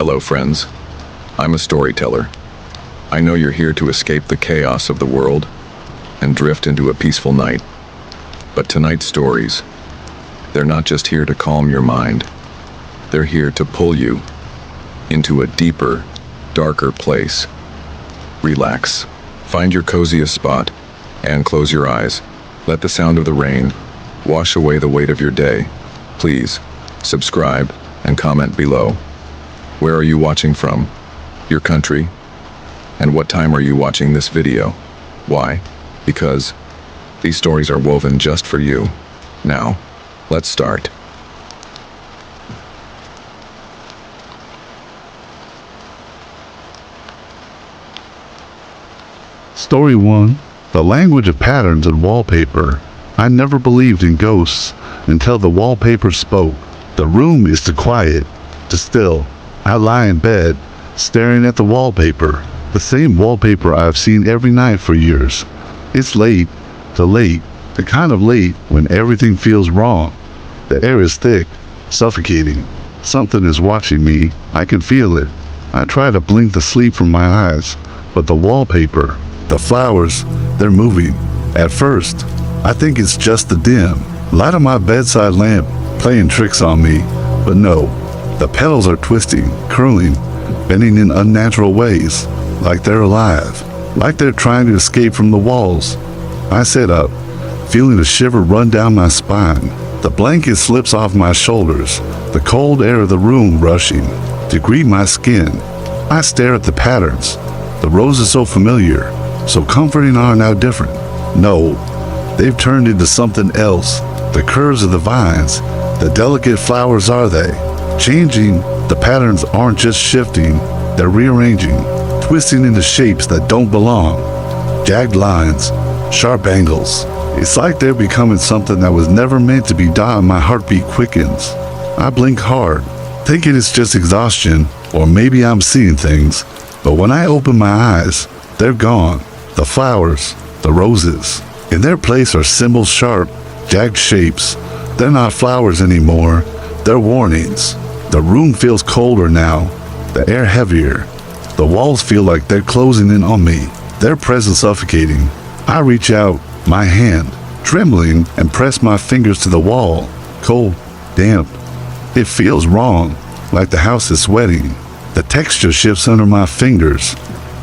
Hello, friends. I'm a storyteller. I know you're here to escape the chaos of the world and drift into a peaceful night. But tonight's stories, they're not just here to calm your mind. They're here to pull you into a deeper, darker place. Relax. Find your coziest spot and close your eyes. Let the sound of the rain wash away the weight of your day. Please, subscribe and comment below. Where are you watching from? Your country? And what time are you watching this video? Why? Because these stories are woven just for you. Now, let's start. Story 1. The language of patterns and wallpaper. I never believed in ghosts until the wallpaper spoke. The room is too quiet, too still. I lie in bed, staring at the wallpaper. The same wallpaper I've seen every night for years. It's late, the kind of late when everything feels wrong. The air is thick, suffocating. Something is watching me. I can feel it. I try to blink the sleep from my eyes, but the wallpaper, the flowers, they're moving. At first, I think it's just the dim light of my bedside lamp playing tricks on me, but no. The petals are twisting, curling, bending in unnatural ways, like they're alive, like they're trying to escape from the walls. I sit up, feeling a shiver run down my spine. The blanket slips off my shoulders, the cold air of the room rushing to greet my skin. I stare at the patterns. The roses so familiar, so comforting are now different. No, they've turned into something else. The curves of the vines, the delicate flowers are they. Changing, the patterns aren't just shifting, they're rearranging, twisting into shapes that don't belong. Jagged lines, sharp angles. It's like they're becoming something that was never meant to be done. My heartbeat quickens. I blink hard, thinking it's just exhaustion, or maybe I'm seeing things. But when I open my eyes, they're gone. The flowers, the roses. In their place are symbols, sharp, jagged shapes. They're not flowers anymore, they're warnings. The room feels colder now, the air heavier. The walls feel like they're closing in on me, their presence suffocating. I reach out, my hand, trembling, and press my fingers to the wall. Cold, damp. It feels wrong, like the house is sweating. The texture shifts under my fingers.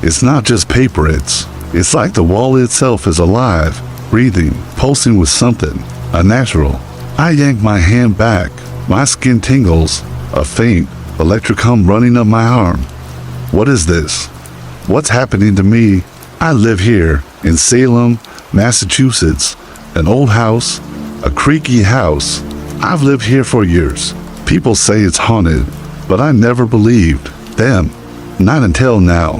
It's not just paper, it's like the wall itself is alive, breathing, pulsing with something, unnatural. I yank my hand back, my skin tingles, a faint, electric hum running up my arm. What is this? What's happening to me? I live here, in Salem, Massachusetts, an old house, a creaky house. I've lived here for years. People say it's haunted, but I never believed them, not until now.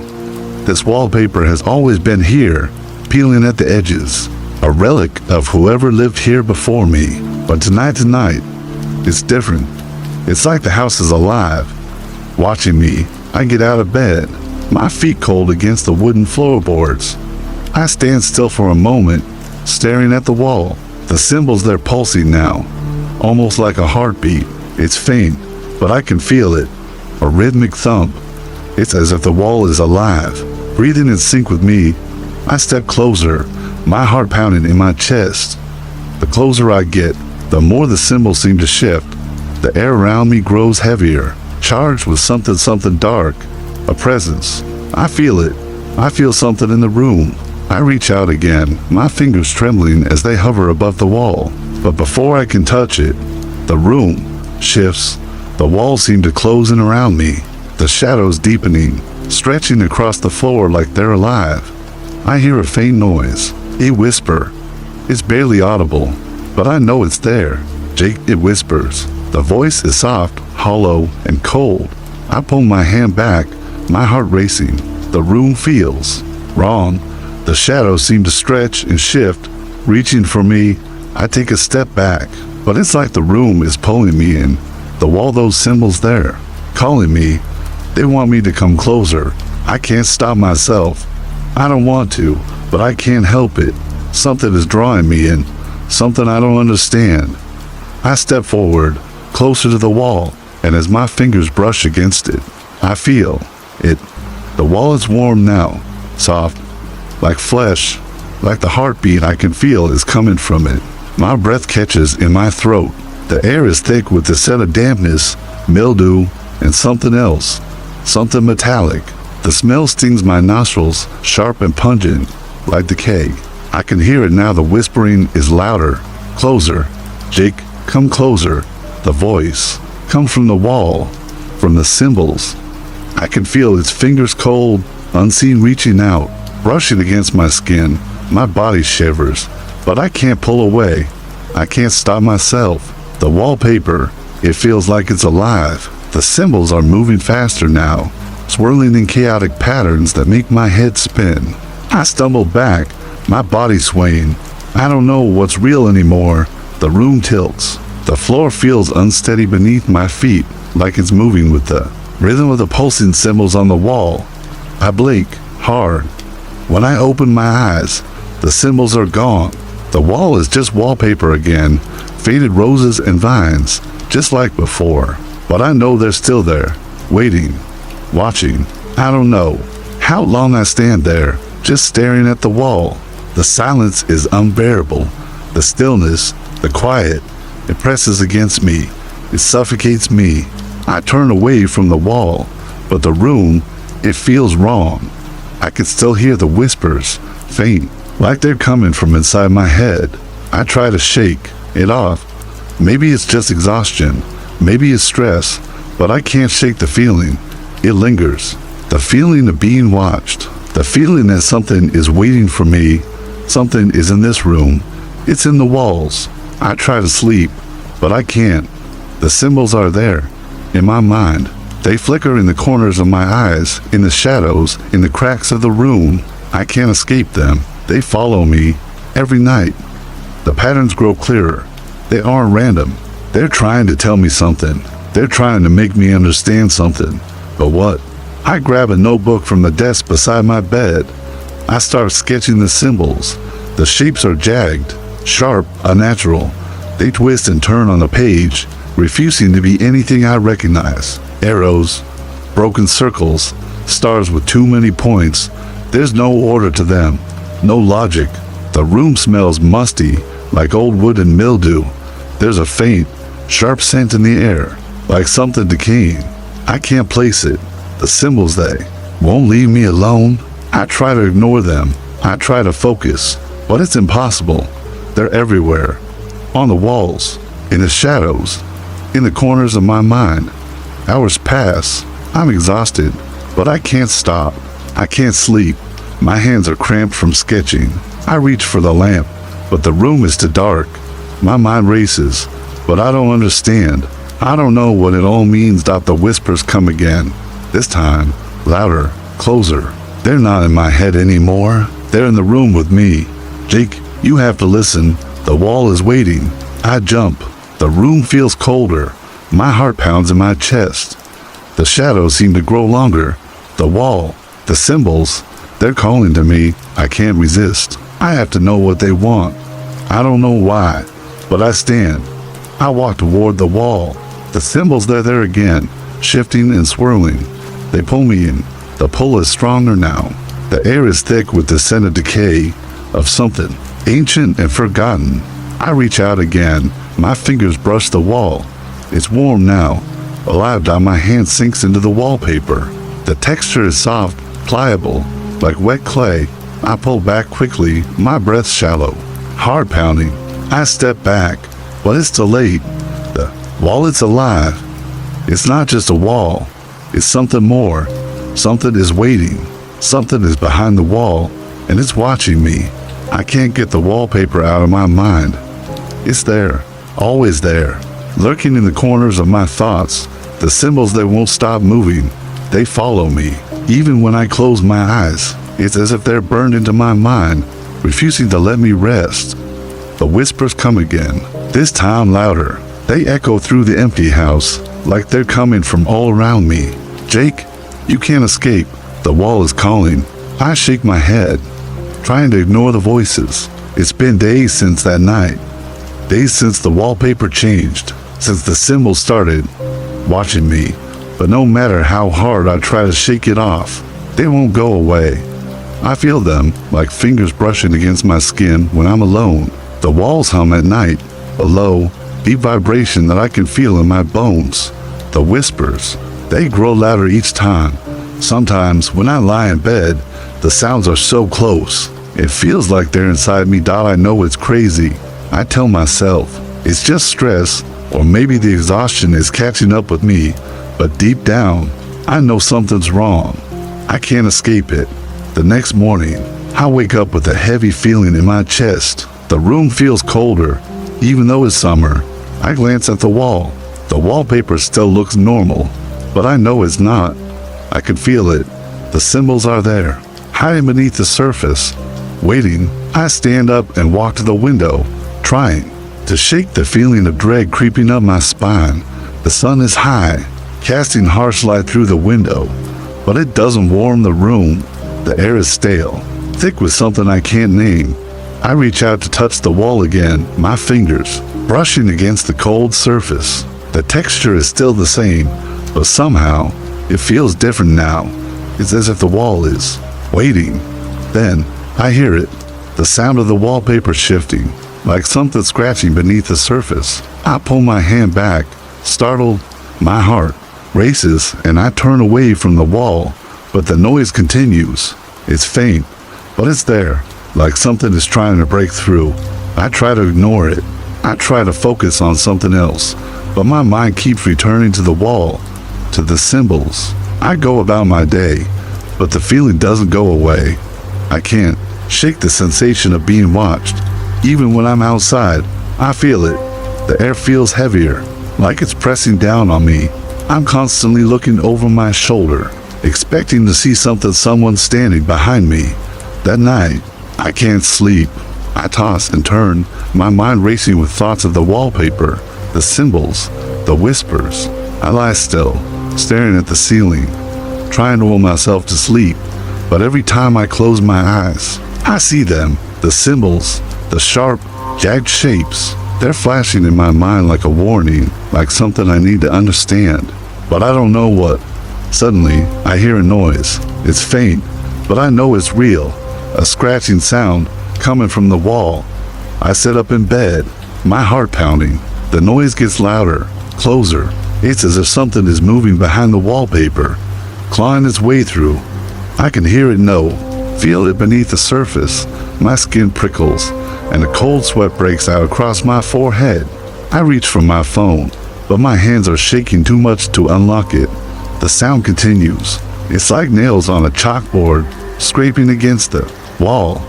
This wallpaper has always been here, peeling at the edges, a relic of whoever lived here before me. But tonight, it's different. It's like the house is alive, watching me. I get out of bed, my feet cold against the wooden floorboards. I stand still for a moment, staring at the wall. The symbols, they're pulsing now, almost like a heartbeat. It's faint, but I can feel it, a rhythmic thump. It's as if the wall is alive, breathing in sync with me. I step closer, my heart pounding in my chest. The closer I get, the more the symbols seem to shift. The air around me grows heavier, charged with something dark, a presence. I feel it. I feel something in the room. I reach out again, my fingers trembling as they hover above the wall. But before I can touch it, the room shifts. The walls seem to close in around me, the shadows deepening, stretching across the floor like they're alive. I hear a faint noise, a whisper. It's barely audible, but I know it's there. Jake, it whispers. The voice is soft, hollow, and cold. I pull my hand back, my heart racing. The room feels wrong. The shadows seem to stretch and shift, reaching for me. I take a step back, but it's like the room is pulling me in. The wall, those symbols there, calling me. They want me to come closer. I can't stop myself. I don't want to, but I can't help it. Something is drawing me in, something I don't understand. I step forward, closer to the wall, and as my fingers brush against it, I feel it. The wall is warm now, soft, like flesh, like the heartbeat I can feel is coming from it. My breath catches in my throat. The air is thick with the scent of dampness, mildew, and something else, something metallic. The smell stings my nostrils, sharp and pungent, like decay. I can hear it now. The whispering is louder, closer. Jake, come closer. The voice comes from the wall, from the symbols. I can feel its fingers cold, unseen, reaching out, brushing against my skin. My body shivers, but I can't pull away. I can't stop myself. The wallpaper, it feels like it's alive. The symbols are moving faster now, swirling in chaotic patterns that make my head spin. I stumble back, my body swaying. I don't know what's real anymore. The room tilts. The floor feels unsteady beneath my feet, like it's moving with the rhythm of the pulsing symbols on the wall. I blink, hard. When I open my eyes, the symbols are gone. The wall is just wallpaper again, faded roses and vines, just like before. But I know they're still there, waiting, watching. I don't know how long I stand there, just staring at the wall. The silence is unbearable. The stillness, the quiet, it presses against me. It suffocates me. I turn away from the wall, but the room, it feels wrong. I can still hear the whispers, faint, like they're coming from inside my head. I try to shake it off. Maybe it's just exhaustion. Maybe it's stress, but I can't shake the feeling. It lingers. The feeling of being watched. The feeling that something is waiting for me. Something is in this room. It's in the walls. I try to sleep, but I can't. The symbols are there, in my mind. They flicker in the corners of my eyes, in the shadows, in the cracks of the room. I can't escape them. They follow me every night. The patterns grow clearer. They aren't random. They're trying to tell me something. They're trying to make me understand something. But what? I grab a notebook from the desk beside my bed. I start sketching the symbols. The shapes are jagged, sharp, unnatural. They twist and turn on the page, refusing to be anything I recognize. Arrows, broken circles, stars with too many points. There's no order to them, no logic. The room smells musty, like old wood and mildew. There's a faint, sharp scent in the air, like something decaying. I can't place it. The symbols, they won't leave me alone. I try to ignore them. I try to focus, but it's impossible. They're everywhere. On the walls, in the shadows, in the corners of my mind. Hours pass. I'm exhausted, but I can't stop. I can't sleep. My hands are cramped from sketching. I reach for the lamp, but the room is too dark. My mind races, but I don't understand. I don't know what it all means. The whispers come again. This time, louder, closer. They're not in my head anymore. They're in the room with me. Jake, you have to listen. The wall is waiting. I jump. The room feels colder. My heart pounds in my chest. The shadows seem to grow longer. The wall, the symbols, they're calling to me. I can't resist. I have to know what they want. I don't know why, but I stand. I walk toward the wall. The symbols, they're there again, shifting and swirling. They pull me in. The pull is stronger now. The air is thick with the scent of decay, of something ancient and forgotten. I reach out again. My fingers brush the wall. It's warm now. Alive. My hand sinks into the wallpaper. The texture is soft, pliable, like wet clay. I pull back quickly, my breath shallow, heart pounding. I step back, but it's too late. The wall, it's alive. It's not just a wall. It's something more. Something is waiting. Something is behind the wall, and it's watching me. I can't get the wallpaper out of my mind. It's there, always there, lurking in the corners of my thoughts. The symbols, they won't stop moving. They follow me, even when I close my eyes. It's as if they're burned into my mind, refusing to let me rest. The whispers come again, this time louder. They echo through the empty house, like they're coming from all around me. Jake, you can't escape. The wall is calling. I shake my head, trying to ignore the voices. It's been days since that night. Days since the wallpaper changed, since the symbols started watching me, but no matter how hard I try to shake it off, they won't go away. I feel them like fingers brushing against my skin when I'm alone. The walls hum at night, a low, deep vibration that I can feel in my bones. The whispers, they grow louder each time. Sometimes when I lie in bed, the sounds are so close. It feels like they're inside me. I know it's crazy. I tell myself, it's just stress, or maybe the exhaustion is catching up with me. But deep down, I know something's wrong. I can't escape it. The next morning, I wake up with a heavy feeling in my chest. The room feels colder, even though it's summer. I glance at the wall. The wallpaper still looks normal, but I know it's not. I can feel it. The symbols are there, hiding beneath the surface. Waiting, I stand up and walk to the window, trying to shake the feeling of dread creeping up my spine. The sun is high, casting harsh light through the window, but it doesn't warm the room. The air is stale, thick with something I can't name. I reach out to touch the wall again, my fingers brushing against the cold surface. The texture is still the same, but somehow it feels different now. It's as if the wall is waiting. Then I hear it, the sound of the wallpaper shifting, like something scratching beneath the surface. I pull my hand back, startled. My heart races and I turn away from the wall, but the noise continues. It's faint, but it's there, like something is trying to break through. I try to ignore it. I try to focus on something else, but my mind keeps returning to the wall, to the symbols. I go about my day, but the feeling doesn't go away. I can't shake the sensation of being watched. Even when I'm outside, I feel it. The air feels heavier, like it's pressing down on me. I'm constantly looking over my shoulder, expecting to see someone standing behind me. That night, I can't sleep. I toss and turn, my mind racing with thoughts of the wallpaper, the symbols, the whispers. I lie still, staring at the ceiling, trying to will myself to sleep. But every time I close my eyes, I see them, the symbols, the sharp, jagged shapes. They're flashing in my mind like a warning, like something I need to understand. But I don't know what. Suddenly, I hear a noise. It's faint, but I know it's real. A scratching sound coming from the wall. I sit up in bed, my heart pounding. The noise gets louder, closer. It's as if something is moving behind the wallpaper, clawing its way through. I can hear it feel it beneath the surface. My skin prickles, and a cold sweat breaks out across my forehead. I reach for my phone, but my hands are shaking too much to unlock it. The sound continues. It's like nails on a chalkboard, scraping against the wall,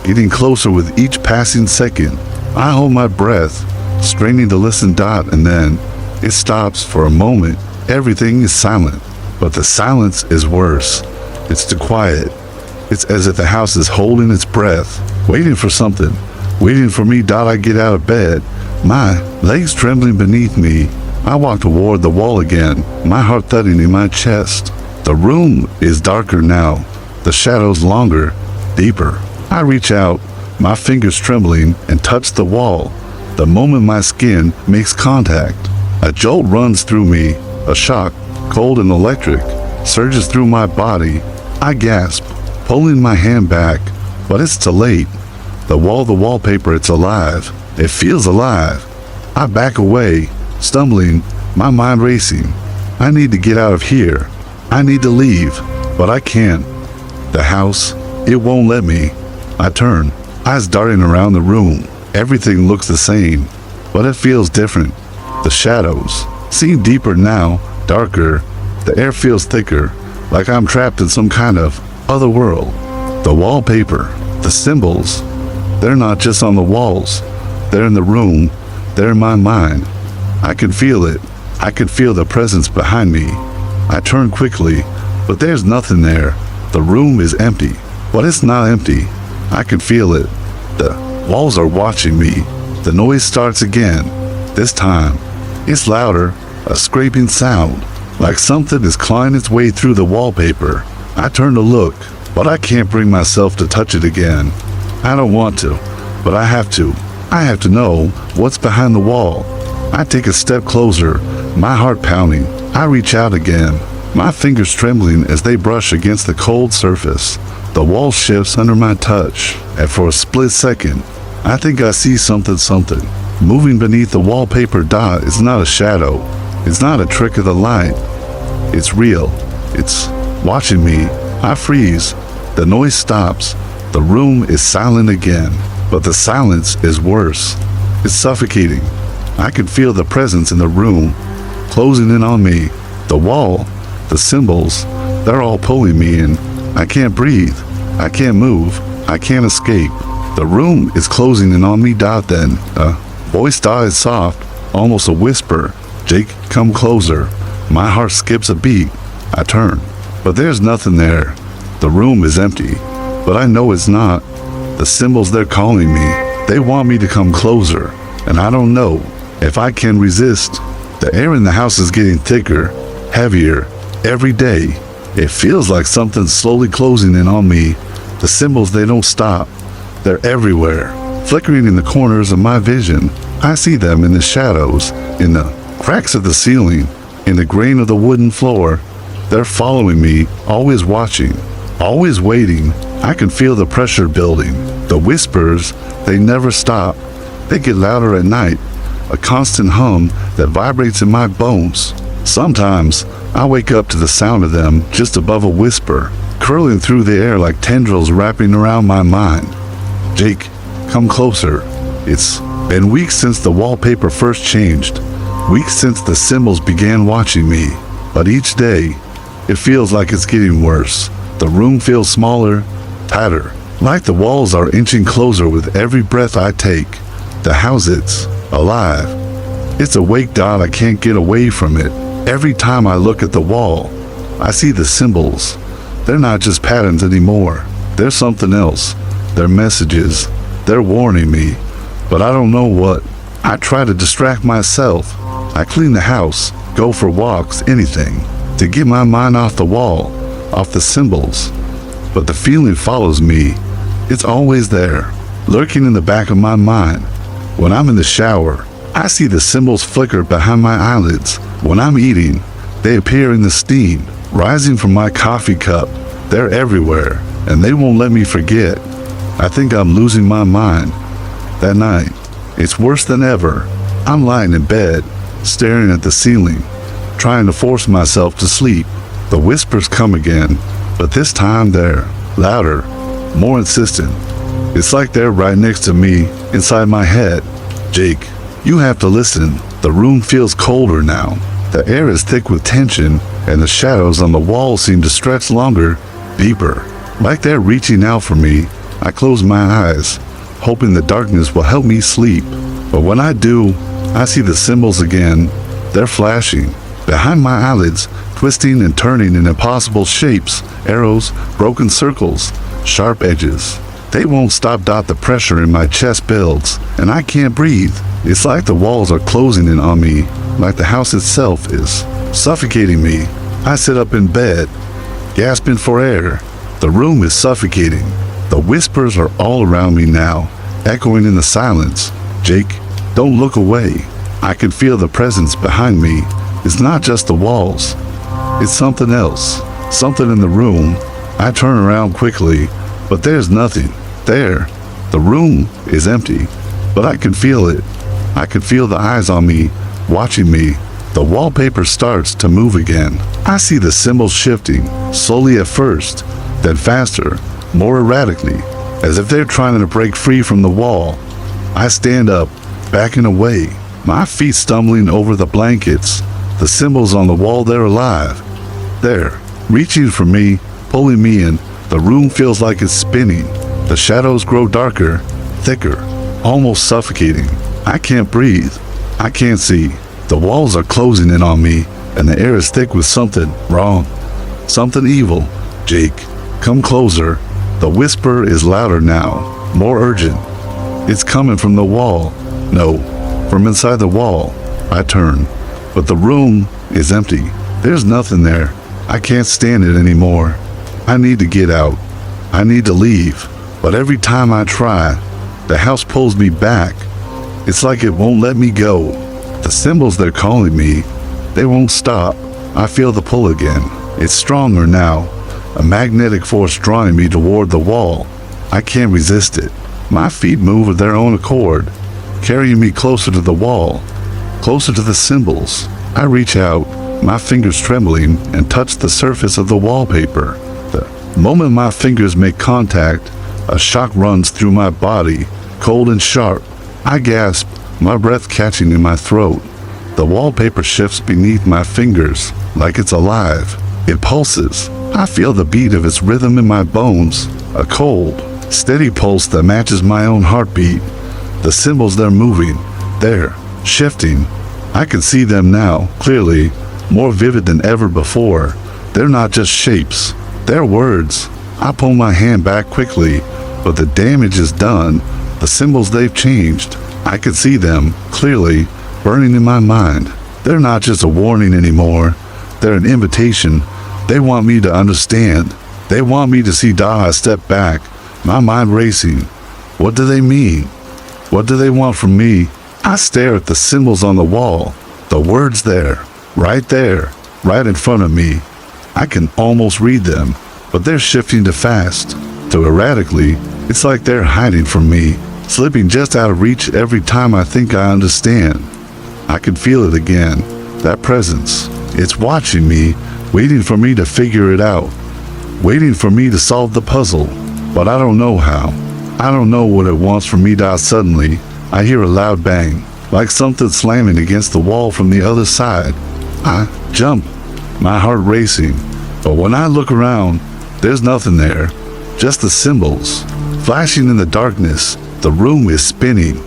getting closer with each passing second. I hold my breath, straining to listen. And then it stops for a moment. Everything is silent, but the silence is worse. It's too quiet. It's as if the house is holding its breath, waiting for something, waiting for me. I get out of bed, my legs trembling beneath me. I walk toward the wall again, my heart thudding in my chest. The room is darker now, the shadows longer, deeper. I reach out, my fingers trembling, and touch the wall. The moment my skin makes contact, a jolt runs through me, a shock, cold and electric, surges through my body. I gasp, pulling my hand back, but it's too late. The wallpaper, it's alive. It feels alive. I back away, stumbling, my mind racing. I need to get out of here. I need to leave, but I can't. The house, it won't let me. I turn, eyes darting around the room. Everything looks the same, but it feels different. The shadows seem deeper now, darker. The air feels thicker, like I'm trapped in some kind of other world. The wallpaper, the symbols, they're not just on the walls. They're in the room. They're in my mind. I can feel it. I can feel the presence behind me. I turn quickly, but there's nothing there. The room is empty, but it's not empty. I can feel it. The walls are watching me. The noise starts again. This time, it's louder, a scraping sound, like something is clawing its way through the wallpaper. I turn to look, but I can't bring myself to touch it again. I don't want to, but I have to. I have to know what's behind the wall. I take a step closer, my heart pounding. I reach out again, my fingers trembling as they brush against the cold surface. The wall shifts under my touch, and for a split second, I think I see something. Moving beneath the wallpaper dot is not a shadow. It's not a trick of the light. It's real. It's watching me. I freeze. The noise stops. The room is silent again. But the silence is worse. It's suffocating. I can feel the presence in the room, closing in on me. The wall, the symbols, they're all pulling me in. I can't breathe. I can't move. I can't escape. The room is closing in on me. Then a voice dies soft, almost a whisper. Jake, come closer. My heart skips a beat. I turn, but there's nothing there. The room is empty, but I know it's not. The symbols, they're calling me. They want me to come closer, and I don't know if I can resist. The air in the house is getting thicker, heavier, every day. It feels like something's slowly closing in on me. The symbols, they don't stop. They're everywhere, flickering in the corners of my vision. I see them in the shadows, in the cracks of the ceiling, in the grain of the wooden floor. They're following me, always watching, always waiting. I can feel the pressure building. The whispers, they never stop. They get louder at night, a constant hum that vibrates in my bones. Sometimes I wake up to the sound of them just above a whisper, curling through the air like tendrils wrapping around my mind. Jake, come closer. It's been weeks since the wallpaper first changed, weeks since the symbols began watching me, but each day, it feels like it's getting worse. The room feels smaller, tighter, like the walls are inching closer with every breath I take. The house, it's alive. It's awake. I can't get away from it. Every time I look at the wall, I see the symbols. They're not just patterns anymore. They're something else. They're messages. They're warning me, but I don't know what. I try to distract myself. I clean the house, go for walks, anything, to get my mind off the wall, off the symbols. But the feeling follows me. It's always there, lurking in the back of my mind. When I'm in the shower, I see the symbols flicker behind my eyelids. When I'm eating, they appear in the steam, rising from my coffee cup. They're everywhere, and they won't let me forget. I think I'm losing my mind. That night, it's worse than ever. I'm lying in bed, staring at the ceiling, trying to force myself to sleep. The whispers come again, but this time they're louder, more insistent. It's like they're right next to me, inside my head. Jake, you have to listen. The room feels colder now. The air is thick with tension, and the shadows on the wall seem to stretch longer, deeper, like they're reaching out for me. I close my eyes, hoping the darkness will help me sleep. But when I do, I see the symbols again. They're flashing behind my eyelids, twisting and turning in impossible shapes, arrows, broken circles, sharp edges. They won't stop. The pressure in my chest builds, and I can't breathe. It's like the walls are closing in on me, like the house itself is suffocating me. I sit up in bed, gasping for air. The room is suffocating. The whispers are all around me now, echoing in the silence. Jake, don't look away. I can feel the presence behind me. It's not just the walls. It's something else. Something in the room. I turn around quickly, but there's nothing there. The room is empty, but I can feel it. I can feel the eyes on me, watching me. The wallpaper starts to move again. I see the symbols shifting, slowly at first, then faster, more erratically, as if they're trying to break free from the wall. I stand up, backing away, my feet stumbling over the blankets. The symbols on the wall, they're alive. They're reaching for me, pulling me in. The room feels like it's spinning. The shadows grow darker, thicker, almost suffocating. I can't breathe. I can't see. The walls are closing in on me, and the air is thick with something wrong, something evil. Jake, come closer. The whisper is louder now, more urgent. It's coming from the wall. No, from inside the wall. I turn, but the room is empty. There's nothing there. I can't stand it anymore. I need to get out. I need to leave. But every time I try, the house pulls me back. It's like it won't let me go. The symbols, they're calling me. They won't stop. I feel the pull again. It's stronger now. A magnetic force drawing me toward the wall. I can't resist it. My feet move of their own accord, carrying me closer to the wall, closer to the symbols. I reach out, my fingers trembling, and touch the surface of the wallpaper. The moment my fingers make contact, a shock runs through my body, cold and sharp. I gasp, my breath catching in my throat. The wallpaper shifts beneath my fingers, like it's alive. It pulses. I feel the beat of its rhythm in my bones, a cold, steady pulse that matches my own heartbeat. The symbols, they're moving, they're shifting. I can see them now, clearly, more vivid than ever before. They're not just shapes, they're words. I pull my hand back quickly, but the damage is done. The symbols, they've changed. I can see them, clearly, burning in my mind. They're not just a warning anymore, they're an invitation. They want me to understand. They want me to see Daha step back, my mind racing. What do they mean? What do they want from me? I stare at the symbols on the wall, the words there, right in front of me. I can almost read them, but they're shifting too fast, too erratically. It's like they're hiding from me, slipping just out of reach every time I think I understand. I can feel it again, that presence. It's watching me, waiting for me to figure it out, waiting for me to solve the puzzle, but I don't know how. I don't know what it wants from me. Suddenly, I hear a loud bang, like something slamming against the wall from the other side. I jump, my heart racing, but when I look around, there's nothing there, just the symbols, flashing in the darkness. The room is spinning,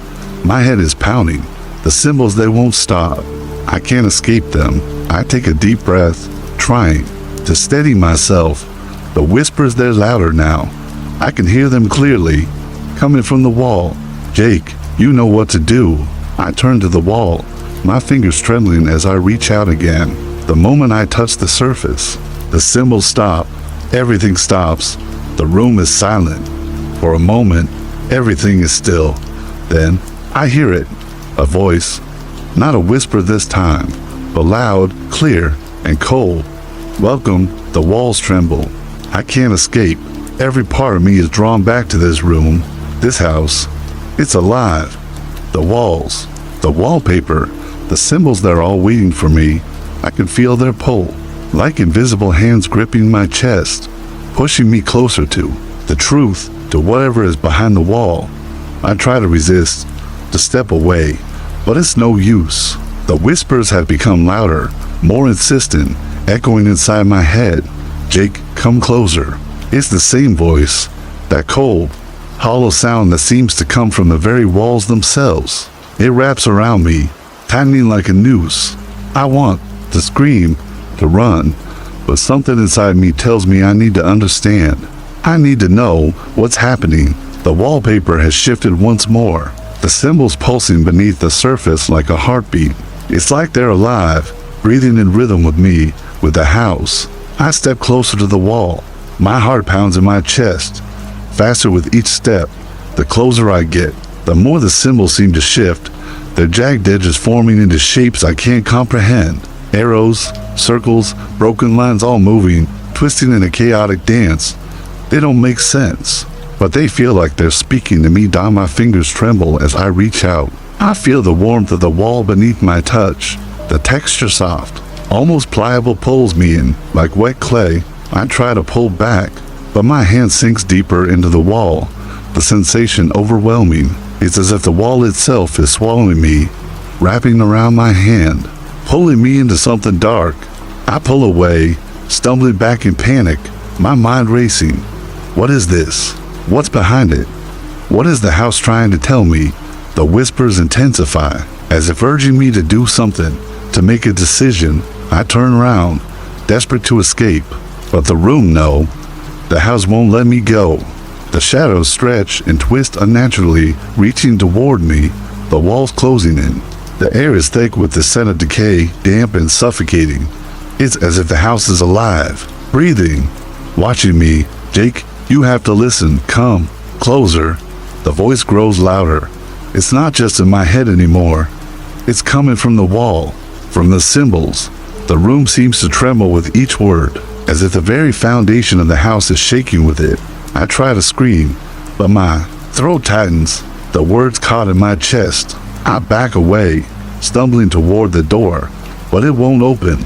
my head is pounding. The symbols, they won't stop. I can't escape them. I take a deep breath, trying to steady myself. The whispers, they're louder now. I can hear them clearly, coming from the wall. Jake, you know what to do. I turn to the wall, my fingers trembling as I reach out again. The moment I touch the surface, the symbols stop. Everything stops. The room is silent. For a moment, everything is still. Then, I hear it. A voice. Not a whisper this time, but loud, clear, and cold. Welcome. The walls tremble. I can't escape. Every part of me is drawn back to this room, this house. It's alive. The walls, the wallpaper, the symbols, they're all waiting for me. I can feel their pull, like invisible hands gripping my chest, pushing me closer to the truth, to whatever is behind the wall. I try to resist, to step away, but it's no use. The whispers have become louder, more insistent, echoing inside my head. Jake, come closer. It's the same voice, that cold, hollow sound that seems to come from the very walls themselves. It wraps around me, tightening like a noose. I want to scream, to run, but something inside me tells me I need to understand. I need to know what's happening. The wallpaper has shifted once more, the symbols pulsing beneath the surface like a heartbeat. It's like they're alive, breathing in rhythm with me, with the house. I step closer to the wall. My heart pounds in my chest, faster with each step. The closer I get, the more the symbols seem to shift, their jagged edges forming into shapes I can't comprehend. Arrows, circles, broken lines, all moving, twisting in a chaotic dance. They don't make sense, but they feel like they're speaking to me. Down my fingers tremble as I reach out. I feel the warmth of the wall beneath my touch. The texture soft, almost pliable, pulls me in like wet clay. I try to pull back, but my hand sinks deeper into the wall. The sensation overwhelming. It's as if the wall itself is swallowing me, wrapping around my hand, pulling me into something dark. I pull away, stumbling back in panic, my mind racing. What is this? What's behind it? What is the house trying to tell me? The whispers intensify, as if urging me to do something, to make a decision. I turn around, desperate to escape. But the room, no. The house won't let me go. The shadows stretch and twist unnaturally, reaching toward me, the walls closing in. The air is thick with the scent of decay, damp and suffocating. It's as if the house is alive, breathing, watching me. Jake, you have to listen. Come closer. The voice grows louder. It's not just in my head anymore. It's coming from the wall, from the symbols. The room seems to tremble with each word, as if the very foundation of the house is shaking with it. I try to scream, but my throat tightens, the words caught in my chest. I back away, stumbling toward the door, but it won't open.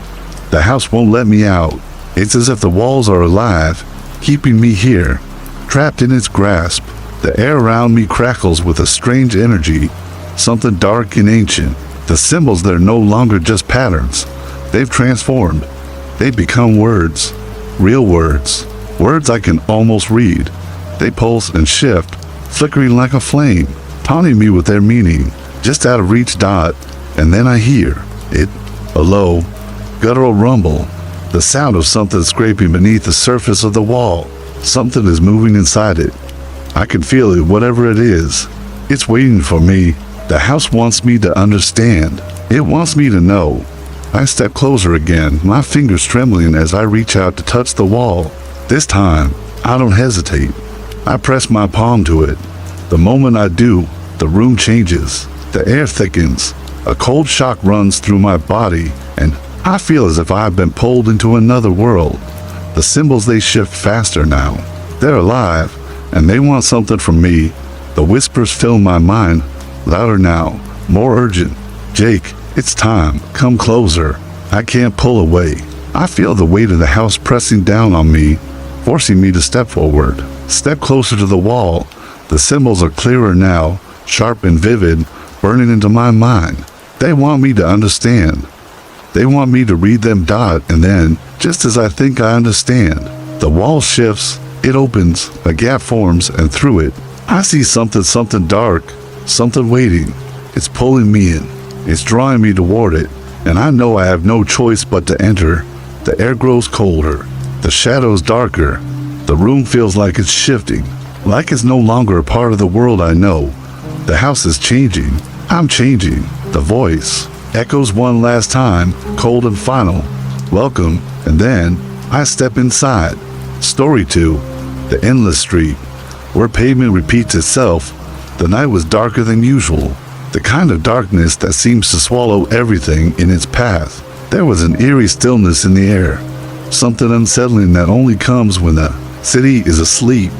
The house won't let me out. It's as if the walls are alive, keeping me here, trapped in its grasp. The air around me crackles with a strange energy, something dark and ancient. The symbols, they're no longer just patterns. They've transformed. They've become words, real words, words I can almost read. They pulse and shift, flickering like a flame, taunting me with their meaning, just out of reach dot. And then I hear it, a low, guttural rumble, the sound of something scraping beneath the surface of the wall. Something is moving inside it. I can feel it, whatever it is. It's waiting for me. The house wants me to understand. It wants me to know. I step closer again, my fingers trembling as I reach out to touch the wall. This time, I don't hesitate. I press my palm to it. The moment I do, the room changes. The air thickens. A cold shock runs through my body, and I feel as if I've been pulled into another world. The symbols, they shift faster now. They're alive, and they want something from me. The whispers fill my mind, louder now, more urgent. Jake, it's time. Come closer. I can't pull away. I feel the weight of the house pressing down on me, forcing me to step forward, step closer to the wall. The symbols are clearer now, sharp and vivid, burning into my mind. They want me to understand. They want me to read them dot, and then, just as I think I understand, the wall shifts, it opens, a gap forms, and through it, I see something dark, something waiting. It's pulling me in. It's drawing me toward it, and I know I have no choice but to enter. The air grows colder, the shadows darker. The room feels like it's shifting, like it's no longer a part of the world I know. The house is changing. I'm changing. The voice echoes one last time, cold and final. Welcome, and then I step inside. Story 2, the endless street, where pavement repeats itself. The night was darker than usual. The kind of darkness that seems to swallow everything in its path. There was an eerie stillness in the air, something unsettling that only comes when the city is asleep.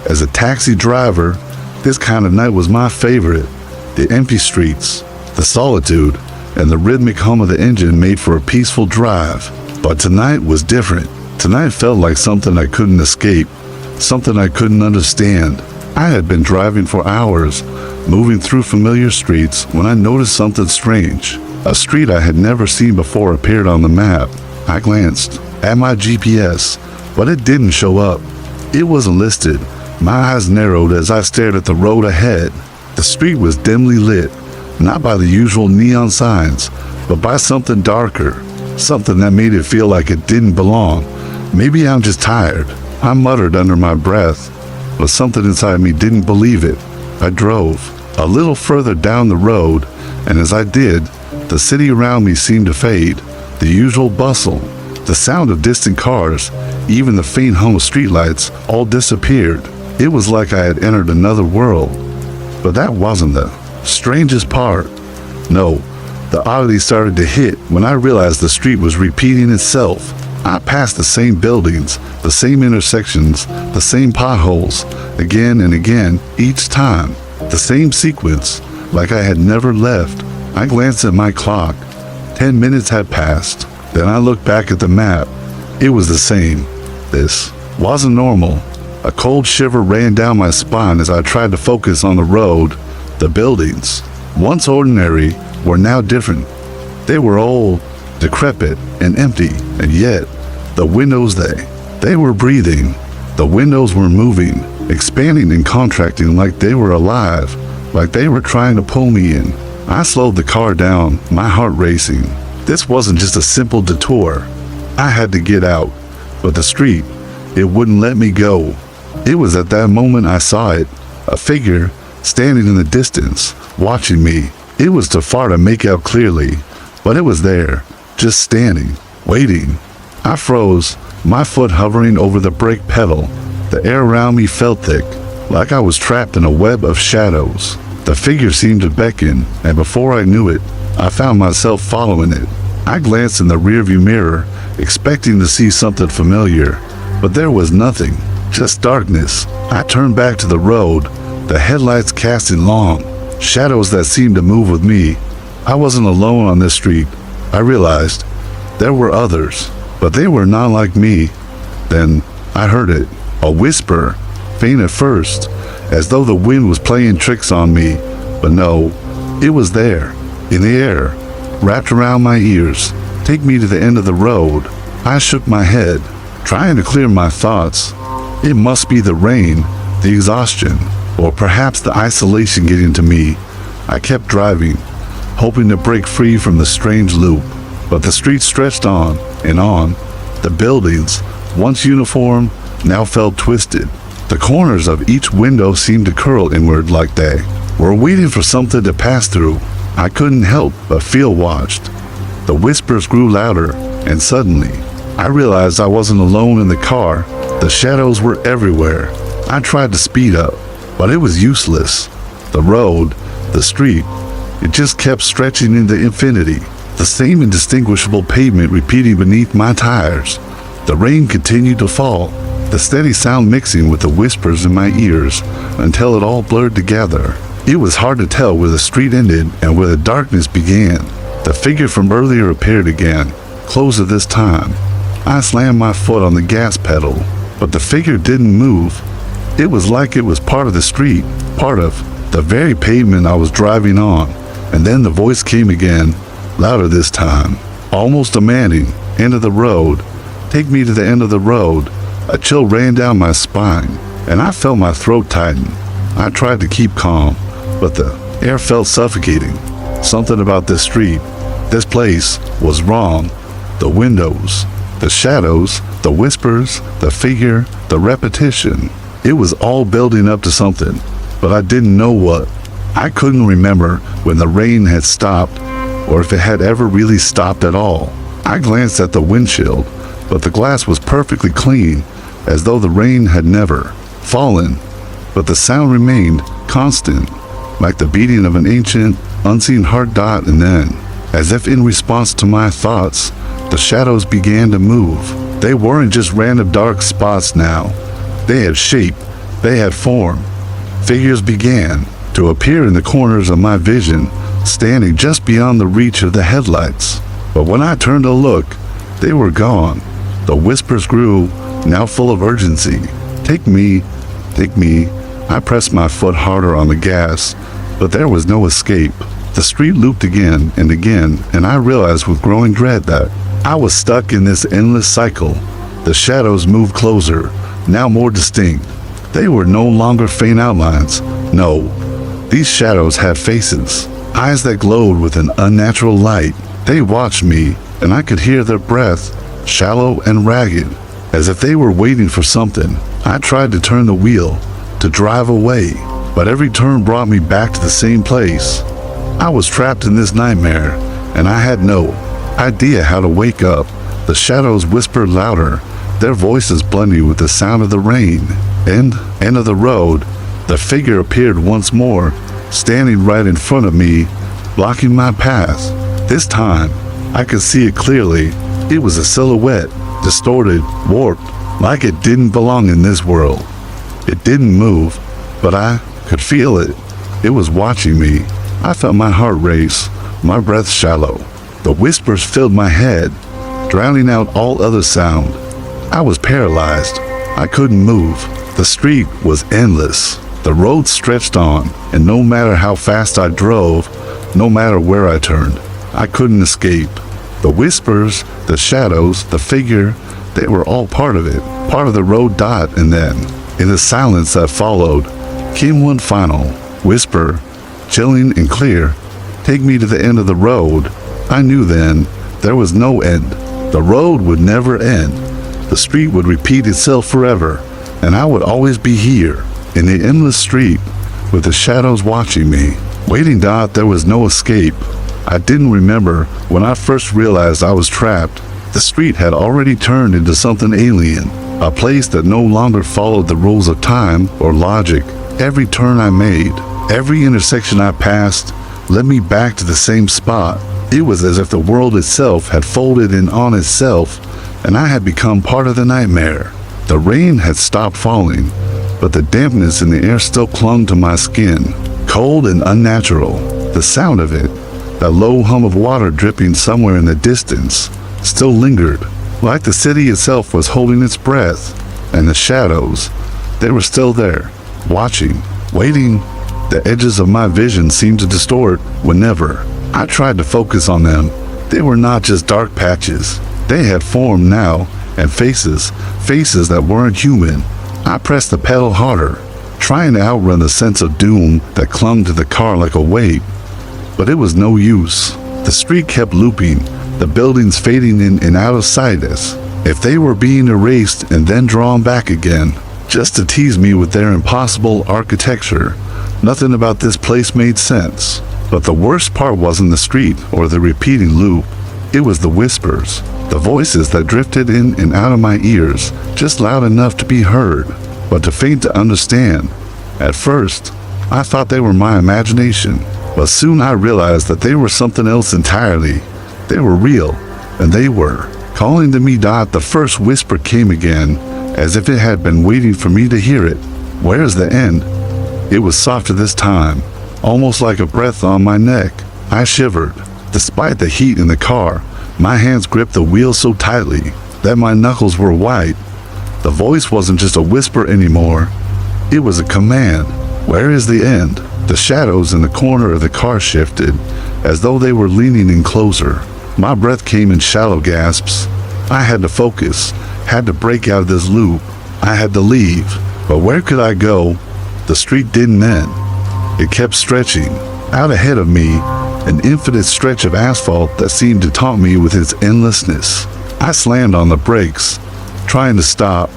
As a taxi driver, this kind of night was my favorite. The empty streets, the solitude, and the rhythmic hum of the engine made for a peaceful drive. But tonight was different. Tonight felt like something I couldn't escape, something I couldn't understand. I had been driving for hours, moving through familiar streets, when I noticed something strange. A street I had never seen before appeared on the map. I glanced at my GPS, but it didn't show up. It wasn't listed. My eyes narrowed as I stared at the road ahead. The street was dimly lit, not by the usual neon signs, but by something darker, something that made it feel like it didn't belong. Maybe I'm just tired, I muttered under my breath, but something inside me didn't believe it. I drove a little further down the road, and as I did, the city around me seemed to fade. The usual bustle, the sound of distant cars, even the faint hum of streetlights, all disappeared. It was like I had entered another world. But that wasn't the strangest part. No, the oddity started to hit when I realized the street was repeating itself. I passed the same buildings, the same intersections, the same potholes, again and again, each time. The same sequence, like I had never left. I glanced at my clock. 10 minutes had passed. Then I looked back at the map. It was the same. This wasn't normal. A cold shiver ran down my spine as I tried to focus on the road. The buildings, once ordinary, were now different. They were old, decrepit, and empty, and yet, the windows, they were breathing. The windows were moving, expanding and contracting like they were alive, like they were trying to pull me in. I slowed the car down, my heart racing. This wasn't just a simple detour. I had to get out, but the street, it wouldn't let me go. It was at that moment I saw it, a figure standing in the distance, watching me. It was too far to make out clearly, but it was there, just standing, waiting. I froze, my foot hovering over the brake pedal. The air around me felt thick, like I was trapped in a web of shadows. The figure seemed to beckon, and before I knew it, I found myself following it. I glanced in the rearview mirror, expecting to see something familiar, but there was nothing, just darkness. I turned back to the road, the headlights casting long shadows that seemed to move with me. I wasn't alone on this street. I realized there were others, but they were not like me. Then I heard it, a whisper, faint at first, as though the wind was playing tricks on me. But no, it was there, in the air, wrapped around my ears. Take me to the end of the road. I shook my head, trying to clear my thoughts. It must be the rain, the exhaustion, or perhaps the isolation getting to me. I kept driving, hoping to break free from the strange loop. But the street stretched on and on. The buildings, once uniform, now felt twisted. The corners of each window seemed to curl inward like they were waiting for something to pass through. I couldn't help but feel watched. The whispers grew louder, and suddenly, I realized I wasn't alone in the car. The shadows were everywhere. I tried to speed up, but it was useless. The road, the street, it just kept stretching into infinity. The same indistinguishable pavement repeating beneath my tires. The rain continued to fall, the steady sound mixing with the whispers in my ears until it all blurred together. It was hard to tell where the street ended and where the darkness began. The figure from earlier appeared again, closer this time. I slammed my foot on the gas pedal, but the figure didn't move. It was like it was part of the street, part of the very pavement I was driving on. And then the voice came again, louder this time, almost demanding, "End of the road. Take me to the end of the road." A chill ran down my spine, and I felt my throat tighten. I tried to keep calm, but the air felt suffocating. Something about this street, this place, was wrong. The windows, the shadows, the whispers, the figure, the repetition. It was all building up to something, but I didn't know what. I couldn't remember when the rain had stopped, or if it had ever really stopped at all. I glanced at the windshield, but the glass was perfectly clean, as though the rain had never fallen. But the sound remained constant, like the beating of an ancient, unseen heart dot, and then, as if in response to my thoughts, the shadows began to move. They weren't just random dark spots now. They had shape, they had form. Figures began to appear in the corners of my vision, standing just beyond the reach of the headlights. But when I turned to look, they were gone. The whispers grew, now full of urgency. Take me, take me. I pressed my foot harder on the gas, but there was no escape. The street looped again, and I realized with growing dread that I was stuck in this endless cycle. The shadows moved closer, now more distinct. They were no longer faint outlines. No, these shadows had faces, eyes that glowed with an unnatural light. They watched me, and I could hear their breath, shallow and ragged, as if they were waiting for something. I tried to turn the wheel, to drive away, but every turn brought me back to the same place. I was trapped in this nightmare, and I had no idea how to wake up. The shadows whispered louder, their voices blending with the sound of the rain. End of the road. The figure appeared once more, standing right in front of me, blocking my path. This time, I could see it clearly. It was a silhouette, distorted, warped, like it didn't belong in this world. It didn't move, but I could feel it. It was watching me. I felt my heart race, my breath shallow. The whispers filled my head, drowning out all other sound. I was paralyzed. I couldn't move. The street was endless. The road stretched on, and no matter how fast I drove, no matter where I turned, I couldn't escape. The whispers, the shadows, the figure, they were all part of it, part of the road dot. And then, in the silence that followed, came one final whisper, chilling and clear. Take me to the end of the road. I knew then there was no end. The road would never end. The street would repeat itself forever, and I would always be here, in the endless street, with the shadows watching me. Waiting dot, there was no escape. I didn't remember when I first realized I was trapped. The street had already turned into something alien, a place that no longer followed the rules of time or logic. Every turn I made, every intersection I passed, led me back to the same spot. It was as if the world itself had folded in on itself, and I had become part of the nightmare. The rain had stopped falling, but the dampness in the air still clung to my skin, cold and unnatural. The sound of it, that low hum of water dripping somewhere in the distance, still lingered, like the city itself was holding its breath. And the shadows, they were still there, watching, waiting. The edges of my vision seemed to distort whenever I tried to focus on them. They were not just dark patches. They had formed now, and faces that weren't human. I pressed the pedal harder, trying to outrun the sense of doom that clung to the car like a weight. But it was no use. The street kept looping, the buildings fading in and out of sight as if they were being erased and then drawn back again, just to tease me with their impossible architecture. Nothing about this place made sense. But the worst part wasn't the street or the repeating loop. It was the whispers, the voices that drifted in and out of my ears, just loud enough to be heard, but too faint to understand. At first, I thought they were my imagination, but soon I realized that they were something else entirely. They were real, and they were calling to me. The first whisper came again, as if it had been waiting for me to hear it. Where's the end? It was softer this time, almost like a breath on my neck. I shivered. Despite the heat in the car, my hands gripped the wheel so tightly that my knuckles were white. The voice wasn't just a whisper anymore. It was a command. Where is the end? The shadows in the corner of the car shifted, as though they were leaning in closer. My breath came in shallow gasps. I had to focus, had to break out of this loop. I had to leave. But where could I go? The street didn't end. It kept stretching. Out ahead of me, an infinite stretch of asphalt that seemed to taunt me with its endlessness. I slammed on the brakes, trying to stop,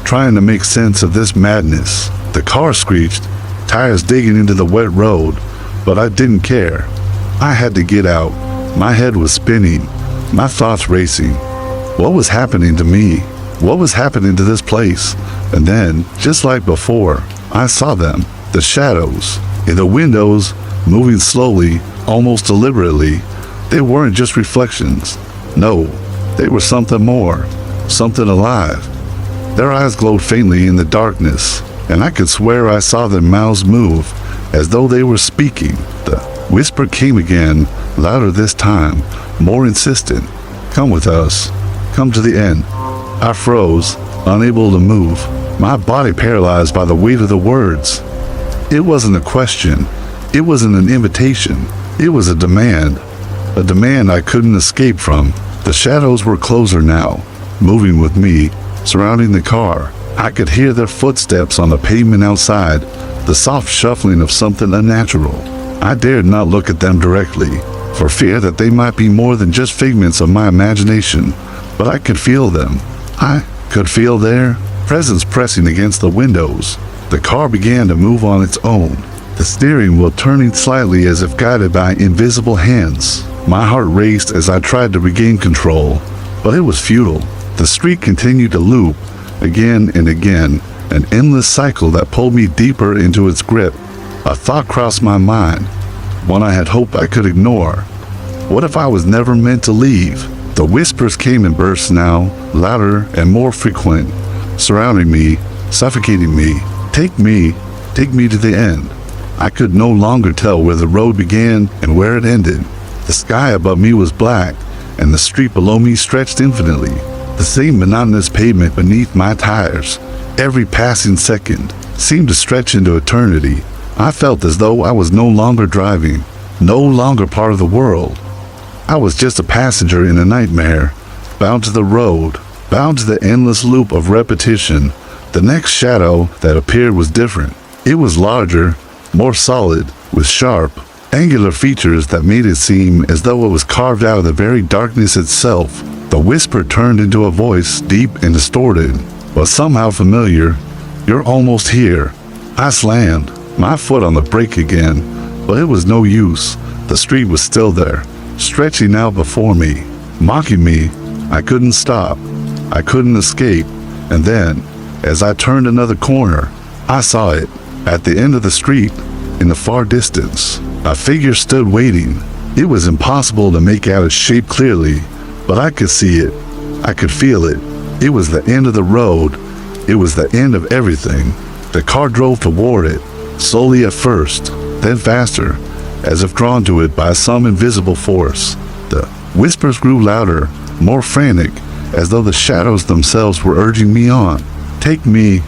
trying to make sense of this madness. The car screeched, tires digging into the wet road, but I didn't care. I had to get out. My head was spinning, my thoughts racing. What was happening to me? What was happening to this place? And then, just like before, I saw them, the shadows, in the windows, moving slowly, almost deliberately. They weren't just reflections. No, they were something more, something alive. Their eyes glowed faintly in the darkness, and I could swear I saw their mouths move, as though they were speaking. The whisper came again, louder this time, more insistent. Come with us. Come to the end. I froze, unable to move, my body paralyzed by the weight of the words. It wasn't a question. It wasn't an invitation. It was a demand I couldn't escape from. The shadows were closer now, moving with me, surrounding the car. I could hear their footsteps on the pavement outside, the soft shuffling of something unnatural. I dared not look at them directly, for fear that they might be more than just figments of my imagination, but I could feel them. I could feel their presence pressing against the windows. The car began to move on its own, the steering wheel turning slightly as if guided by invisible hands. My heart raced as I tried to regain control, but it was futile. The street continued to loop, again and again, an endless cycle that pulled me deeper into its grip. A thought crossed my mind, one I had hoped I could ignore. What if I was never meant to leave? The whispers came in bursts now, louder and more frequent, surrounding me, suffocating me. Take me to the end. I could no longer tell where the road began and where it ended. The sky above me was black, and the street below me stretched infinitely. The same monotonous pavement beneath my tires. Every passing second seemed to stretch into eternity. I felt as though I was no longer driving, no longer part of the world. I was just a passenger in a nightmare, bound to the road, bound to the endless loop of repetition. The next shadow that appeared was different. It was larger, more solid, with sharp, angular features that made it seem as though it was carved out of the very darkness itself. The whisper turned into a voice, deep and distorted, but somehow familiar. You're almost here. I slammed, my foot on the brake again, but it was no use. The street was still there, stretching out before me, mocking me. I couldn't stop. I couldn't escape. And then, as I turned another corner, I saw it. At the end of the street, in the far distance, a figure stood waiting, It was impossible to make out its shape clearly, but I could see it. I could feel it. It was the end of the road. It was the end of everything. The car drove toward it, slowly at first, then faster, as if drawn to it by some invisible force. The whispers grew louder, more frantic, as though the shadows themselves were urging me on. Take me,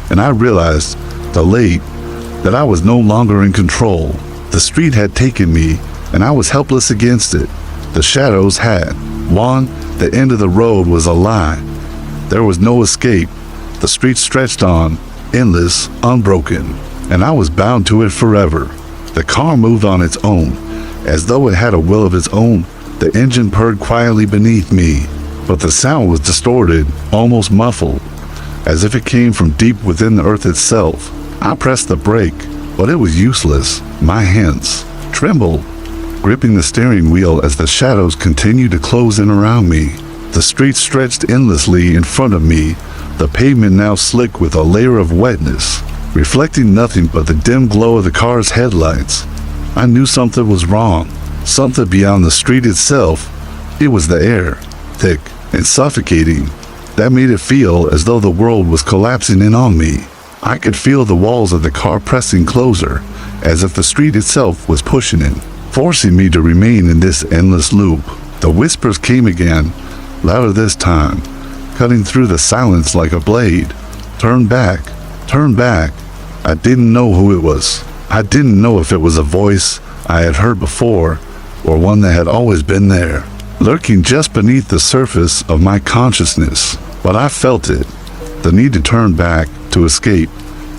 and I realized, too late, that I was no longer in control. The street had taken me, and I was helpless against it. The shadows had won. The end of the road was a lie. There was no escape. The street stretched on, endless, unbroken, and I was bound to it forever. The car moved on its own, as though it had a will of its own. The engine purred quietly beneath me, but the sound was distorted, almost muffled, as if it came from deep within the earth itself. I pressed the brake, but it was useless. My hands trembled, gripping the steering wheel as the shadows continued to close in around me. The street stretched endlessly in front of me, the pavement now slick with a layer of wetness, reflecting nothing but the dim glow of the car's headlights. I knew something was wrong, something beyond the street itself. It was the air, thick and suffocating, that made it feel as though the world was collapsing in on me. I could feel the walls of the car pressing closer, as if the street itself was pushing it, forcing me to remain in this endless loop. The whispers came again, louder this time, cutting through the silence like a blade. Turn back, turn back. I didn't know who it was. I didn't know if it was a voice I had heard before, or one that had always been there, lurking just beneath the surface of my consciousness. But I felt it, the need to turn back, to escape,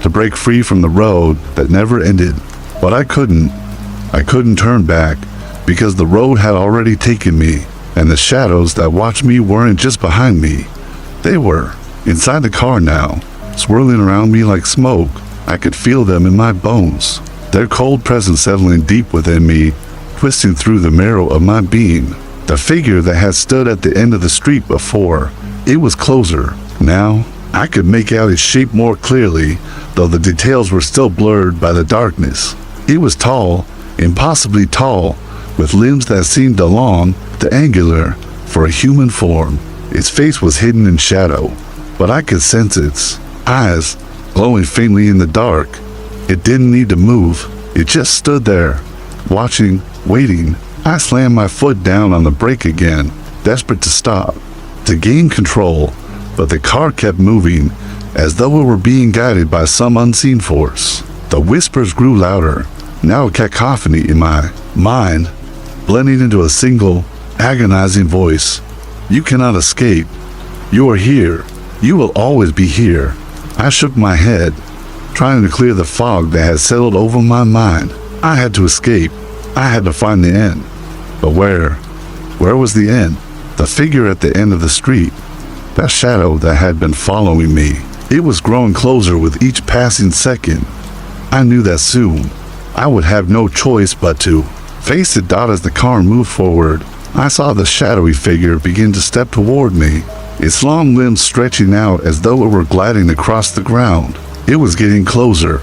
to break free from the road that never ended. But I couldn't turn back, because the road had already taken me, and the shadows that watched me weren't just behind me. They were inside the car now, swirling around me like smoke. I could feel them in my bones, their cold presence settling deep within me, twisting through the marrow of my being. The figure that had stood at the end of the street before, it was closer. Now, I could make out its shape more clearly, though the details were still blurred by the darkness. It was tall, impossibly tall, with limbs that seemed long, too angular for a human form. Its face was hidden in shadow, but I could sense its eyes glowing faintly in the dark. It didn't need to move. It just stood there, watching, waiting. I slammed my foot down on the brake again, desperate to stop, to gain control, but the car kept moving, as though it were being guided by some unseen force. The whispers grew louder, now a cacophony in my mind, blending into a single, agonizing voice. You cannot escape. You are here. You will always be here. I shook my head, trying to clear the fog that had settled over my mind. I had to escape. I had to find the end. But where? Where was the end? The figure at the end of the street. That shadow that had been following me. It was growing closer with each passing second. I knew that soon I would have no choice but to face the dot as the car moved forward. I saw the shadowy figure begin to step toward me, its long limbs stretching out as though it were gliding across the ground. It was getting closer,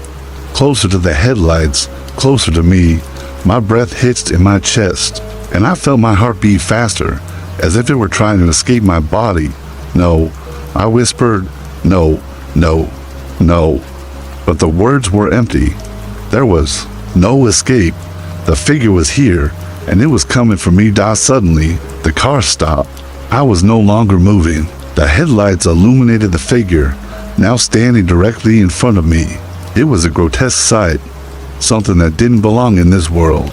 closer to the headlights, closer to me. My breath hitched in my chest, and I felt my heart beat faster, as if it were trying to escape my body. No, I whispered, no, no, no. But the words were empty. There was no escape. The figure was here, and it was coming for me. Suddenly, the car stopped. I was no longer moving. The headlights illuminated the figure, now standing directly in front of me. It was a grotesque sight, something that didn't belong in this world.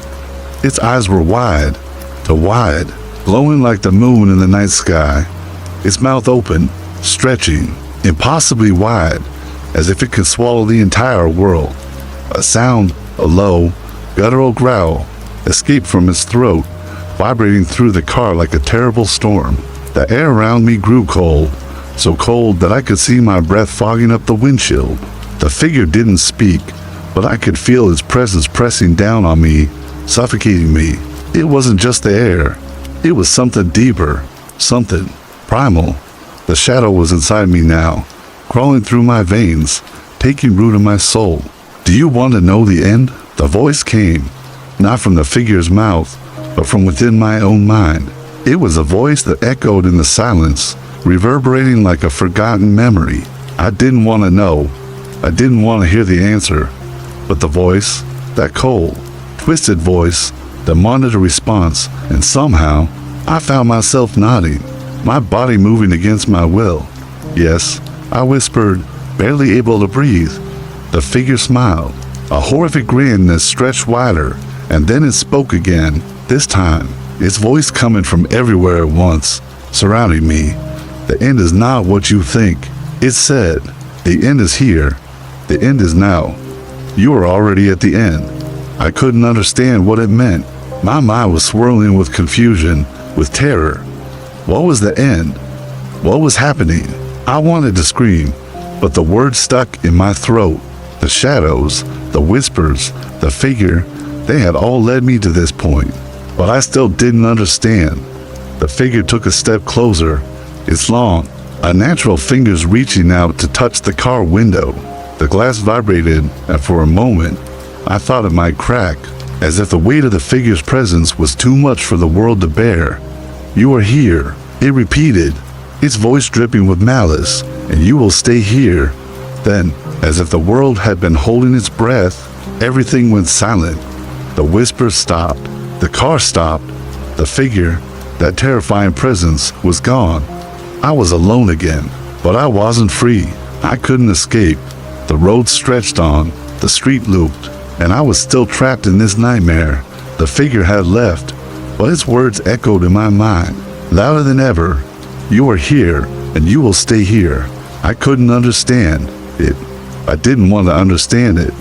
Its eyes were wide, too wide, glowing like the moon in the night sky. Its mouth open, stretching, impossibly wide, as if it could swallow the entire world. A sound, a low, guttural growl, escaped from its throat, vibrating through the car like a terrible storm. The air around me grew cold, so cold that I could see my breath fogging up the windshield. The figure didn't speak, but I could feel its presence pressing down on me, suffocating me. It wasn't just the air. It was something deeper, something primal. The shadow was inside me now, crawling through my veins, taking root in my soul. Do you want to know the end? The voice came, not from the figure's mouth, but from within my own mind. It was a voice that echoed in the silence, reverberating like a forgotten memory. I didn't want to know. I didn't want to hear the answer. But the voice, that cold, twisted voice, demanded a response, and somehow, I found myself nodding, my body moving against my will. Yes, I whispered, barely able to breathe. The figure smiled, a horrific grin that stretched wider, and then it spoke again, this time, its voice coming from everywhere at once, surrounding me. The end is not what you think. It said, the end is here. The end is now. You are already at the end. I couldn't understand what it meant. My mind was swirling with confusion, with terror. What was the end? What was happening? I wanted to scream, but the words stuck in my throat. The shadows, the whispers, the figure, they had all led me to this point. But I still didn't understand. The figure took a step closer, its long, unnatural fingers reaching out to touch the car window. The glass vibrated, and for a moment, I thought it might crack, as if the weight of the figure's presence was too much for the world to bear. You are here, it repeated, its voice dripping with malice, and you will stay here. Then, as if the world had been holding its breath, everything went silent. The whispers stopped, the car stopped, the figure, that terrifying presence, was gone. I was alone again, but I wasn't free. I couldn't escape. The road stretched on, the street looped, and I was still trapped in this nightmare. The figure had left, but its words echoed in my mind, louder than ever. You are here, and you will stay here. I couldn't understand it. I didn't want to understand it,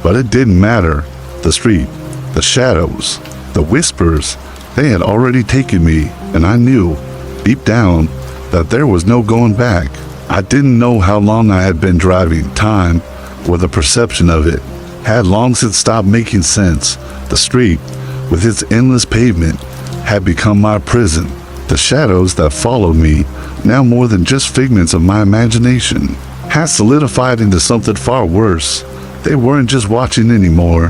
but it didn't matter. The street, the shadows, the whispers, they had already taken me, and I knew, deep down, that there was no going back. I didn't know how long I had been driving. Time, or the perception of it, had long since stopped making sense. The street, with its endless pavement, had become my prison. The shadows that followed me, now more than just figments of my imagination, had solidified into something far worse. They weren't just watching anymore.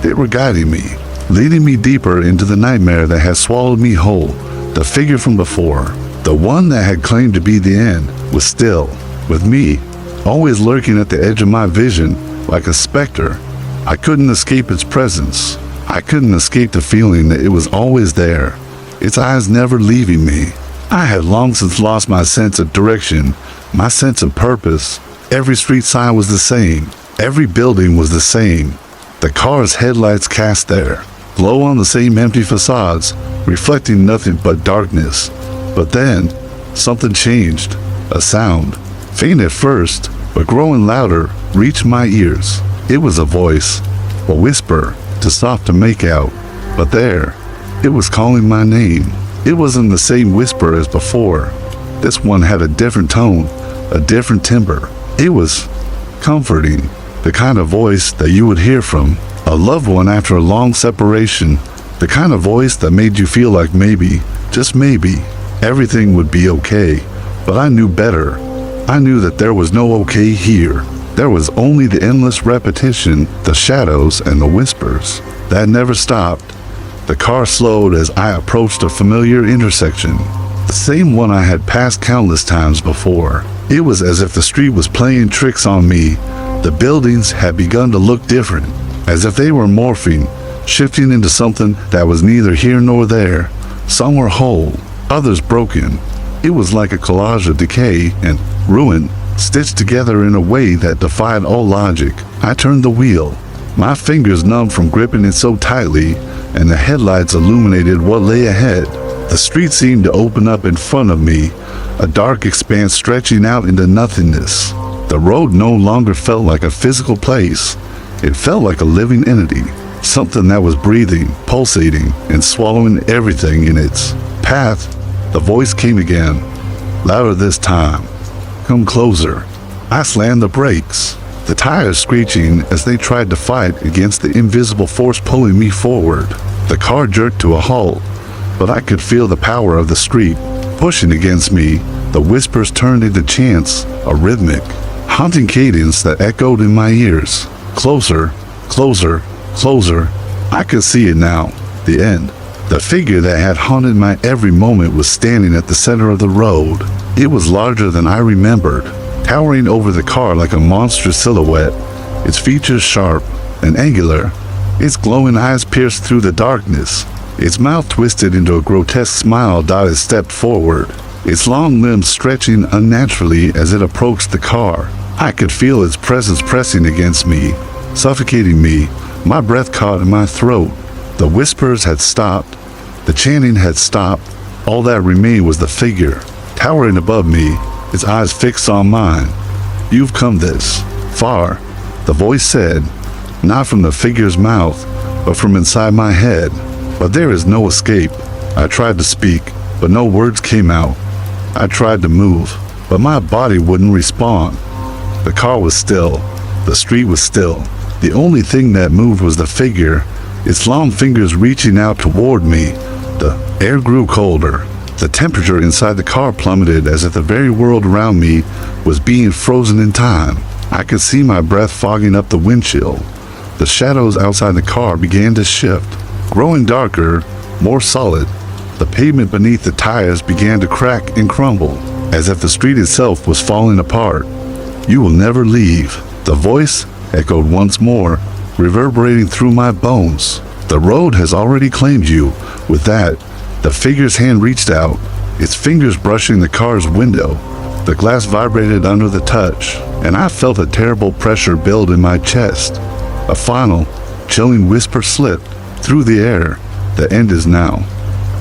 They were guiding me, leading me deeper into the nightmare that had swallowed me whole. The figure from before, the one that had claimed to be the end, was still with me, always lurking at the edge of my vision like a specter. I couldn't escape its presence. I couldn't escape the feeling that it was always there, its eyes never leaving me. I had long since lost my sense of direction, my sense of purpose. Every street sign was the same. Every building was the same. The car's headlights cast there, glow on the same empty facades, reflecting nothing but darkness. But then, something changed. A sound, faint at first, but growing louder, reached my ears. It was a voice, a whisper, too soft to make out. But there, it was calling my name. It wasn't the same whisper as before. This one had a different tone, a different timbre. It was comforting, the kind of voice that you would hear from a loved one after a long separation, the kind of voice that made you feel like maybe, just maybe, everything would be okay. But I knew better. I knew that there was no okay here. There was only the endless repetition, the shadows and the whispers. That never stopped. The car slowed as I approached a familiar intersection, the same one I had passed countless times before. It was as if the street was playing tricks on me. The buildings had begun to look different, as if they were morphing, shifting into something that was neither here nor there. Some were whole, others broken. It was like a collage of decay and ruin, stitched together in a way that defied all logic. I turned the wheel, my fingers numb from gripping it so tightly, and the headlights illuminated what lay ahead. The street seemed to open up in front of me, a dark expanse stretching out into nothingness. The road no longer felt like a physical place. It felt like a living entity, something that was breathing, pulsating, and swallowing everything in its path. The voice came again, louder this time. Come closer. I slammed the brakes, the tires screeching as they tried to fight against the invisible force pulling me forward. The car jerked to a halt, but I could feel the power of the street pushing against me. The whispers turned into chants, a rhythmic, haunting cadence that echoed in my ears. Closer, closer, closer. I could see it now, the end. The figure that had haunted my every moment was standing at the center of the road. It was larger than I remembered, towering over the car like a monstrous silhouette, its features sharp and angular, its glowing eyes pierced through the darkness. Its mouth twisted into a grotesque smile. It stepped forward, its long limbs stretching unnaturally as it approached the car. I could feel its presence pressing against me, suffocating me, my breath caught in my throat. The whispers had stopped, the chanting had stopped. All that remained was the figure, towering above me, its eyes fixed on mine. "You've come this far," the voice said, not from the figure's mouth, but from inside my head. "But there is no escape." I tried to speak, but no words came out. I tried to move, but my body wouldn't respond. The car was still. The street was still. The only thing that moved was the figure, its long fingers reaching out toward me. The air grew colder. The temperature inside the car plummeted as if the very world around me was being frozen in time. I could see my breath fogging up the windshield. The shadows outside the car began to shift, growing darker, more solid. The pavement beneath the tires began to crack and crumble, as if the street itself was falling apart. "You will never leave," the voice echoed once more, reverberating through my bones. "The road has already claimed you." With that, the figure's hand reached out, its fingers brushing the car's window. The glass vibrated under the touch, and I felt a terrible pressure build in my chest. A final, chilling whisper slipped through the air. "The end is now."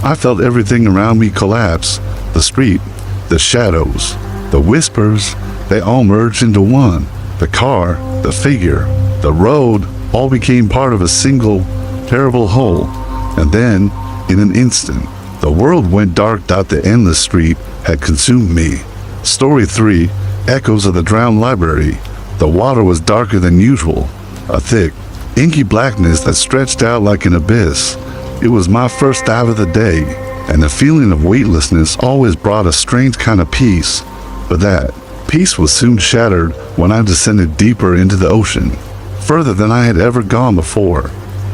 I felt everything around me collapse. The street, the shadows, the whispers, they all merged into one. The car, the figure, the road, all became part of a single, terrible whole. And then, in an instant, the world went dark. The endless street had consumed me. Story 3, Echoes of the Drowned Library. The water was darker than usual, a thick, inky blackness that stretched out like an abyss. It was my first dive of the day, and the feeling of weightlessness always brought a strange kind of peace. But that peace was soon shattered when I descended deeper into the ocean, further than I had ever gone before.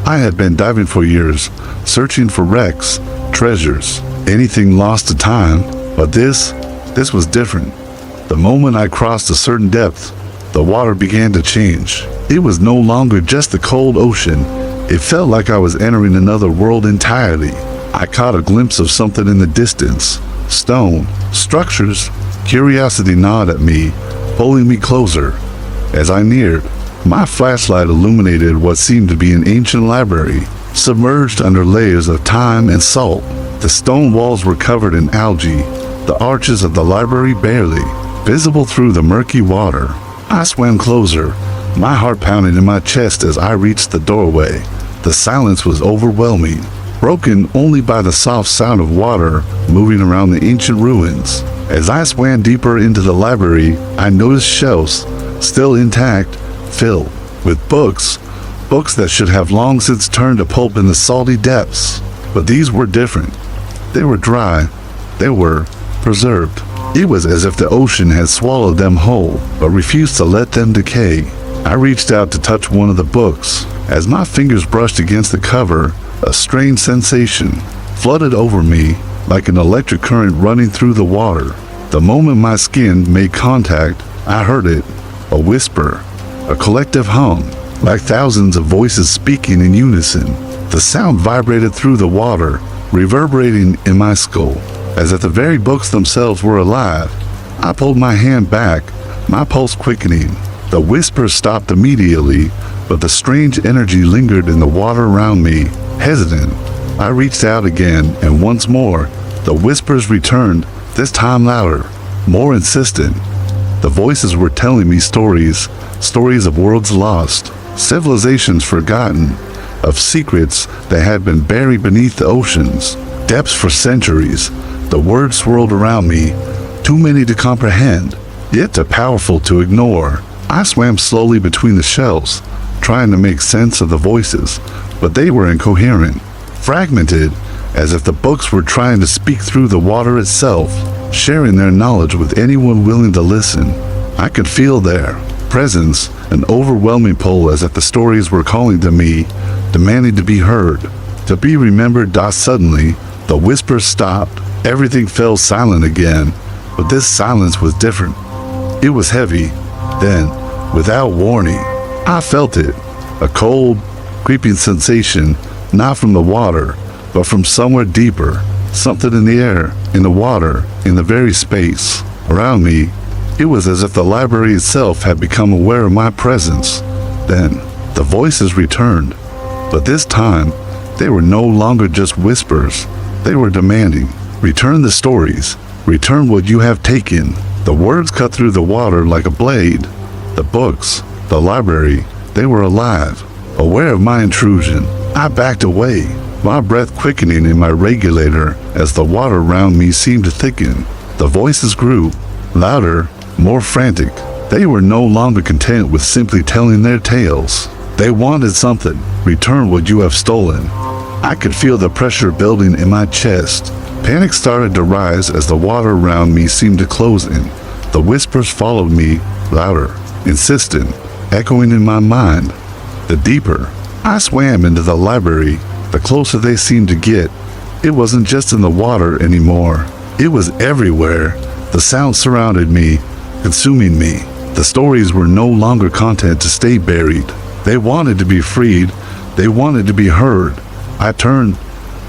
I had been diving for years, searching for wrecks, treasures, anything lost to time, but this was different. The moment I crossed a certain depth, the water began to change. It was no longer just the cold ocean. It felt like I was entering another world entirely. I caught a glimpse of something in the distance. Stone, structures. Curiosity gnawed at me, pulling me closer. As I neared, my flashlight illuminated what seemed to be an ancient library, submerged under layers of time and salt. The stone walls were covered in algae, the arches of the library barely visible through the murky water. I swam closer, my heart pounding in my chest as I reached the doorway. The silence was overwhelming, broken only by the soft sound of water moving around the ancient ruins. As I swam deeper into the library, I noticed shelves, still intact, filled with books that should have long since turned to pulp in the salty depths. But these were different. They were dry. They were preserved. It was as if the ocean had swallowed them whole, but refused to let them decay. I reached out to touch one of the books. As my fingers brushed against the cover, a strange sensation flooded over me like an electric current running through the water. The moment my skin made contact, I heard it, a whisper, a collective hum, like thousands of voices speaking in unison. The sound vibrated through the water, reverberating in my skull, as if the very books themselves were alive. I pulled my hand back, my pulse quickening. The whisper stopped immediately, but the strange energy lingered in the water around me. Hesitant, I reached out again, and once more, the whispers returned, this time louder, more insistent. The voices were telling me stories of worlds lost, civilizations forgotten, of secrets that had been buried beneath the oceans, depths for centuries. The words swirled around me, too many to comprehend, yet too powerful to ignore. I swam slowly between the shelves, trying to make sense of the voices, but they were incoherent, fragmented, as if the books were trying to speak through the water itself, sharing their knowledge with anyone willing to listen. I could feel their presence, an overwhelming pull, as if the stories were calling to me, demanding to be heard, to be remembered. Suddenly, the whispers stopped. Everything fell silent again, but this silence was different. It was heavy. Then, without warning, I felt it. A cold, creeping sensation, not from the water, but from somewhere deeper. Something in the air, in the water, in the very space around me. It was as if the library itself had become aware of my presence. Then, the voices returned. But this time, they were no longer just whispers. They were demanding, "Return the stories. Return what you have taken." The words cut through the water like a blade. The books, the library, they were alive, aware of my intrusion. I backed away, my breath quickening in my regulator as the water around me seemed to thicken. The voices grew, louder, more frantic. They were no longer content with simply telling their tales. They wanted something. Return what you have stolen. I could feel the pressure building in my chest. Panic started to rise as the water around me seemed to close in. The whispers followed me, louder, insistent, echoing in my mind. The deeper I swam into the library, the closer they seemed to get. It wasn't just in the water anymore. It was everywhere. The sound surrounded me, consuming me. The stories were no longer content to stay buried. They wanted to be freed. They wanted to be heard. I turned,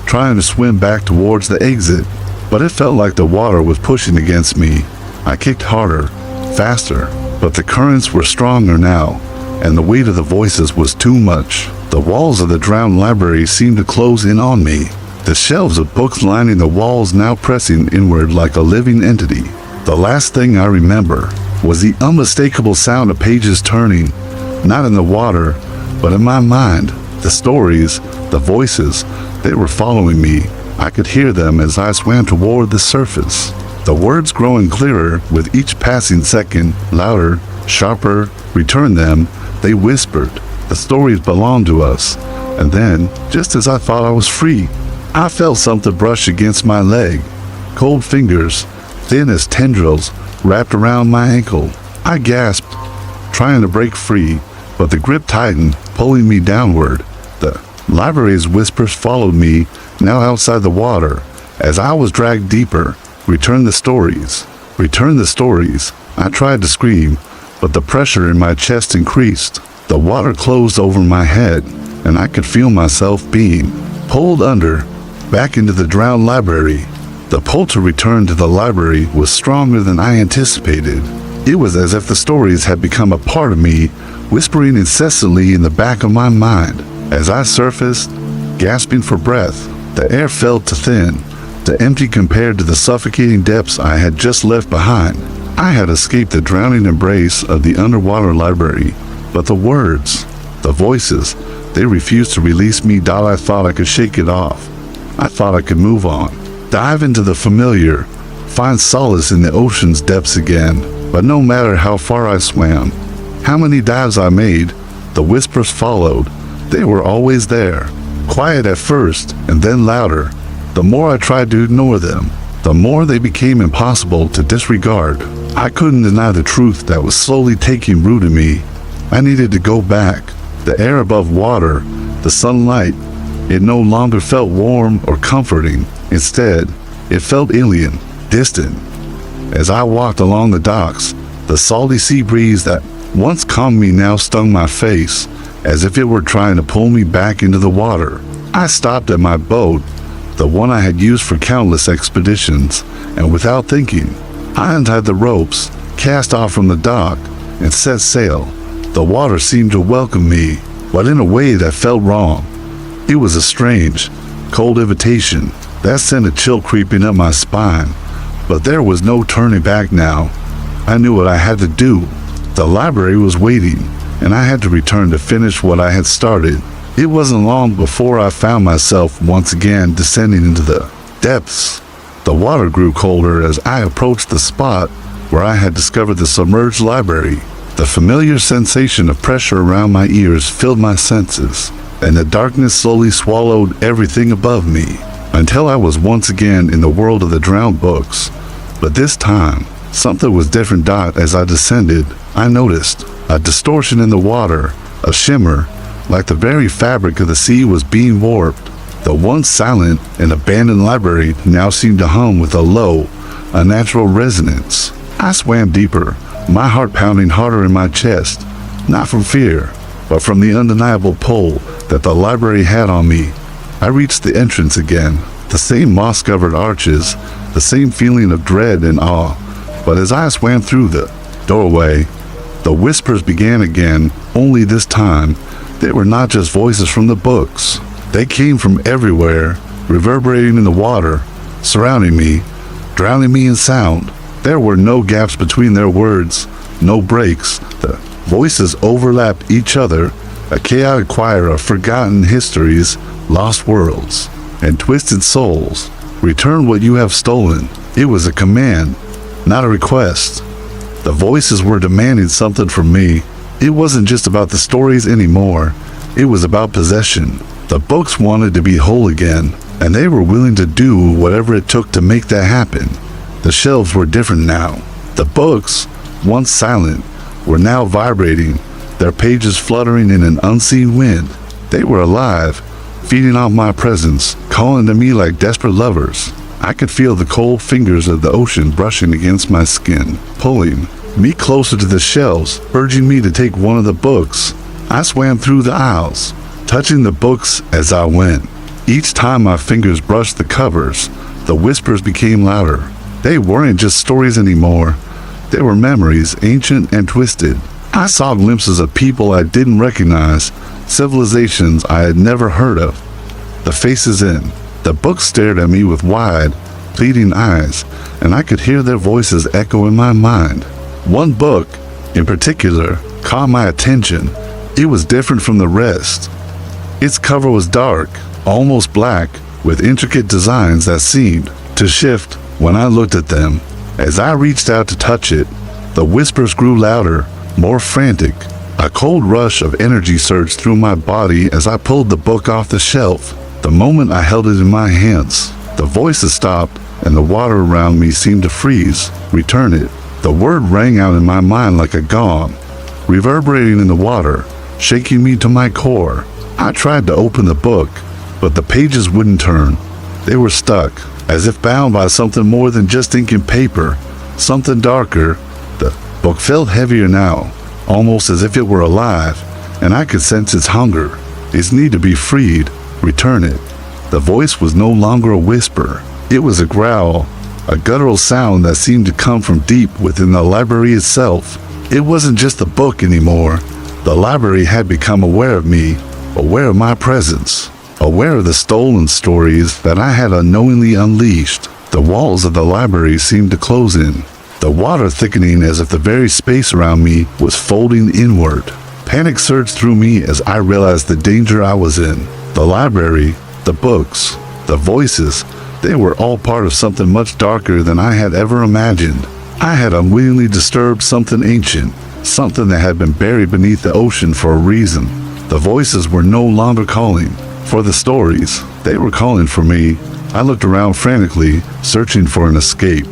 trying to swim back towards the exit, but it felt like the water was pushing against me. I kicked harder, faster, but the currents were stronger now, and the weight of the voices was too much. The walls of the drowned library seemed to close in on me, the shelves of books lining the walls now pressing inward like a living entity. The last thing I remember was the unmistakable sound of pages turning, not in the water, but in my mind. The stories, the voices, they were following me. I could hear them as I swam toward the surface. The words growing clearer with each passing second, louder, sharper. Return them, they whispered. The stories belonged to us. And then, just as I thought I was free, I felt something brush against my leg. Cold fingers, thin as tendrils, wrapped around my ankle. I gasped, trying to break free, but the grip tightened, pulling me downward. The library's whispers followed me, now outside the water, as I was dragged deeper. Return the stories. Return the stories. I tried to scream, but the pressure in my chest increased. The water closed over my head, and I could feel myself being pulled under, back into the drowned library. The pull to return to the library was stronger than I anticipated. It was as if the stories had become a part of me, whispering incessantly in the back of my mind. As I surfaced, gasping for breath, the air felt too thin, too empty compared to the suffocating depths I had just left behind. I had escaped the drowning embrace of the underwater library, but the words, the voices, they refused to release me. I thought I could shake it off. I thought I could move on, dive into the familiar, find solace in the ocean's depths again. But no matter how far I swam, how many dives I made, the whispers followed. They were always there, quiet at first and then louder. The more I tried to ignore them, the more they became impossible to disregard. I couldn't deny the truth that was slowly taking root in me. I needed to go back. The air above water, the sunlight, it no longer felt warm or comforting. Instead, it felt alien, distant. As I walked along the docks, the salty sea breeze that once calmed me now stung my face, as if it were trying to pull me back into the water. I stopped at my boat, the one I had used for countless expeditions, and without thinking, I untied the ropes, cast off from the dock, and set sail. The water seemed to welcome me, but in a way that felt wrong. It was a strange, cold invitation that sent a chill creeping up my spine. But there was no turning back now. I knew what I had to do. The library was waiting, and I had to return to finish what I had started. It wasn't long before I found myself once again descending into the depths. The water grew colder as I approached the spot where I had discovered the submerged library. The familiar sensation of pressure around my ears filled my senses, and the darkness slowly swallowed everything above me, until I was once again in the world of the drowned books. But this time, something was different. As I descended, I noticed a distortion in the water, a shimmer, like the very fabric of the sea was being warped. The once silent and abandoned library now seemed to hum with a low, unnatural resonance. I swam deeper, my heart pounding harder in my chest, not from fear, but from the undeniable pull that the library had on me. I reached the entrance again, the same moss-covered arches, the same feeling of dread and awe. But as I swam through the doorway, the whispers began again, only this time, they were not just voices from the books. They came from everywhere, reverberating in the water, surrounding me, drowning me in sound. There were no gaps between their words, no breaks. The voices overlapped each other, a chaotic choir of forgotten histories, lost worlds, and twisted souls. Return what you have stolen. It was a command, not a request. The voices were demanding something from me. It wasn't just about the stories anymore. It was about possession. The books wanted to be whole again, and they were willing to do whatever it took to make that happen. The shelves were different now. The books, once silent, were now vibrating, their pages fluttering in an unseen wind. They were alive, feeding off my presence, calling to me like desperate lovers. I could feel the cold fingers of the ocean brushing against my skin, pulling me closer to the shelves, urging me to take one of the books. I swam through the aisles, touching the books as I went. Each time my fingers brushed the covers, the whispers became louder. They weren't just stories anymore. They were memories, ancient and twisted. I saw glimpses of people I didn't recognize, civilizations I had never heard of. The faces in the books stared at me with wide, pleading eyes, and I could hear their voices echo in my mind. One book, in particular, caught my attention. It was different from the rest. Its cover was dark, almost black, with intricate designs that seemed to shift when I looked at them. As I reached out to touch it, the whispers grew louder, more frantic. A cold rush of energy surged through my body as I pulled the book off the shelf. The moment I held it in my hands, the voices stopped and the water around me seemed to freeze. Return it. The word rang out in my mind like a gong, reverberating in the water, shaking me to my core. I tried to open the book, but the pages wouldn't turn. They were stuck, as if bound by something more than just ink and paper, something darker. The book felt heavier now, almost as if it were alive, and I could sense its hunger, its need to be freed. Return it. The voice was no longer a whisper. It was a growl, a guttural sound that seemed to come from deep within the library itself. It wasn't just the book anymore. The library had become aware of me, aware of my presence, aware of the stolen stories that I had unknowingly unleashed. The walls of the library seemed to close in, the water thickening as if the very space around me was folding inward. Panic surged through me as I realized the danger I was in. The library, the books, the voices, they were all part of something much darker than I had ever imagined. I had unwittingly disturbed something ancient, something that had been buried beneath the ocean for a reason. The voices were no longer calling for the stories. They were calling for me. I looked around frantically, searching for an escape.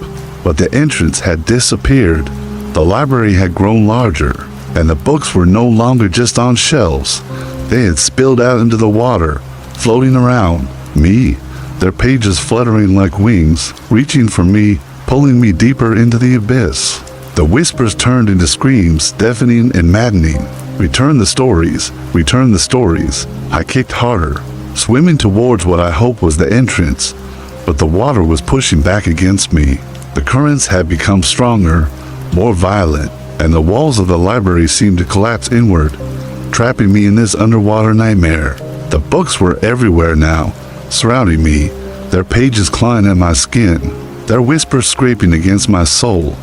But the entrance had disappeared. The library had grown larger, and the books were no longer just on shelves. They had spilled out into the water, floating around me, their pages fluttering like wings, reaching for me, pulling me deeper into the abyss. The whispers turned into screams, deafening and maddening. Return the stories, return the stories. I kicked harder, swimming towards what I hoped was the entrance, but the water was pushing back against me. The currents had become stronger, more violent, and the walls of the library seemed to collapse inward, trapping me in this underwater nightmare. The books were everywhere now, surrounding me, their pages clawing at my skin, their whispers scraping against my soul.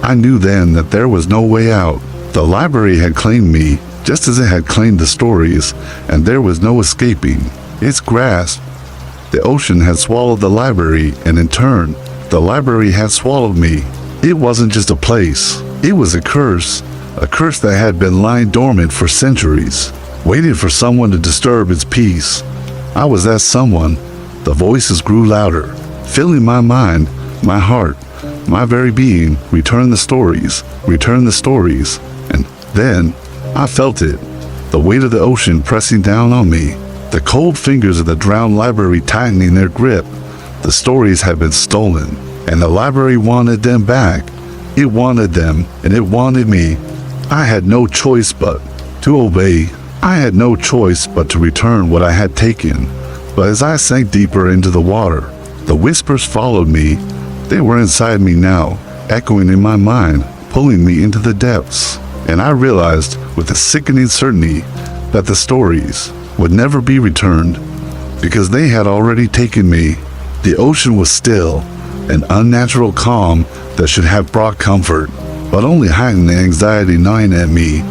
I knew then that there was no way out. The library had claimed me, just as it had claimed the stories, and there was no escaping its grasp. The ocean had swallowed the library, and in turn, the library had swallowed me. It wasn't just a place. It was a curse that had been lying dormant for centuries, waiting for someone to disturb its peace. I was that someone. The voices grew louder, filling my mind, my heart, my very being. Return the stories, and then I felt it. the weight of the ocean pressing down on me, the cold fingers of the drowned library tightening their grip. The stories had been stolen, and the library wanted them back. It wanted them, and it wanted me. I had no choice but to obey. I had no choice but to return what I had taken. But as I sank deeper into the water, the whispers followed me. They were inside me now, echoing in my mind, pulling me into the depths. And I realized with a sickening certainty that the stories would never be returned because they had already taken me. The ocean was still, an unnatural calm that should have brought comfort, but only heightened the anxiety gnawing at me.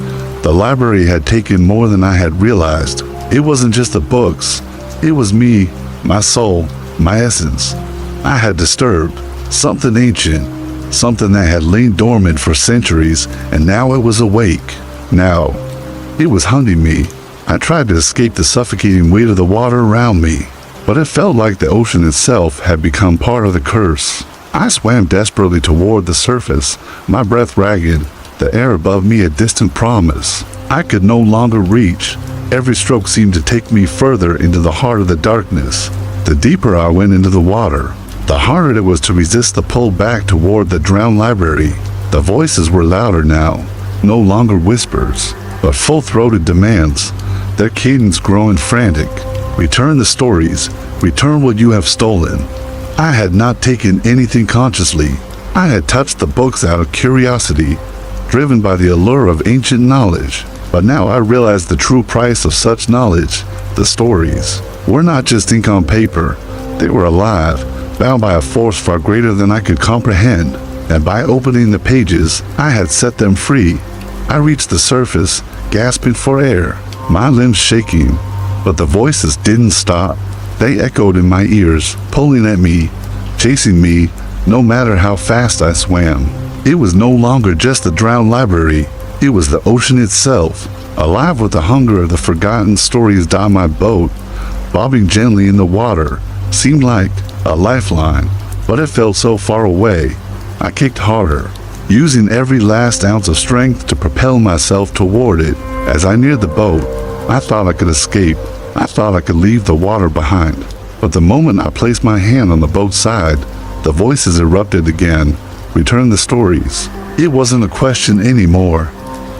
The library had taken more than I had realized. It wasn't just the books. It was me, my soul, my essence. I had disturbed something ancient, something that had lain dormant for centuries, and now it was awake. Now, it was hunting me. I tried to escape the suffocating weight of the water around me, but it felt like the ocean itself had become part of the curse. I swam desperately toward the surface, my breath ragged, the air above me a distant promise. I could no longer reach. Every stroke seemed to take me further into the heart of the darkness. The deeper I went into the water, the harder it was to resist the pull back toward the drowned library. The voices were louder now, no longer whispers, but full-throated demands, their cadence growing frantic. Return the stories, return what you have stolen. I had not taken anything consciously. I had touched the books out of curiosity, driven by the allure of ancient knowledge. But now I realized the true price of such knowledge. The stories were not just ink on paper. They were alive, bound by a force far greater than I could comprehend. And by opening the pages, I had set them free. I reached the surface, gasping for air, my limbs shaking. But the voices didn't stop. They echoed in my ears, pulling at me, chasing me, no matter how fast I swam. It was no longer just the drowned library. It was the ocean itself, alive with the hunger of the forgotten stories down my boat, bobbing gently in the water. Seemed like a lifeline, but it felt so far away. I kicked harder, using every last ounce of strength to propel myself toward it. As I neared the boat, I thought I could escape. I thought I could leave the water behind. But the moment I placed my hand on the boat's side, the voices erupted again. Return the stories. It wasn't a question anymore.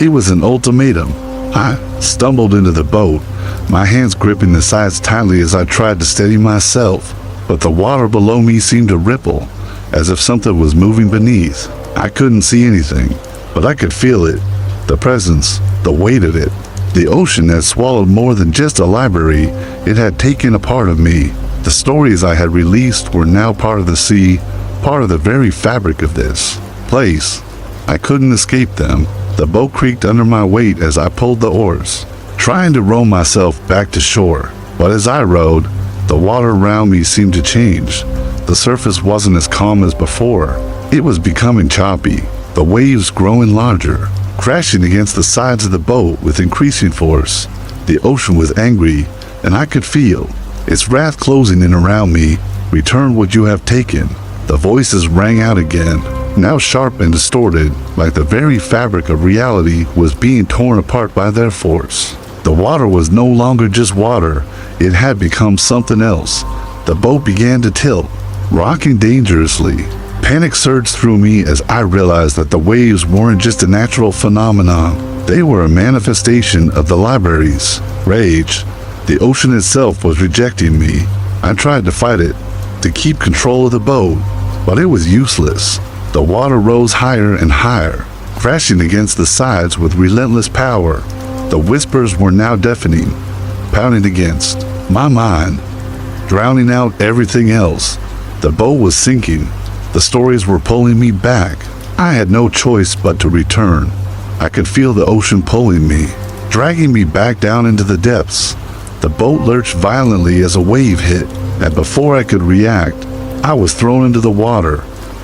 It was an ultimatum. I stumbled into the boat, my hands gripping the sides tightly as I tried to steady myself. But the water below me seemed to ripple, as if something was moving beneath. I couldn't see anything, but I could feel it. The presence, the weight of it. The ocean had swallowed more than just a library. It had taken a part of me. The stories I had released were now part of the sea, part of the very fabric of this place. I couldn't escape them. The boat creaked under my weight as I pulled the oars, trying to row myself back to shore. But as I rowed, the water around me seemed to change. The surface wasn't as calm as before. It was becoming choppy, the waves growing larger, crashing against the sides of the boat with increasing force. The ocean was angry, and I could feel its wrath closing in around me. Return what you have taken. The voices rang out again, now sharp and distorted, like the very fabric of reality was being torn apart by their force. The water was no longer just water. It had become something else. The boat began to tilt, rocking dangerously. Panic surged through me as I realized that the waves weren't just a natural phenomenon. They were a manifestation of the library's rage. The ocean itself was rejecting me. I tried to fight it, to keep control of the boat, but it was useless. The water rose higher and higher, crashing against the sides with relentless power. The whispers were now deafening, pounding against my mind, drowning out everything else. The boat was sinking. The stories were pulling me back. I had no choice but to return. I could feel the ocean pulling me, dragging me back down into the depths. The boat lurched violently as a wave hit, and before I could react, I was thrown into the water.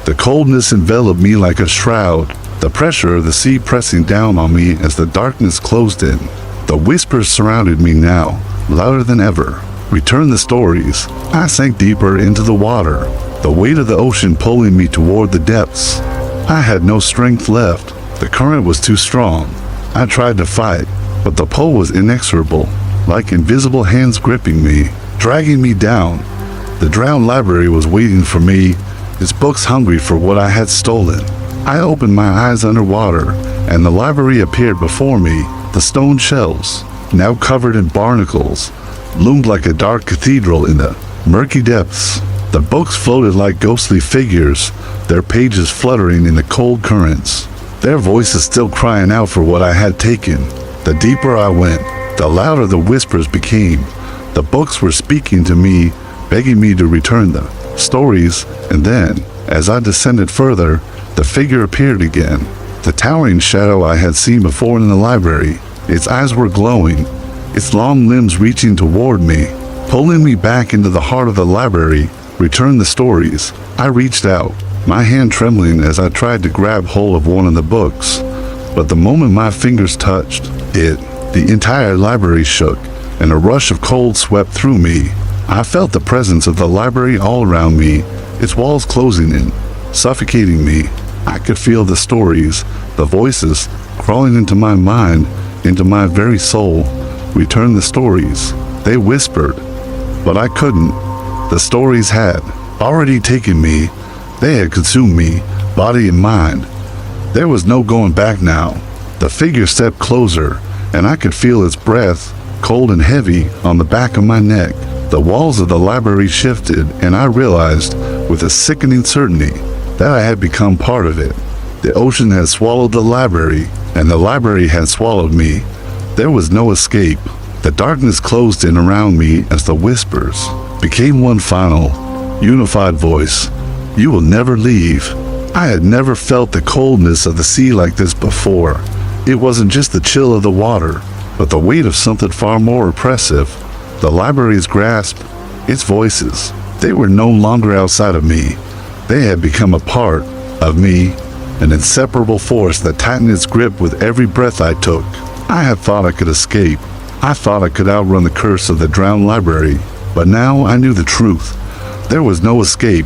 The coldness enveloped me like a shroud, the pressure of the sea pressing down on me as the darkness closed in. The whispers surrounded me now, louder than ever. Return the stories. I sank deeper into the water, the weight of the ocean pulling me toward the depths. I had no strength left. The current was too strong. I tried to fight, but the pull was inexorable, like invisible hands gripping me, dragging me down. The drowned library was waiting for me, its books hungry for what I had stolen. I opened my eyes underwater, and the library appeared before me. The stone shelves, now covered in barnacles, loomed like a dark cathedral in the murky depths. The books floated like ghostly figures, their pages fluttering in the cold currents, their voices still crying out for what I had taken. The deeper I went, the louder the whispers became. The books were speaking to me, begging me to return the stories, and then, as I descended further, the figure appeared again. The towering shadow I had seen before in the library. Its eyes were glowing, its long limbs reaching toward me, pulling me back into the heart of the library. Return the stories. I reached out, my hand trembling as I tried to grab hold of one of the books. But the moment my fingers touched it, the entire library shook, and a rush of cold swept through me. I felt the presence of the library all around me, its walls closing in, suffocating me. I could feel the stories, the voices, crawling into my mind, into my very soul. Return the stories. They whispered, but I couldn't. The stories had already taken me. They had consumed me, body and mind. There was no going back now. The figure stepped closer, and I could feel its breath, cold and heavy, on the back of my neck. The walls of the library shifted, and I realized, with a sickening certainty, that I had become part of it. The ocean had swallowed the library, and the library had swallowed me. There was no escape. The darkness closed in around me as the whispers became one final, unified voice. You will never leave. I had never felt the coldness of the sea like this before. It wasn't just the chill of the water, but the weight of something far more oppressive. The library's grasp, its voices, they were no longer outside of me. They had become a part of me, an inseparable force that tightened its grip with every breath I took. I had thought I could escape. I thought I could outrun the curse of the drowned library, but now I knew the truth. There was no escape.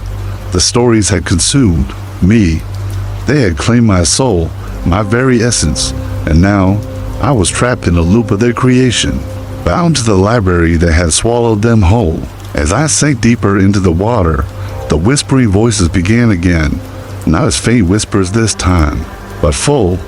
The stories had consumed me. They had claimed my soul, my very essence, and now I was trapped in a loop of their creation, bound to the library that had swallowed them whole. As I sank deeper into the water, the whispering voices began again, not as faint whispers this time, but full,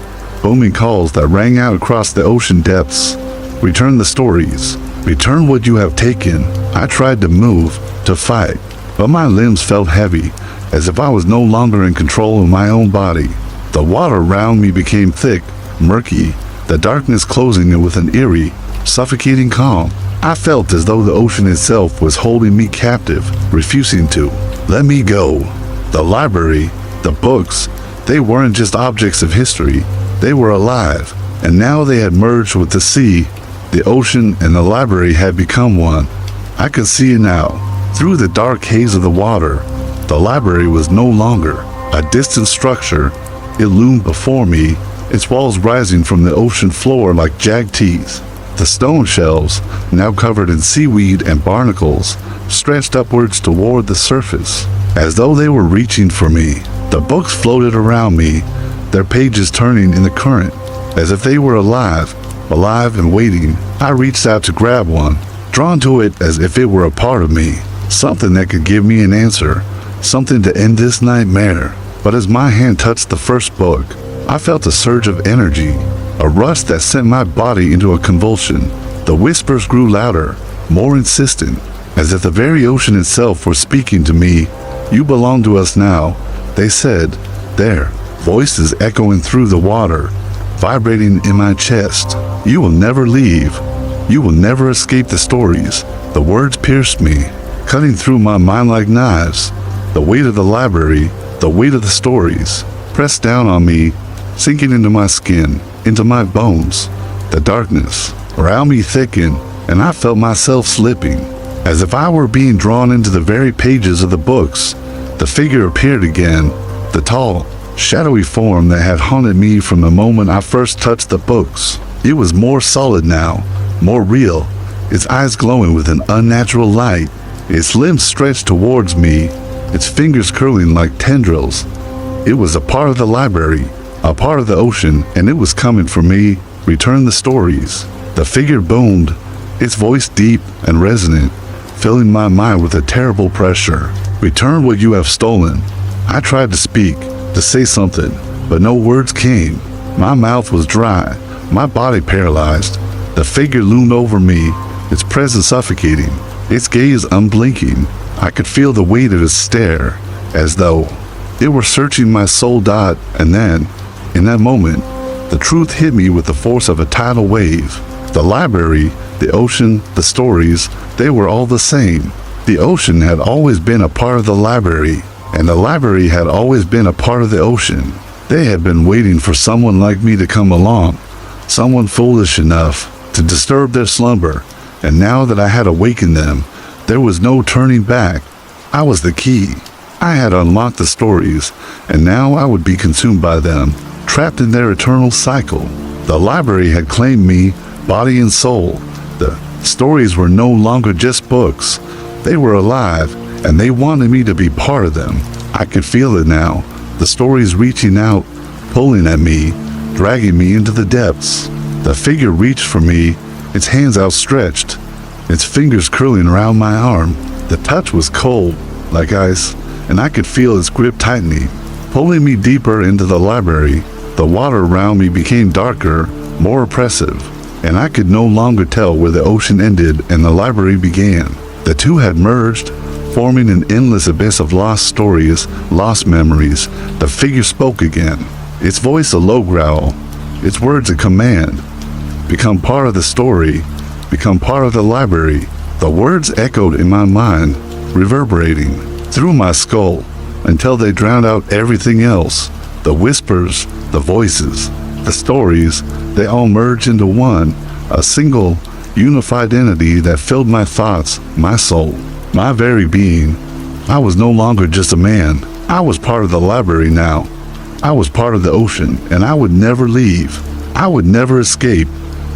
booming calls that rang out across the ocean depths. Return the stories. Return what you have taken. I tried to move, to fight, but my limbs felt heavy, as if I was no longer in control of my own body. The water around me became thick, murky, the darkness closing in with an eerie, suffocating calm. I felt as though the ocean itself was holding me captive, refusing to let me go. The library, the books, they weren't just objects of history. They were alive, and now they had merged with the sea. The ocean and the library had become one. I could see it now. Through the dark haze of the water, the library was no longer a distant structure. It loomed before me, its walls rising from the ocean floor like jagged teeth. The stone shelves, now covered in seaweed and barnacles, stretched upwards toward the surface, as though they were reaching for me. The books floated around me, their pages turning in the current, as if they were alive and waiting. I reached out to grab one, drawn to it as if it were a part of me, something that could give me an answer, something to end this nightmare. But as my hand touched the first book, I felt a surge of energy, a rush that sent my body into a convulsion. The whispers grew louder, more insistent, as if the very ocean itself were speaking to me. You belong to us now, they said, their voices echoing through the water, vibrating in my chest. You will never leave. You will never escape the stories. The words pierced me, cutting through my mind like knives. The weight of the library, the weight of the stories, pressed down on me, sinking into my skin, into my bones. The darkness around me thickened, and I felt myself slipping, as if I were being drawn into the very pages of the books. The figure appeared again, the tall, shadowy form that had haunted me from the moment I first touched the books. It was more solid now, more real, its eyes glowing with an unnatural light, its limbs stretched towards me, its fingers curling like tendrils. It was a part of the library, a part of the ocean, and it was coming for me. Return the stories. The figure boomed, its voice deep and resonant, filling my mind with a terrible pressure. "Return what you have stolen." I tried to speak, to say something, but no words came. My mouth was dry, my body paralyzed. The figure loomed over me, its presence suffocating, its gaze unblinking. I could feel the weight of its stare, as though it were searching my soul. And then, in that moment, the truth hit me with the force of a tidal wave. The library, the ocean, the stories, they were all the same. The ocean had always been a part of the library, and the library had always been a part of the ocean. They had been waiting for someone like me to come along, someone foolish enough to disturb their slumber, and now that I had awakened them, there was no turning back. I was the key. I had unlocked the stories, and now I would be consumed by them, trapped in their eternal cycle. The library had claimed me, body and soul. The stories were no longer just books. They were alive, and they wanted me to be part of them. I could feel it now, the stories reaching out, pulling at me, dragging me into the depths. The figure reached for me, its hands outstretched, its fingers curling around my arm. The touch was cold, like ice, and I could feel its grip tightening, pulling me deeper into the library. The water around me became darker, more oppressive, and I could no longer tell where the ocean ended and the library began. The two had merged, forming an endless abyss of lost stories, lost memories. The figure spoke again, its voice a low growl, its words a command. "Become part of the story, become part of the library." The words echoed in my mind, reverberating through my skull until they drowned out everything else. The whispers, the voices, the stories, they all merged into one, a single, unified entity that filled my thoughts, my soul, my very being. I was no longer just a man. I was part of the library now. I was part of the ocean, and I would never leave. I would never escape.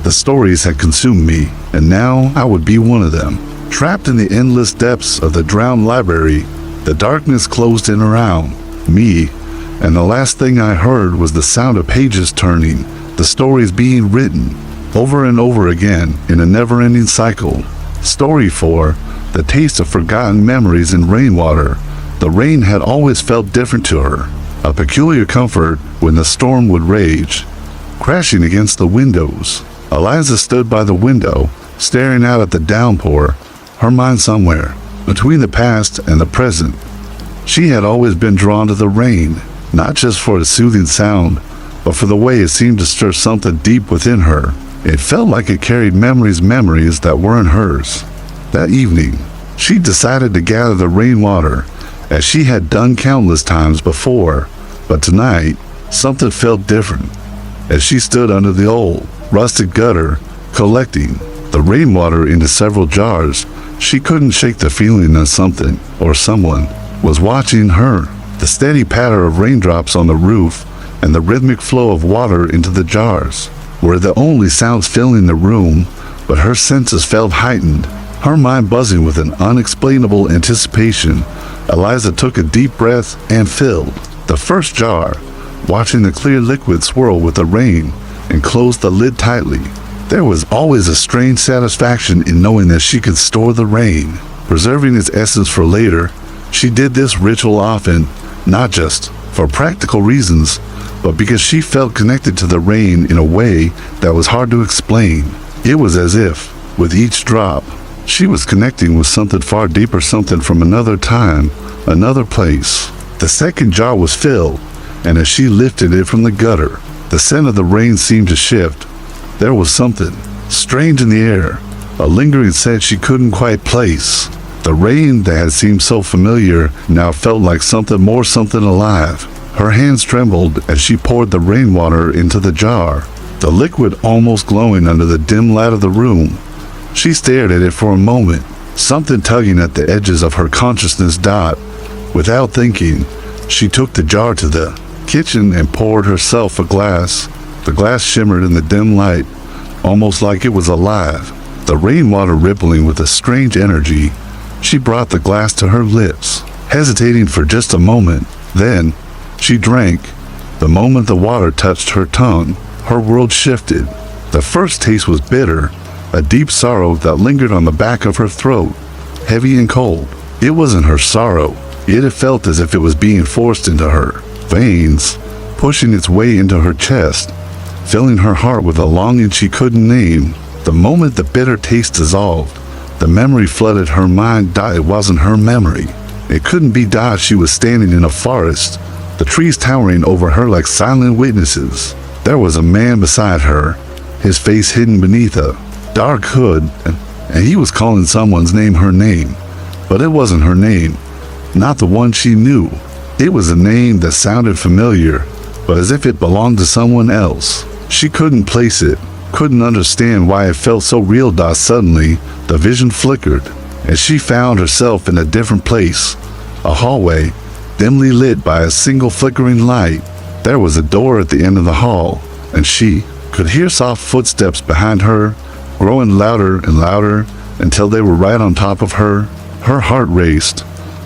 The stories had consumed me, and now I would be one of them. Trapped in the endless depths of the drowned library, the darkness closed in around me, and the last thing I heard was the sound of pages turning, the stories being written, over and over again in a never-ending cycle. Story 4, the taste of forgotten memories in Rainwater. The rain had always felt different to her, a peculiar comfort when the storm would rage, crashing against the windows. Eliza stood by the window, staring out at the downpour, her mind somewhere between the past and the present. She had always been drawn to the rain, not just for its soothing sound, but for the way it seemed to stir something deep within her. It felt like it carried memories that weren't hers. That evening, she decided to gather the rainwater, as she had done countless times before, but tonight, something felt different. As she stood under the old, rusted gutter, collecting the rainwater into several jars, she couldn't shake the feeling that something, or someone, was watching her. The steady patter of raindrops on the roof and the rhythmic flow of water into the jars were the only sounds filling the room, but her senses felt heightened, her mind buzzing with an unexplainable anticipation. Eliza took a deep breath and filled the first jar, watching the clear liquid swirl with the rain, and closed the lid tightly. There was always a strange satisfaction in knowing that she could store the rain, preserving its essence for later. She did this ritual often, not just for practical reasons, but because she felt connected to the rain in a way that was hard to explain. It was as if, with each drop, she was connecting with something far deeper, something from another time, another place. The second jar was filled, and as she lifted it from the gutter, the scent of the rain seemed to shift. There was something strange in the air, a lingering scent she couldn't quite place. The rain that had seemed so familiar now felt like something more, something alive. Her hands trembled as she poured the rainwater into the jar, the liquid almost glowing under the dim light of the room. She stared at it for a moment, something tugging at the edges of her consciousness. Without thinking, she took the jar to the kitchen and poured herself a glass. The glass shimmered in the dim light, almost like it was alive, the rainwater rippling with a strange energy. She brought the glass to her lips, hesitating for just a moment. Then, she drank. The moment the water touched her tongue, her world shifted. The first taste was bitter, a deep sorrow that lingered on the back of her throat, heavy and cold. It wasn't her sorrow. It had felt as if it was being forced into her veins, pushing its way into her chest, filling her heart with a longing she couldn't name. The moment the bitter taste dissolved, the memory flooded her mind. It wasn't her memory. It couldn't be. She was standing in a forest, the trees towering over her like silent witnesses. There was a man beside her, his face hidden beneath a dark hood, and he was calling someone's name, her name. But it wasn't her name, not the one she knew. It was a name that sounded familiar, but as if it belonged to someone else. She couldn't place it, couldn't understand why it felt so real. Suddenly, the vision flickered, and she found herself in a different place, a hallway, dimly lit by a single flickering light. There was a door at the end of the hall, and she could hear soft footsteps behind her, growing louder and louder until they were right on top of her. Her heart raced,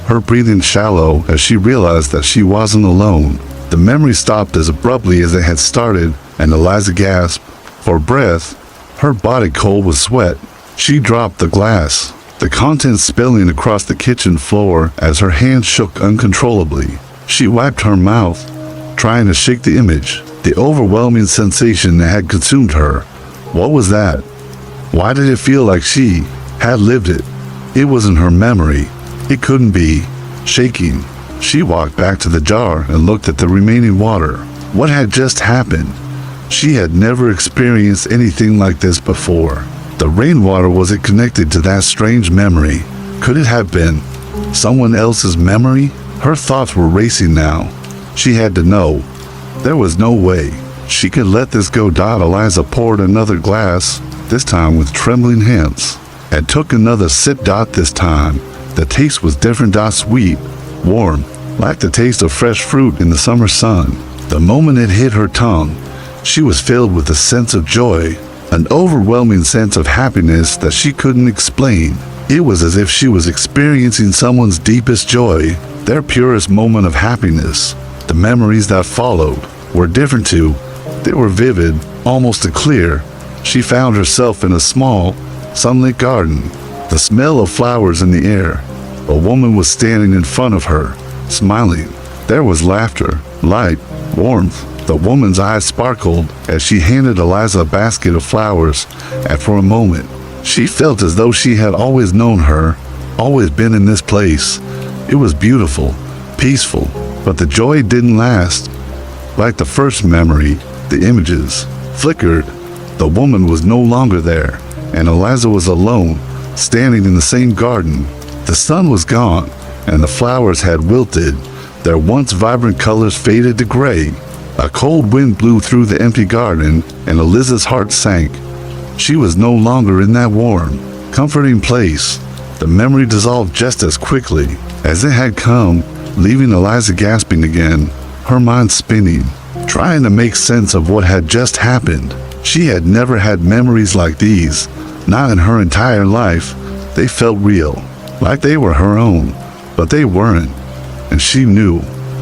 her breathing shallow as she realized that she wasn't alone. The memory stopped as abruptly as it had started, and Eliza gasped for breath, her body cold with sweat. She dropped the glass, the contents spilling across the kitchen floor as her hand shook uncontrollably. She wiped her mouth, trying to shake the image, the overwhelming sensation that had consumed her. What was that? Why did it feel like she had lived it? It wasn't her memory. It couldn't be. Shaking, she walked back to the jar and looked at the remaining water. What had just happened? She had never experienced anything like this before. The rainwater, was it connected to that strange memory? Could it have been someone else's memory? Her thoughts were racing now. She had to know. There was no way she could let this go. Eliza poured another glass, this time with trembling hands, and took another sip. This time, the taste was different. Sweet, warm, like the taste of fresh fruit in the summer sun. The moment it hit her tongue, she was filled with a sense of joy, an overwhelming sense of happiness that she couldn't explain. It was as if she was experiencing someone's deepest joy, their purest moment of happiness. The memories that followed were different too. They were vivid, almost clear. She found herself in a small, sunlit garden, the smell of flowers in the air. A woman was standing in front of her, smiling. There was laughter, light, warmth. The woman's eyes sparkled as she handed Eliza a basket of flowers, and for a moment, she felt as though she had always known her, always been in this place. It was beautiful, peaceful, but the joy didn't last. Like the first memory, the images flickered. The woman was no longer there, and Eliza was alone, standing in the same garden. The sun was gone, and the flowers had wilted. Their once vibrant colors faded to gray. A cold wind blew through the empty garden, and Eliza's heart sank. She was no longer in that warm, comforting place. The memory dissolved just as quickly as it had come, leaving Eliza gasping again, her mind spinning, trying to make sense of what had just happened. She had never had memories like these, not in her entire life. They felt real, like they were her own, but they weren't. And she knew,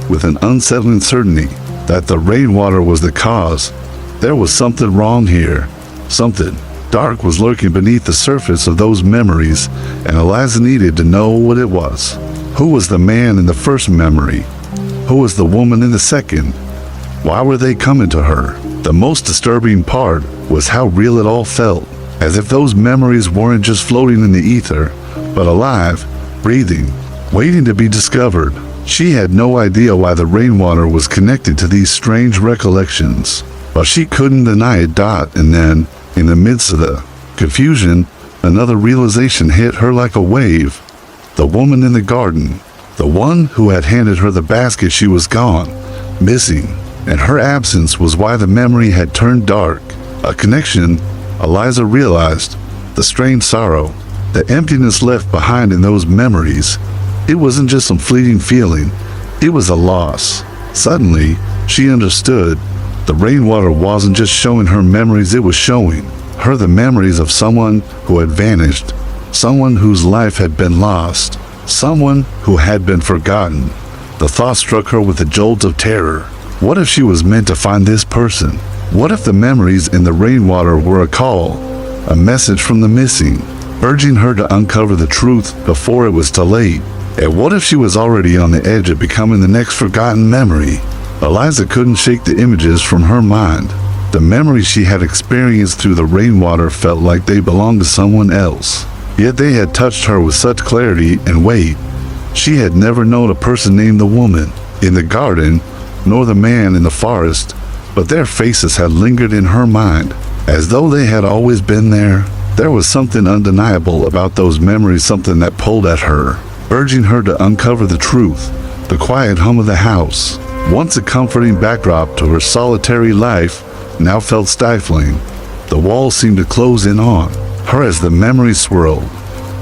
with an unsettling certainty, that the rainwater was the cause. There was something wrong here. Something dark was lurking beneath the surface of those memories, and Eliza needed to know what it was. Who was the man in the first memory? Who was the woman in the second? Why were they coming to her? The most disturbing part was how real it all felt, as if those memories weren't just floating in the ether, but alive, breathing, waiting to be discovered. She had no idea why the rainwater was connected to these strange recollections, but she couldn't deny it. And then, in the midst of the confusion, another realization hit her like a wave. The woman in the garden, the one who had handed her the basket, she was gone, missing, and her absence was why the memory had turned dark. A connection, Eliza realized, the strange sorrow, the emptiness left behind in those memories. It wasn't just some fleeting feeling, it was a loss. Suddenly, she understood. The rainwater wasn't just showing her memories, it was showing her the memories of someone who had vanished, someone whose life had been lost, someone who had been forgotten. The thought struck her with a jolt of terror. What if she was meant to find this person? What if the memories in the rainwater were a call, a message from the missing, urging her to uncover the truth before it was too late? And what if she was already on the edge of becoming the next forgotten memory? Eliza couldn't shake the images from her mind. The memories she had experienced through the rainwater felt like they belonged to someone else. Yet they had touched her with such clarity and weight. She had never known a person named the woman in the garden, nor the man in the forest, but their faces had lingered in her mind, as though they had always been there. There was something undeniable about those memories, something that pulled at her, urging her to uncover the truth. The quiet hum of the house, once a comforting backdrop to her solitary life, now felt stifling. The walls seemed to close in on her as the memories swirled,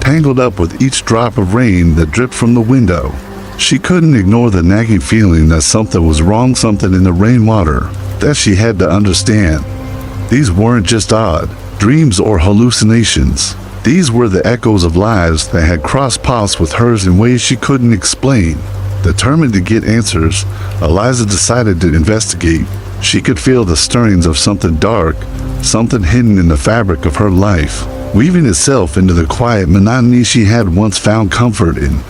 tangled up with each drop of rain that dripped from the window. She couldn't ignore the nagging feeling that something was wrong, something in the rainwater that she had to understand. These weren't just odd dreams or hallucinations. These were the echoes of lives that had crossed paths with hers in ways she couldn't explain. Determined to get answers, Eliza decided to investigate. She could feel the stirrings of something dark, something hidden in the fabric of her life, weaving itself into the quiet monotony she had once found comfort in.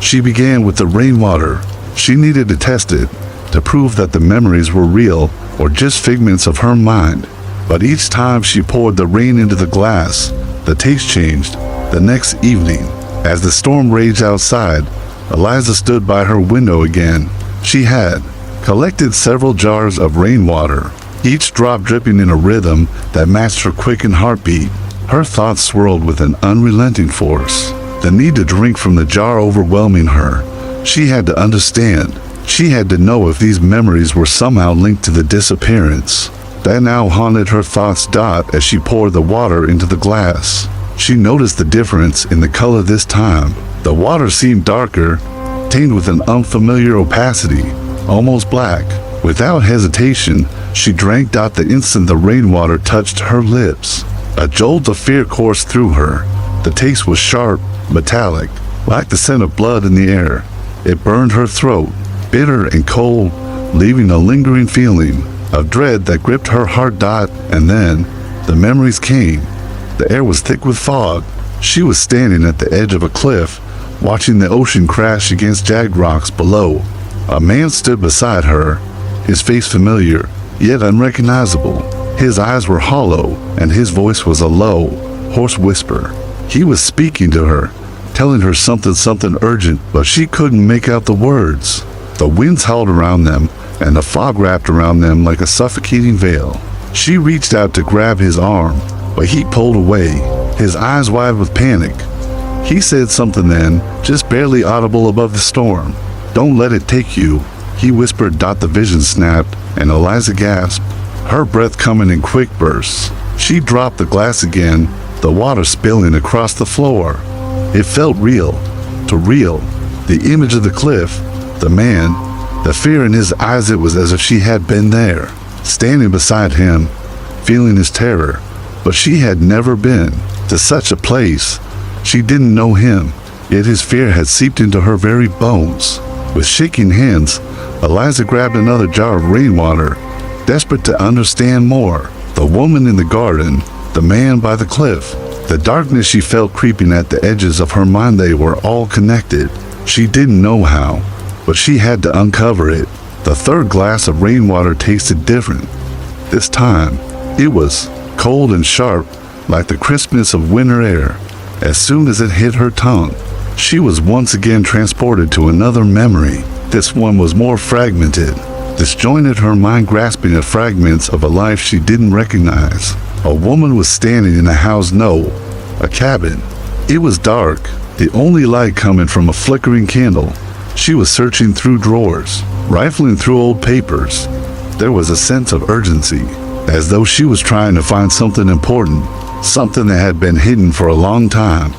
She began with the rainwater. She needed to test it, to prove that the memories were real or just figments of her mind. But each time she poured the rain into the glass, the taste changed. The next evening, as the storm raged outside, Eliza stood by her window again. She had collected several jars of rainwater, each drop dripping in a rhythm that matched her quickened heartbeat. Her thoughts swirled with an unrelenting force, the need to drink from the jar overwhelming her. She had to understand. She had to know if these memories were somehow linked to the disappearance that now haunted her thoughts. As she poured the water into the glass, she noticed the difference in the color this time. The water seemed darker, tinged with an unfamiliar opacity, almost black. Without hesitation, she drank. The instant the rainwater touched her lips, a jolt of fear coursed through her. The taste was sharp, metallic, like the scent of blood in the air. It burned her throat, bitter and cold, leaving a lingering feeling of dread that gripped her heart. And then the memories came. The air was thick with fog. She was standing at the edge of a cliff, watching the ocean crash against jagged rocks below. A man stood beside her, his face familiar, yet unrecognizable. His eyes were hollow, and his voice was a low, hoarse whisper. He was speaking to her, telling her something urgent, but she couldn't make out the words. The winds howled around them, and the fog wrapped around them like a suffocating veil. She reached out to grab his arm, but he pulled away, his eyes wide with panic. He said something then, just barely audible above the storm. "Don't let it take you," he whispered. The vision snapped, and Eliza gasped, her breath coming in quick bursts. She dropped the glass again, the water spilling across the floor. It felt real, too real. The image of the cliff, the man, the fear in his eyes. It was as if she had been there, standing beside him, feeling his terror. But she had never been to such a place. She didn't know him, yet his fear had seeped into her very bones. With shaking hands, Eliza grabbed another jar of rainwater, desperate to understand more. The woman in the garden, the man by the cliff, the darkness she felt creeping at the edges of her mind, they were all connected. She didn't know how, but she had to uncover it. The third glass of rainwater tasted different. This time, it was cold and sharp, like the crispness of winter air. As soon as it hit her tongue, she was once again transported to another memory. This one was more fragmented, disjointed, her mind grasping at fragments of a life she didn't recognize. A woman was standing in a house, no, a cabin. It was dark, the only light coming from a flickering candle. She was searching through drawers, rifling through old papers. There was a sense of urgency, as though she was trying to find something important, something that had been hidden for a long time.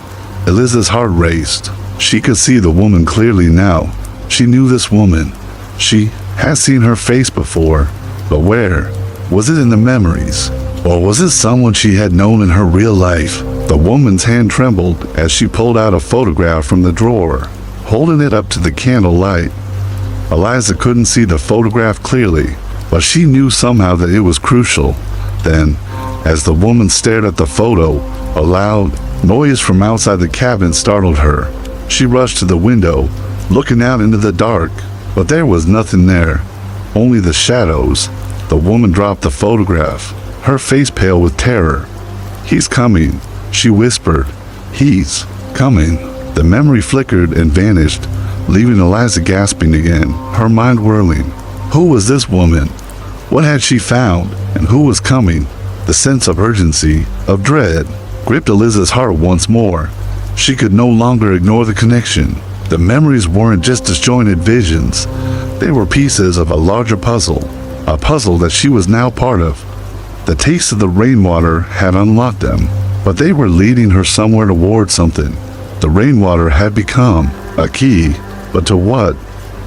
Eliza's heart raced. She could see the woman clearly now. She knew this woman. She had seen her face before, but where? Was it in the memories? Or was it someone she had known in her real life? The woman's hand trembled as she pulled out a photograph from the drawer, holding it up to the candlelight. Eliza couldn't see the photograph clearly, but she knew somehow that it was crucial. Then, as the woman stared at the photo, a loud noise from outside the cabin startled her. She rushed to the window, looking out into the dark, but there was nothing there, only the shadows. The woman dropped the photograph, her face pale with terror. "He's coming," she whispered. "He's coming." The memory flickered and vanished, leaving Eliza gasping again, her mind whirling. Who was this woman? What had she found? And who was coming? The sense of urgency, of dread, gripped Eliza's heart once more. She could no longer ignore the connection. The memories weren't just disjointed visions. They were pieces of a larger puzzle, a puzzle that she was now part of. The taste of the rainwater had unlocked them, but they were leading her somewhere toward something. The rainwater had become a key, but to what?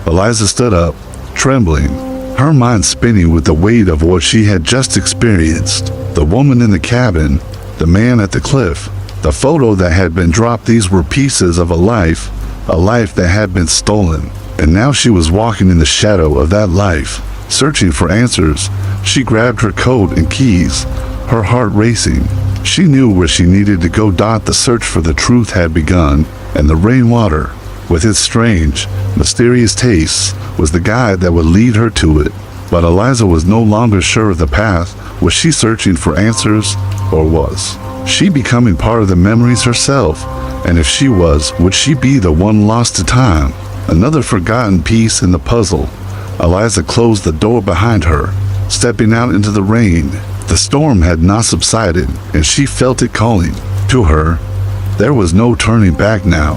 Eliza stood up, trembling, her mind spinning with the weight of what she had just experienced. The woman in the cabin, the man at the cliff, the photo that had been dropped. These were pieces of a life that had been stolen. And now she was walking in the shadow of that life, searching for answers. She grabbed her coat and keys, her heart racing. She knew where she needed to go. The search for the truth had begun, and the rainwater, with its strange, mysterious tastes, was the guide that would lead her to it. But Eliza was no longer sure of the path. Was she searching for answers, or was she becoming part of the memories herself? And if she was, would she be the one lost to time? Another forgotten piece in the puzzle. Eliza closed the door behind her, stepping out into the rain. The storm had not subsided, and she felt it calling to her. There was no turning back now.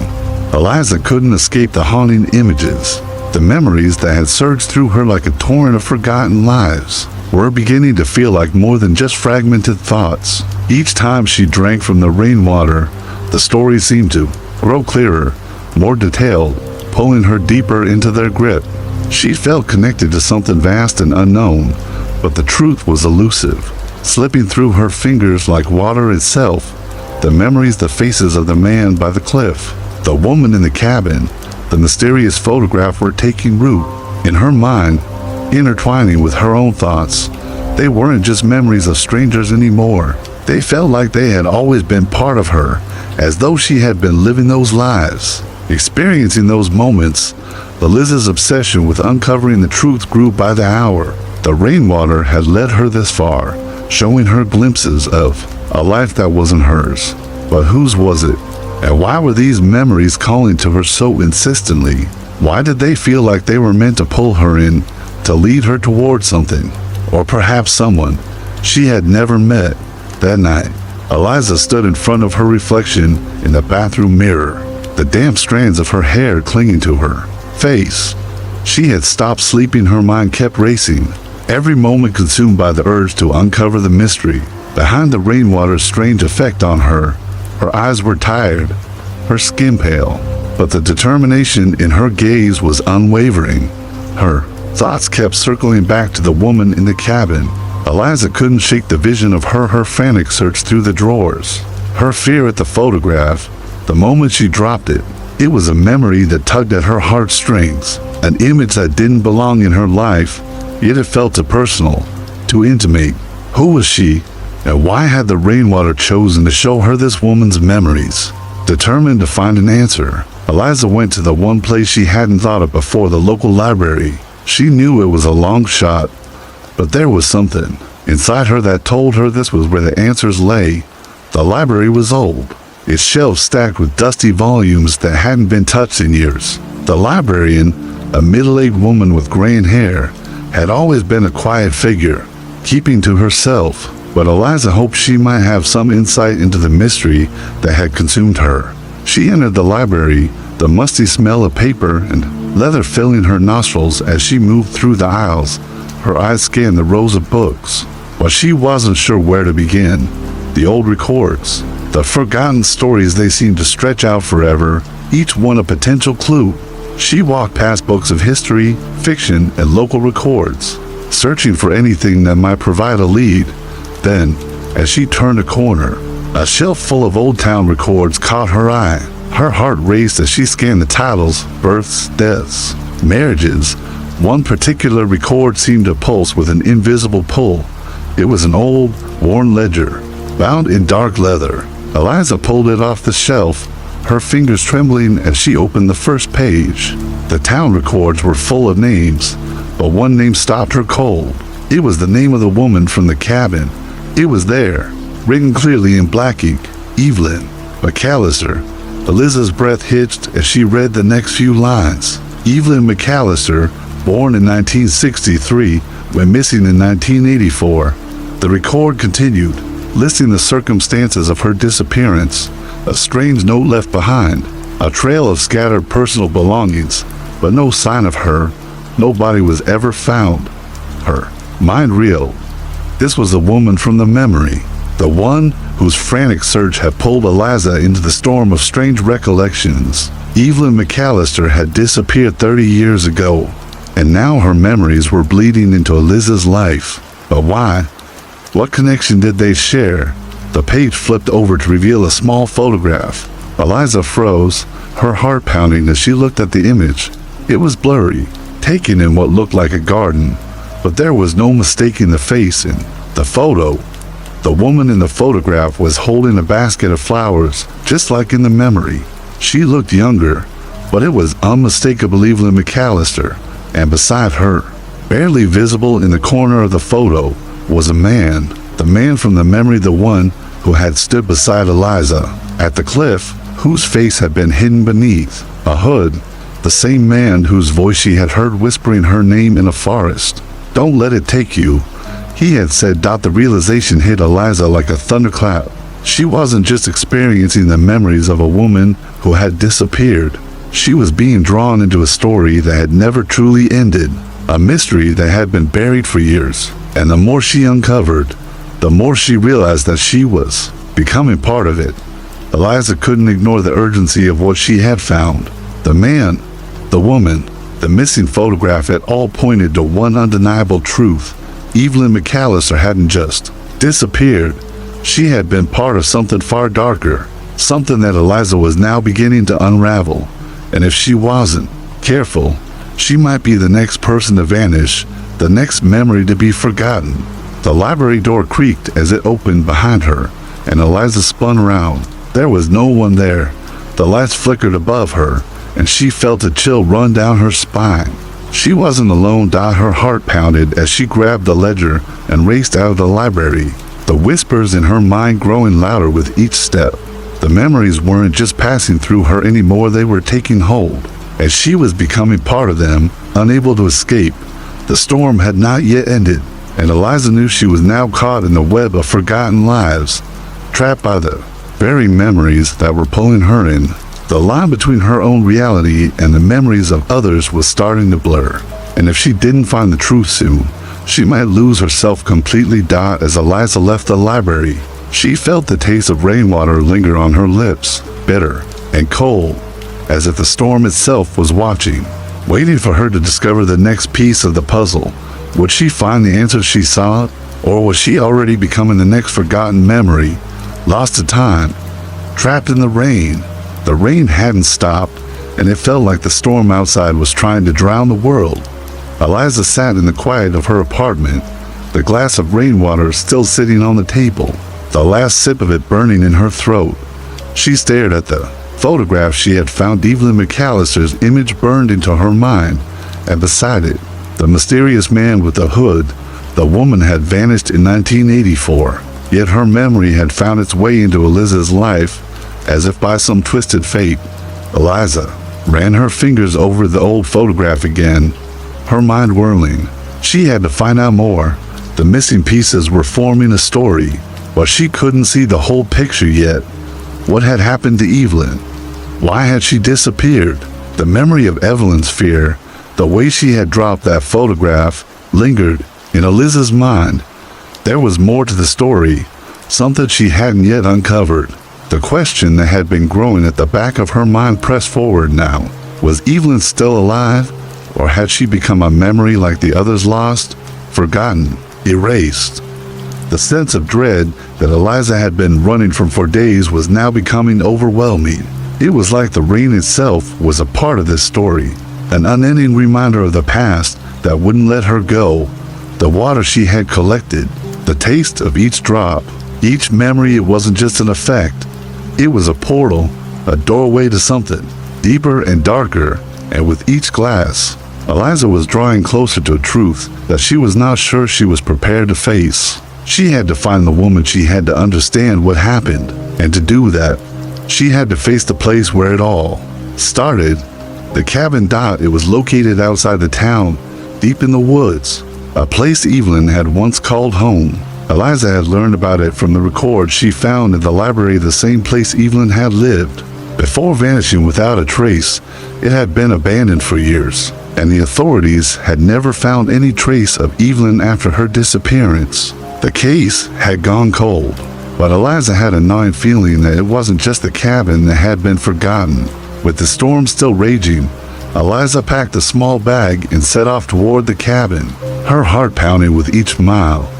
Eliza couldn't escape the haunting images. The memories that had surged through her like a torrent of forgotten lives were beginning to feel like more than just fragmented thoughts. Each time she drank from the rainwater, the stories seemed to grow clearer, more detailed, pulling her deeper into their grip. She felt connected to something vast and unknown, but the truth was elusive, slipping through her fingers like water itself. The memories, the faces of the man by the cliff, the woman in the cabin, the mysterious photograph were taking root in her mind, intertwining with her own thoughts. They weren't just memories of strangers anymore. They felt like they had always been part of her, as though she had been living those lives, experiencing those moments. Eliza's obsession with uncovering the truth grew by the hour. The rainwater had led her this far, showing her glimpses of a life that wasn't hers. But whose was it? And why were these memories calling to her so insistently? Why did they feel like they were meant to pull her in, to lead her towards something, or perhaps someone she had never met? That night, Eliza stood in front of her reflection in the bathroom mirror, the damp strands of her hair clinging to her face. She had stopped sleeping. Her mind kept racing, every moment consumed by the urge to uncover the mystery behind the rainwater's strange effect on her. Her eyes were tired, her skin pale, but the determination in her gaze was unwavering. Her thoughts kept circling back to the woman in the cabin. Eliza couldn't shake the vision of her frantic search through the drawers, her fear at the photograph. The moment she dropped it, it was a memory that tugged at her heartstrings, an image that didn't belong in her life, yet it felt too personal, too intimate. Who was she? And why had the rainwater chosen to show her this woman's memories? Determined to find an answer, Eliza went to the one place she hadn't thought of before, the local library. She knew it was a long shot, but there was something inside her that told her this was where the answers lay. The library was old, its shelves stacked with dusty volumes that hadn't been touched in years. The librarian, a middle-aged woman with graying hair, had always been a quiet figure, keeping to herself. But Eliza hoped she might have some insight into the mystery that had consumed her. She entered the library, the musty smell of paper and leather filling her nostrils as she moved through the aisles. Her eyes scanned the rows of books, but she wasn't sure where to begin. The old records, the forgotten stories, they seemed to stretch out forever, each one a potential clue. She walked past books of history, fiction, and local records, searching for anything that might provide a lead. Then, as she turned a corner, a shelf full of old town records caught her eye. Her heart raced as she scanned the titles: births, deaths, marriages, One particular record seemed to pulse with an invisible pull. It was an old, worn ledger, bound in dark leather. Eliza pulled it off the shelf, her fingers trembling as she opened the first page. The town records were full of names, but one name stopped her cold. It was the name of the woman from the cabin. It was there, written clearly in black ink, Evelyn McAllister. Eliza's breath hitched as she read the next few lines. Evelyn McAllister, born in 1963, went missing in 1984. The record continued, listing the circumstances of her disappearance. A strange note left behind, a trail of scattered personal belongings, but no sign of her. Nobody was ever found. Her mind reeled. This was the woman from the memory, the one whose frantic search had pulled Eliza into the storm of strange recollections. Evelyn McAllister had disappeared 30 years ago, and now her memories were bleeding into Eliza's life. But why? What connection did they share? The page flipped over to reveal a small photograph. Eliza froze, her heart pounding as she looked at the image. It was blurry, taken in what looked like a garden, but there was no mistaking the face in the photo. The woman in the photograph was holding a basket of flowers, just like in the memory. She looked younger, but it was unmistakable Evelyn McAllister, and beside her, barely visible in the corner of the photo, was a man, the man from the memory, the one who had stood beside Eliza at the cliff, whose face had been hidden beneath a hood, the same man whose voice she had heard whispering her name in a forest. "Don't let it take you," he had said. The realization hit Eliza like a thunderclap. She wasn't just experiencing the memories of a woman who had disappeared. She was being drawn into a story that had never truly ended, a mystery that had been buried for years. And the more she uncovered, the more she realized that she was becoming part of it. Eliza couldn't ignore the urgency of what she had found. The man, the woman, the missing photograph had all pointed to one undeniable truth. Evelyn McAllister hadn't just disappeared. She had been part of something far darker, something that Eliza was now beginning to unravel. And if she wasn't careful, she might be the next person to vanish, the next memory to be forgotten. The library door creaked as it opened behind her, and Eliza spun around. There was no one there. The lights flickered above her, and she felt a chill run down her spine. She wasn't alone. Her heart pounded as she grabbed the ledger and raced out of the library, the whispers in her mind growing louder with each step. The memories weren't just passing through her anymore, they were taking hold, as she was becoming part of them, unable to escape. The storm had not yet ended, and Eliza knew she was now caught in the web of forgotten lives, trapped by the very memories that were pulling her in. The line between her own reality and the memories of others was starting to blur, and if she didn't find the truth soon, she might lose herself completely. As Eliza left the library, she felt the taste of rainwater linger on her lips, bitter and cold, as if the storm itself was watching, waiting for her to discover the next piece of the puzzle. Would she find the answer she sought, or was she already becoming the next forgotten memory, lost to time, trapped in the rain? The rain hadn't stopped, and it felt like the storm outside was trying to drown the world. Eliza sat in the quiet of her apartment, the glass of rainwater still sitting on the table, the last sip of it burning in her throat. She stared at the photograph she had found. Evelyn McAllister's image burned into her mind, and beside it, the mysterious man with the hood. The woman had vanished in 1984, yet her memory had found its way into Eliza's life, as if by some twisted fate. Eliza ran her fingers over the old photograph again, her mind whirling. She had to find out more. The missing pieces were forming a story, but she couldn't see the whole picture yet. What had happened to Evelyn? Why had she disappeared? The memory of Evelyn's fear, the way she had dropped that photograph, lingered in Eliza's mind. There was more to the story, something she hadn't yet uncovered. The question that had been growing at the back of her mind pressed forward now. Was Evelyn still alive, or had she become a memory like the others, lost, forgotten, erased? The sense of dread that Eliza had been running from for days was now becoming overwhelming. It was like the rain itself was a part of this story, an unending reminder of the past that wouldn't let her go, the water she had collected, the taste of each drop, each memory. It wasn't just an effect, it was a portal, a doorway to something deeper and darker, and with each glass, Eliza was drawing closer to a truth that she was not sure she was prepared to face. She had to find the woman, she had to understand what happened, and to do that, she had to face the place where it all started. The cabin. It was located outside the town, deep in the woods, a place Evelyn had once called home. Eliza had learned about it from the record she found in the library, the same place Evelyn had lived. Before vanishing without a trace, it had been abandoned for years, and the authorities had never found any trace of Evelyn after her disappearance. The case had gone cold, but Eliza had a gnawing feeling that it wasn't just the cabin that had been forgotten. With the storm still raging, Eliza packed a small bag and set off toward the cabin, her heart pounding with each mile.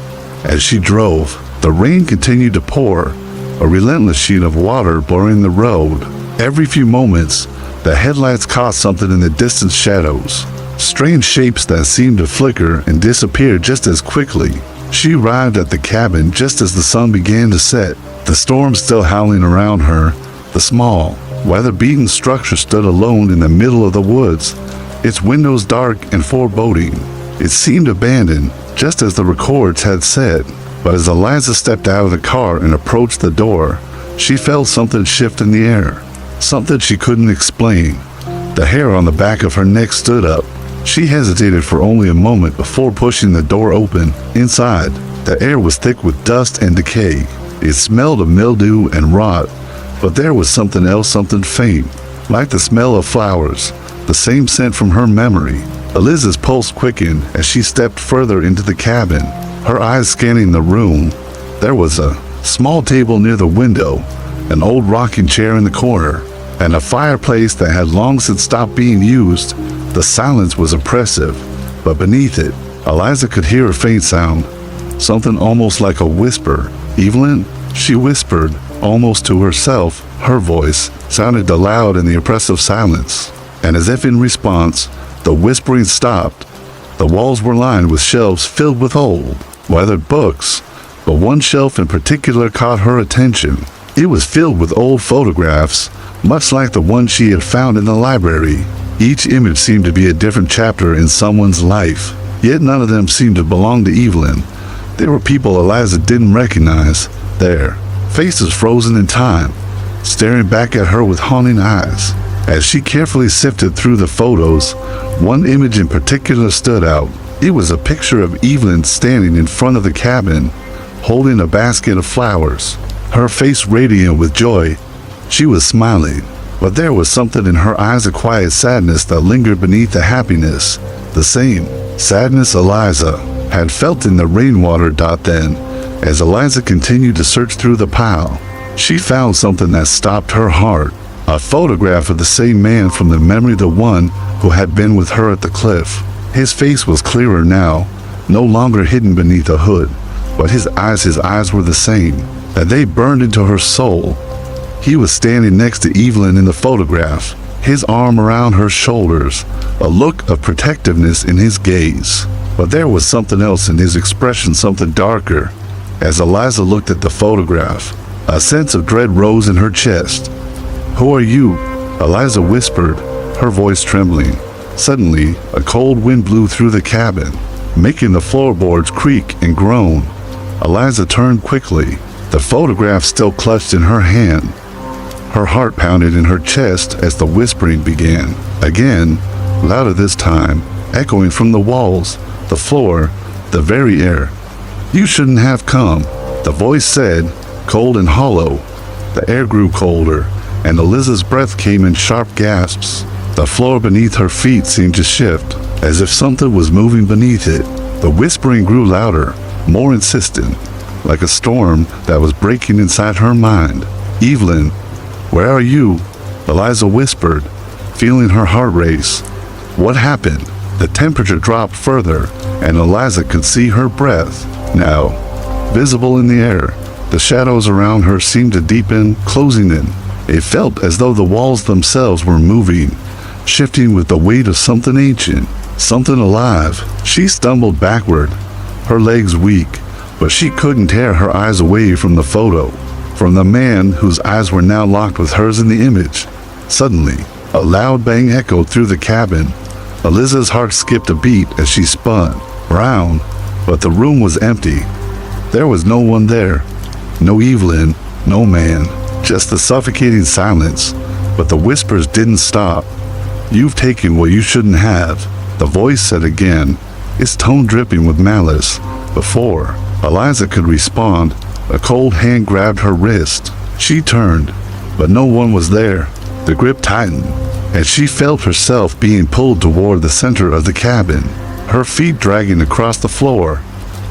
As she drove, the rain continued to pour, a relentless sheet of water blurring the road. Every few moments, the headlights caught something in the distant shadows, strange shapes that seemed to flicker and disappear just as quickly. She arrived at the cabin just as the sun began to set, the storm still howling around her. The small, weather-beaten structure stood alone in the middle of the woods, its windows dark and foreboding. It seemed abandoned, just as the records had said. But as Eliza stepped out of the car and approached the door, she felt something shift in the air, something she couldn't explain. The hair on the back of her neck stood up. She hesitated for only a moment before pushing the door open. Inside, the air was thick with dust and decay. It smelled of mildew and rot, but there was something else, something faint, like the smell of flowers, the same scent from her memory. Eliza's pulse quickened as she stepped further into the cabin, her eyes scanning the room. There was a small table near the window, an old rocking chair in the corner, and a fireplace that had long since stopped being used. The silence was oppressive, but beneath it, Eliza could hear a faint sound, something almost like a whisper. "Evelyn?" she whispered, almost to herself. Her voice sounded loud in the oppressive silence, and as if in response, the whispering stopped. The walls were lined with shelves filled with old, weathered books, but one shelf in particular caught her attention. It was filled with old photographs, much like the one she had found in the library. Each image seemed to be a different chapter in someone's life, yet none of them seemed to belong to Evelyn. There were people Eliza didn't recognize there, faces frozen in time, staring back at her with haunting eyes. As she carefully sifted through the photos, one image in particular stood out. It was a picture of Evelyn standing in front of the cabin, holding a basket of flowers, her face radiant with joy. She was smiling, but there was something in her eyes, a quiet sadness that lingered beneath the happiness, the same sadness Eliza had felt in the rainwater. Then, as Eliza continued to search through the pile, she found something that stopped her heart. A photograph of the same man from the memory, the one who had been with her at the cliff. His face was clearer now, no longer hidden beneath a hood, but his eyes were the same, that they burned into her soul. He was standing next to Evelyn in the photograph, his arm around her shoulders, a look of protectiveness in his gaze. But there was something else in his expression, something darker. As Eliza looked at the photograph, a sense of dread rose in her chest. "Who are you?" Eliza whispered, her voice trembling. Suddenly, a cold wind blew through the cabin, making the floorboards creak and groan. Eliza turned quickly, the photograph still clutched in her hand. Her heart pounded in her chest as the whispering began. Again, louder this time, echoing from the walls, the floor, the very air. "You shouldn't have come," the voice said, cold and hollow. The air grew colder, and Eliza's breath came in sharp gasps. The floor beneath her feet seemed to shift, as if something was moving beneath it. The whispering grew louder, more insistent, like a storm that was breaking inside her mind. "Evelyn, where are you?" Eliza whispered, feeling her heart race. What happened? The temperature dropped further, and Eliza could see her breath, now visible in the air. The shadows around her seemed to deepen, closing in. It felt as though the walls themselves were moving. shifting with the weight of something ancient, something alive. She stumbled backward, her legs weak, but she couldn't tear her eyes away from the photo, from the man whose eyes were now locked with hers in the image. Suddenly, a loud bang echoed through the cabin. Eliza's heart skipped a beat as she spun round, but the room was empty. There was no one there. No Evelyn, no man, just the suffocating silence. But the whispers didn't stop. "You've taken what you shouldn't have," the voice said again, its tone dripping with malice. Before Eliza could respond, a cold hand grabbed her wrist. She turned, but no one was there. The grip tightened, and she felt herself being pulled toward the center of the cabin, her feet dragging across the floor.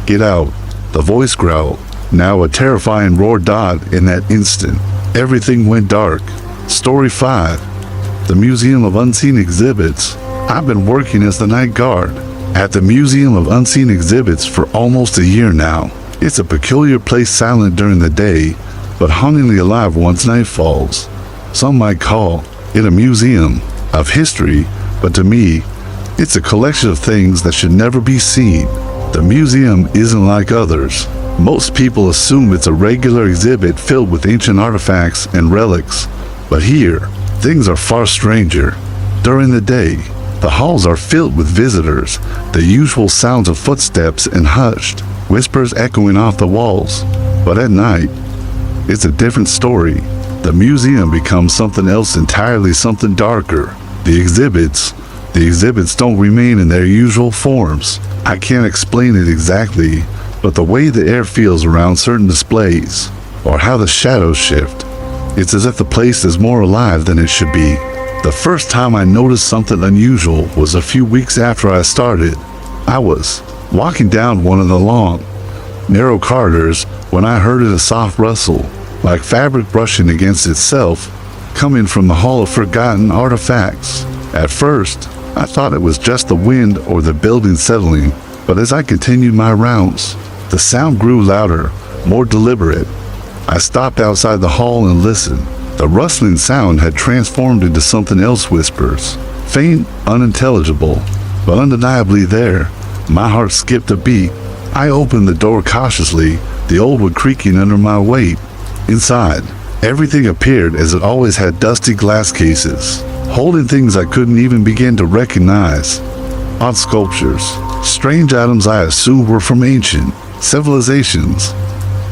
"Get out," the voice growled. Now a terrifying roar died in that instant. Everything went dark. Story 5. The Museum of Unseen Exhibits. I've been working as the night guard at the Museum of Unseen Exhibits for almost a year now. It's a peculiar place, silent during the day, but hauntingly alive once night falls. Some might call it a museum of history, but to me, it's a collection of things that should never be seen. The museum isn't like others. Most people assume it's a regular exhibit filled with ancient artifacts and relics, but here, things are far stranger. During the day, the halls are filled with visitors, the usual sounds of footsteps and hushed whispers echoing off the walls. But at night, it's a different story. The museum becomes something else entirely, something darker. The exhibits don't remain in their usual forms. I can't explain it exactly, but the way the air feels around certain displays, or how the shadows shift, it's as if the place is more alive than it should be. The first time I noticed something unusual was a few weeks after I started. I was walking down one of the long, narrow corridors when I heard a soft rustle, like fabric brushing against itself, coming from the Hall of Forgotten Artifacts. At first, I thought it was just the wind or the building settling, but as I continued my rounds, the sound grew louder, more deliberate. I stopped outside the hall and listened. The rustling sound had transformed into something else, whispers, faint, unintelligible, but undeniably there. My heart skipped a beat. I opened the door cautiously, the old wood creaking under my weight. Inside, everything appeared as it always had, dusty glass cases, holding things I couldn't even begin to recognize. Odd sculptures, strange items I assumed were from ancient civilizations.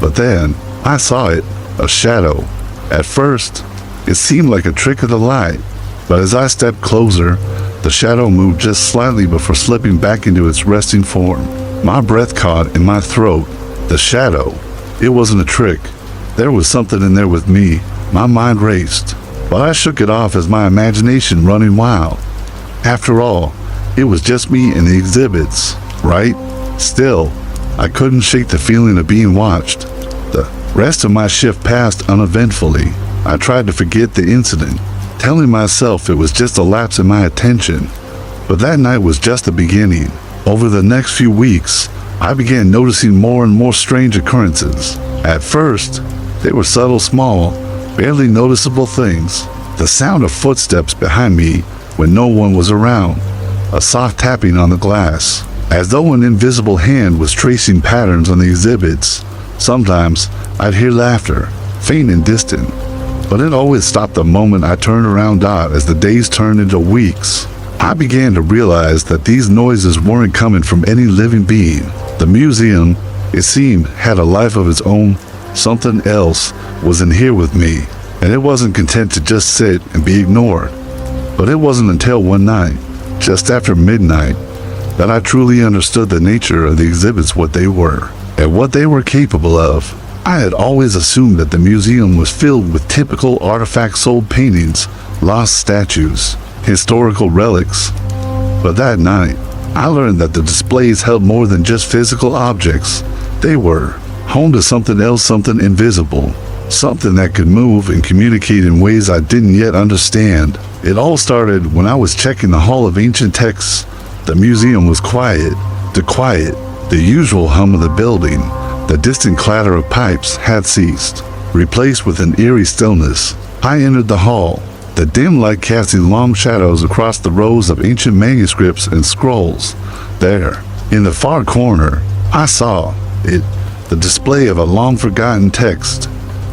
But then, I saw it, a shadow. At first, it seemed like a trick of the light, but as I stepped closer, the shadow moved just slightly before slipping back into its resting form. My breath caught in my throat. The shadow, it wasn't a trick. There was something in there with me. My mind raced, but I shook it off as my imagination running wild. After all, it was just me and the exhibits, right? Still, I couldn't shake the feeling of being watched. The rest of my shift passed uneventfully. I tried to forget the incident, telling myself it was just a lapse in my attention. But that night was just the beginning. Over the next few weeks, I began noticing more and more strange occurrences. At first, they were subtle, small, barely noticeable things. The sound of footsteps behind me when no one was around. A soft tapping on the glass, as though an invisible hand was tracing patterns on the exhibits. Sometimes I'd hear laughter, faint and distant, but it always stopped the moment I turned around. As the days turned into weeks, I began to realize that these noises weren't coming from any living being. The museum, it seemed, had a life of its own. Something else was in here with me, and it wasn't content to just sit and be ignored. But it wasn't until one night, just after midnight, that I truly understood the nature of the exhibits, what they were, and what they were capable of. I had always assumed that the museum was filled with typical artifacts, old paintings, lost statues, historical relics. But that night, I learned that the displays held more than just physical objects. They were home to something else, something invisible, something that could move and communicate in ways I didn't yet understand. It all started when I was checking the Hall of Ancient Texts. The museum was quiet. The usual hum of the building, the distant clatter of pipes had ceased, replaced with an eerie stillness. I entered the hall, the dim light casting long shadows across the rows of ancient manuscripts and scrolls. There, in the far corner, I saw it, the display of a long-forgotten text,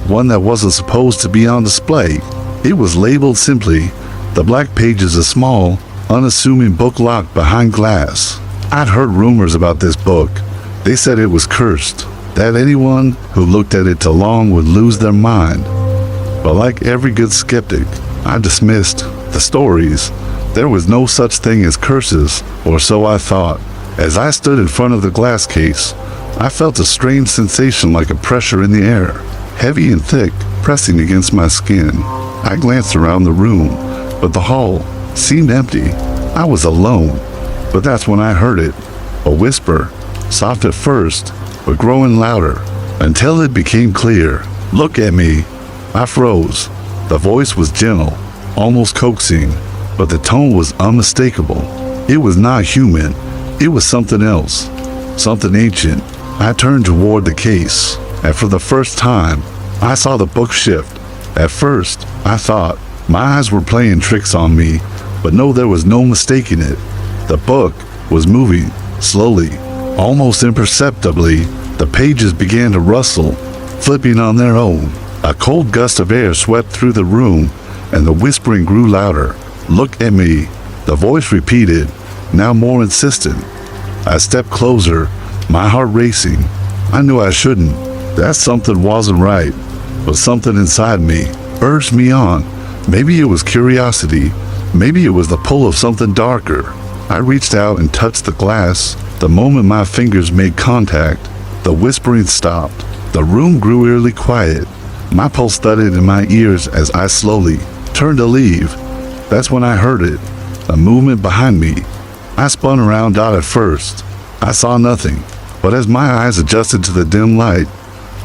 one that wasn't supposed to be on display. It was labeled simply, "The Black Pages, a small, unassuming book locked behind glass." I'd heard rumors about this book. They said it was cursed, that anyone who looked at it too long would lose their mind. But like every good skeptic, I dismissed the stories. There was no such thing as curses, or so I thought. As I stood in front of the glass case, I felt a strange sensation like a pressure in the air, heavy and thick, pressing against my skin. I glanced around the room, but the hall seemed empty. I was alone, but that's when I heard it. A whisper, soft at first, but growing louder, until it became clear. "Look at me." I froze. The voice was gentle, almost coaxing, but the tone was unmistakable. It was not human. It was something else, something ancient. I turned toward the case, and for the first time, I saw the book shift. At first, I thought my eyes were playing tricks on me, but no, there was no mistaking it. The book was moving, slowly, almost imperceptibly. The pages began to rustle, flipping on their own. A cold gust of air swept through the room, and the whispering grew louder. "Look at me," the voice repeated, now more insistent. I stepped closer, my heart racing. I knew I shouldn't, that something wasn't right, but something inside me urged me on. Maybe it was curiosity, maybe it was the pull of something darker. I reached out and touched the glass. The moment my fingers made contact, the whispering stopped. The room grew eerily quiet. My pulse thudded in my ears as I slowly turned to leave. That's when I heard it, a movement behind me. I spun around out at first. I saw nothing, but as my eyes adjusted to the dim light,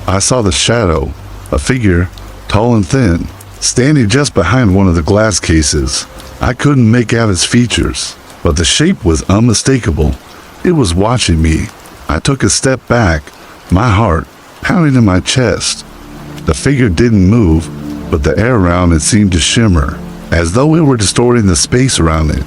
I saw the shadow, a figure, tall and thin, standing just behind one of the glass cases. I couldn't make out its features, but the shape was unmistakable. It was watching me. I took a step back, my heart pounding in my chest. The figure didn't move, but the air around it seemed to shimmer, as though it were distorting the space around it.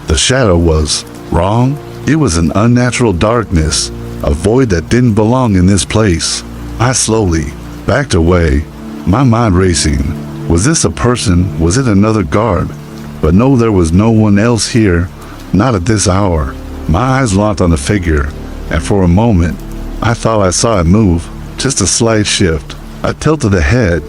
The shadow was wrong. It was an unnatural darkness, a void that didn't belong in this place. I slowly backed away, my mind racing. Was this a person? Was it another guard? But no, there was no one else here, not at this hour. My eyes locked on the figure, and for a moment, I thought I saw it move, just a slight shift. I tilted the head.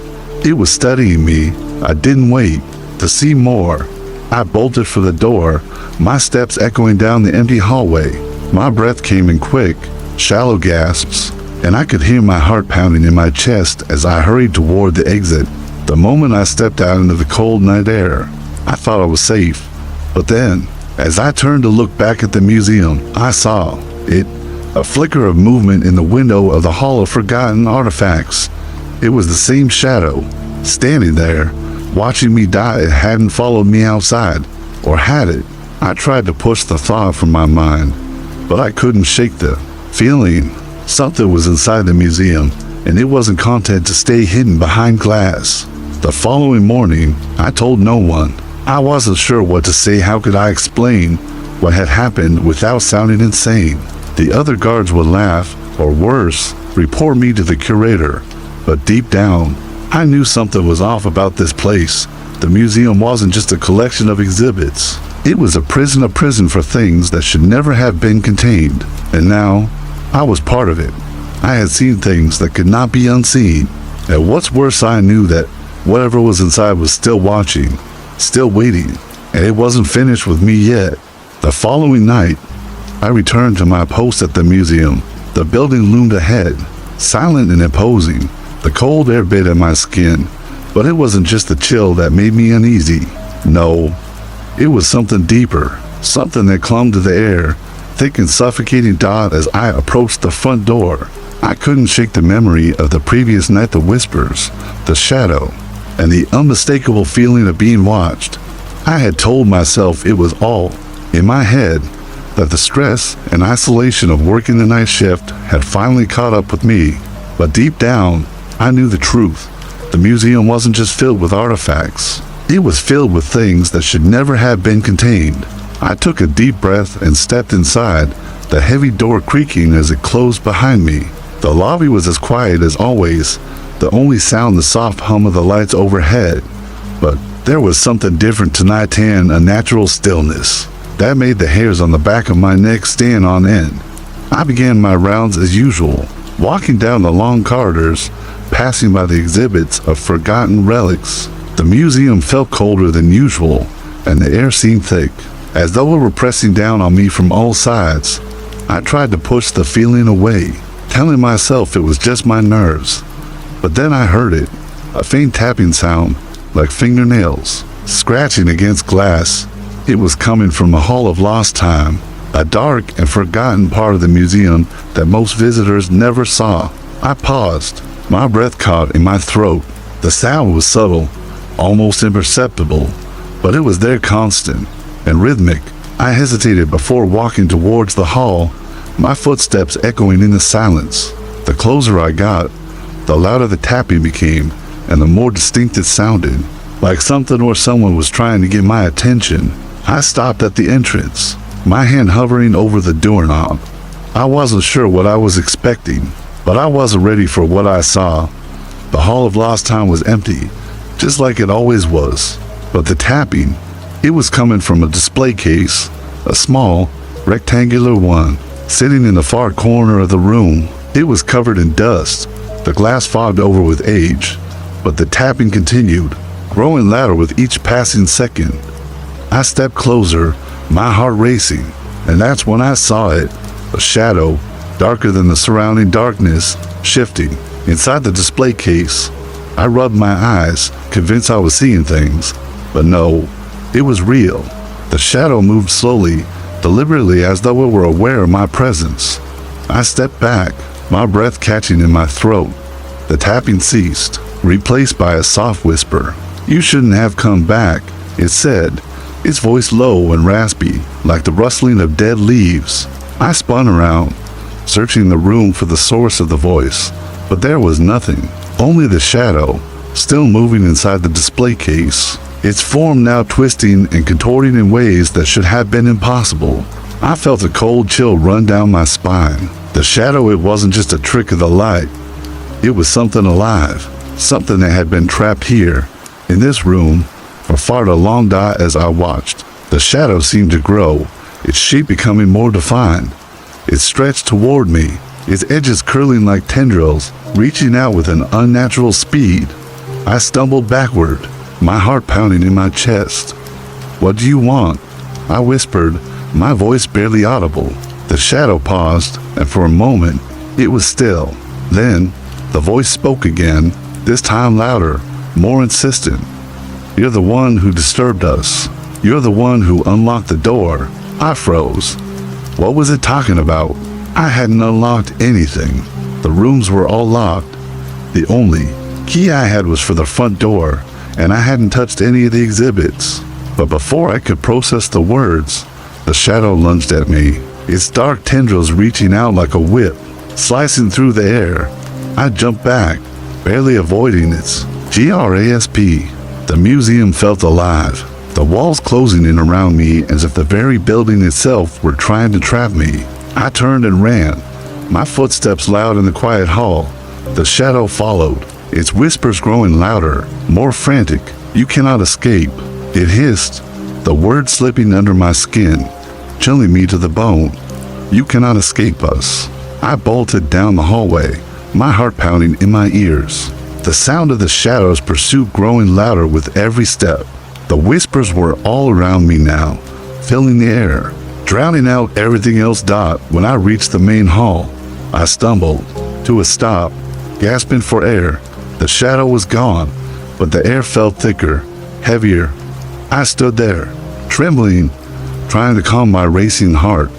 It was studying me. I didn't wait to see more. I bolted for the door, my steps echoing down the empty hallway. My breath came in quick, shallow gasps, and I could hear my heart pounding in my chest as I hurried toward the exit. The moment I stepped out into the cold night air, I thought I was safe. But then, as I turned to look back at the museum, I saw it, a flicker of movement in the window of the Hall of Forgotten Artifacts. It was the same shadow, standing there, watching me die. It hadn't followed me outside, or had it? I tried to push the thought from my mind, but I couldn't shake the feeling. Something was inside the museum, and it wasn't content to stay hidden behind glass. The following morning, I told no one. I wasn't sure what to say. How could I explain what had happened without sounding insane? The other guards would laugh, or worse, report me to the curator. But deep down, I knew something was off about this place. The museum wasn't just a collection of exhibits. It was a prison for things that should never have been contained. And now, I was part of it. I had seen things that could not be unseen. And what's worse, I knew that whatever was inside was still watching, still waiting, and it wasn't finished with me yet. The following night, I returned to my post at the museum. The building loomed ahead, silent and imposing. The cold air bit at my skin, but it wasn't just the chill that made me uneasy. No, it was something deeper, something that clung to the air, thick and suffocating dot as I approached the front door. I couldn't shake the memory of the previous night, the whispers, the shadow, and the unmistakable feeling of being watched. I had told myself it was all in my head, that the stress and isolation of working the night shift had finally caught up with me. But deep down, I knew the truth. The museum wasn't just filled with artifacts. It was filled with things that should never have been contained. I took a deep breath and stepped inside, the heavy door creaking as it closed behind me. The lobby was as quiet as always, the only sound the soft hum of the lights overhead. But there was something different tonight, and a natural stillness that made the hairs on the back of my neck stand on end. I began my rounds as usual, walking down the long corridors, passing by the exhibits of forgotten relics. The museum felt colder than usual, and the air seemed thick, as though it were pressing down on me from all sides. I tried to push the feeling away, telling myself it was just my nerves. But then I heard it, a faint tapping sound, like fingernails, scratching against glass. It was coming from a hall of lost time, a dark and forgotten part of the museum that most visitors never saw. I paused, my breath caught in my throat. The sound was subtle, almost imperceptible, but it was there, constant and rhythmic. I hesitated before walking towards the hall, my footsteps echoing in the silence. The closer I got, the louder the tapping became, and the more distinct it sounded, like something or someone was trying to get my attention. I stopped at the entrance, my hand hovering over the doorknob. I wasn't sure what I was expecting, but I wasn't ready for what I saw. The Hall of Lost Time was empty, just like it always was. But the tapping, it was coming from a display case, a small, rectangular one, sitting in the far corner of the room. It was covered in dust, the glass fogged over with age, but the tapping continued, growing louder with each passing second. I stepped closer, my heart racing, and that's when I saw it, a shadow, darker than the surrounding darkness, shifting inside the display case. I rubbed my eyes, convinced I was seeing things, but no, it was real. The shadow moved slowly, deliberately, as though it were aware of my presence. I stepped back, my breath catching in my throat. The tapping ceased, replaced by a soft whisper. "You shouldn't have come back," it said, its voice low and raspy, like the rustling of dead leaves. I spun around, searching the room for the source of the voice, but there was nothing, only the shadow, still moving inside the display case, its form now twisting and contorting in ways that should have been impossible. I felt a cold chill run down my spine. The shadow, it wasn't just a trick of the light. It was something alive, something that had been trapped here, in this room, for far too long. As I watched, the shadow seemed to grow, its shape becoming more defined. It stretched toward me, its edges curling like tendrils, reaching out with an unnatural speed. I stumbled backward, my heart pounding in my chest. "What do you want?" I whispered, my voice barely audible. The shadow paused, and for a moment, it was still. Then, the voice spoke again, this time louder, more insistent. "You're the one who disturbed us. You're the one who unlocked the door." I froze. What was it talking about? I hadn't unlocked anything. The rooms were all locked. The only key I had was for the front door, and I hadn't touched any of the exhibits. But before I could process the words, the shadow lunged at me, its dark tendrils reaching out like a whip, slicing through the air. I jumped back, barely avoiding its grasp. The museum felt alive, the walls closing in around me as if the very building itself were trying to trap me. I turned and ran, my footsteps loud in the quiet hall. The shadow followed, its whispers growing louder, more frantic. "You cannot escape," it hissed, the words slipping under my skin, chilling me to the bone. "You cannot escape us." I bolted down the hallway, my heart pounding in my ears. The sound of the shadow's pursuit growing louder with every step. The whispers were all around me now, filling the air, drowning out everything else. When I reached the main hall, I stumbled to a stop, gasping for air. The shadow was gone, but the air felt thicker, heavier. I stood there, trembling, trying to calm my racing heart.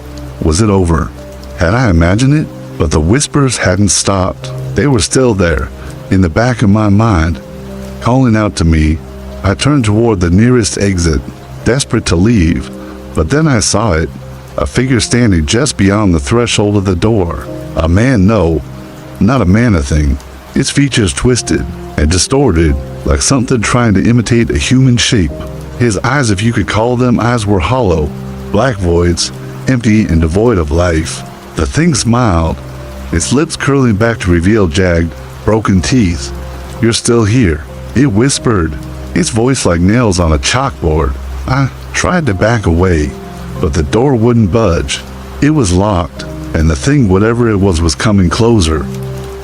Was it over? Had I imagined it? But the whispers hadn't stopped. They were still there, in the back of my mind, calling out to me. I turned toward the nearest exit, desperate to leave, but then I saw it, a figure standing just beyond the threshold of the door. A man, no, not a man-a-thing. its features twisted and distorted like something trying to imitate a human shape. His eyes, if you could call them eyes, were hollow, black voids, empty and devoid of life. The thing smiled, its lips curling back to reveal jagged, broken teeth. "You're still here," it whispered, its voice like nails on a chalkboard. I tried to back away, but the door wouldn't budge. It was locked, and the thing, whatever it was coming closer.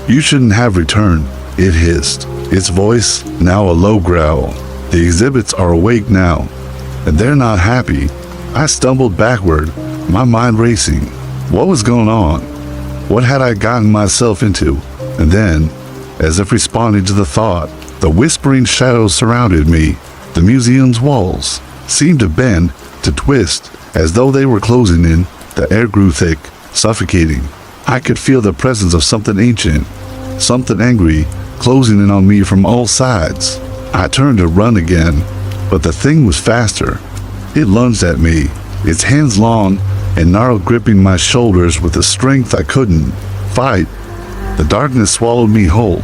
"You shouldn't have returned," it hissed, its voice now a low growl. "The exhibits are awake now, and they're not happy." I stumbled backward, my mind racing. What was going on? What had I gotten myself into? And then, as if responding to the thought, the whispering shadows surrounded me. The museum's walls seemed to bend, to twist, as though they were closing in. The air grew thick, suffocating. I could feel the presence of something ancient, something angry, closing in on me from all sides. I turned to run again, but the thing was faster. It lunged at me, its hands long and gnarled, gripping my shoulders with a strength I couldn't fight. The darkness swallowed me whole,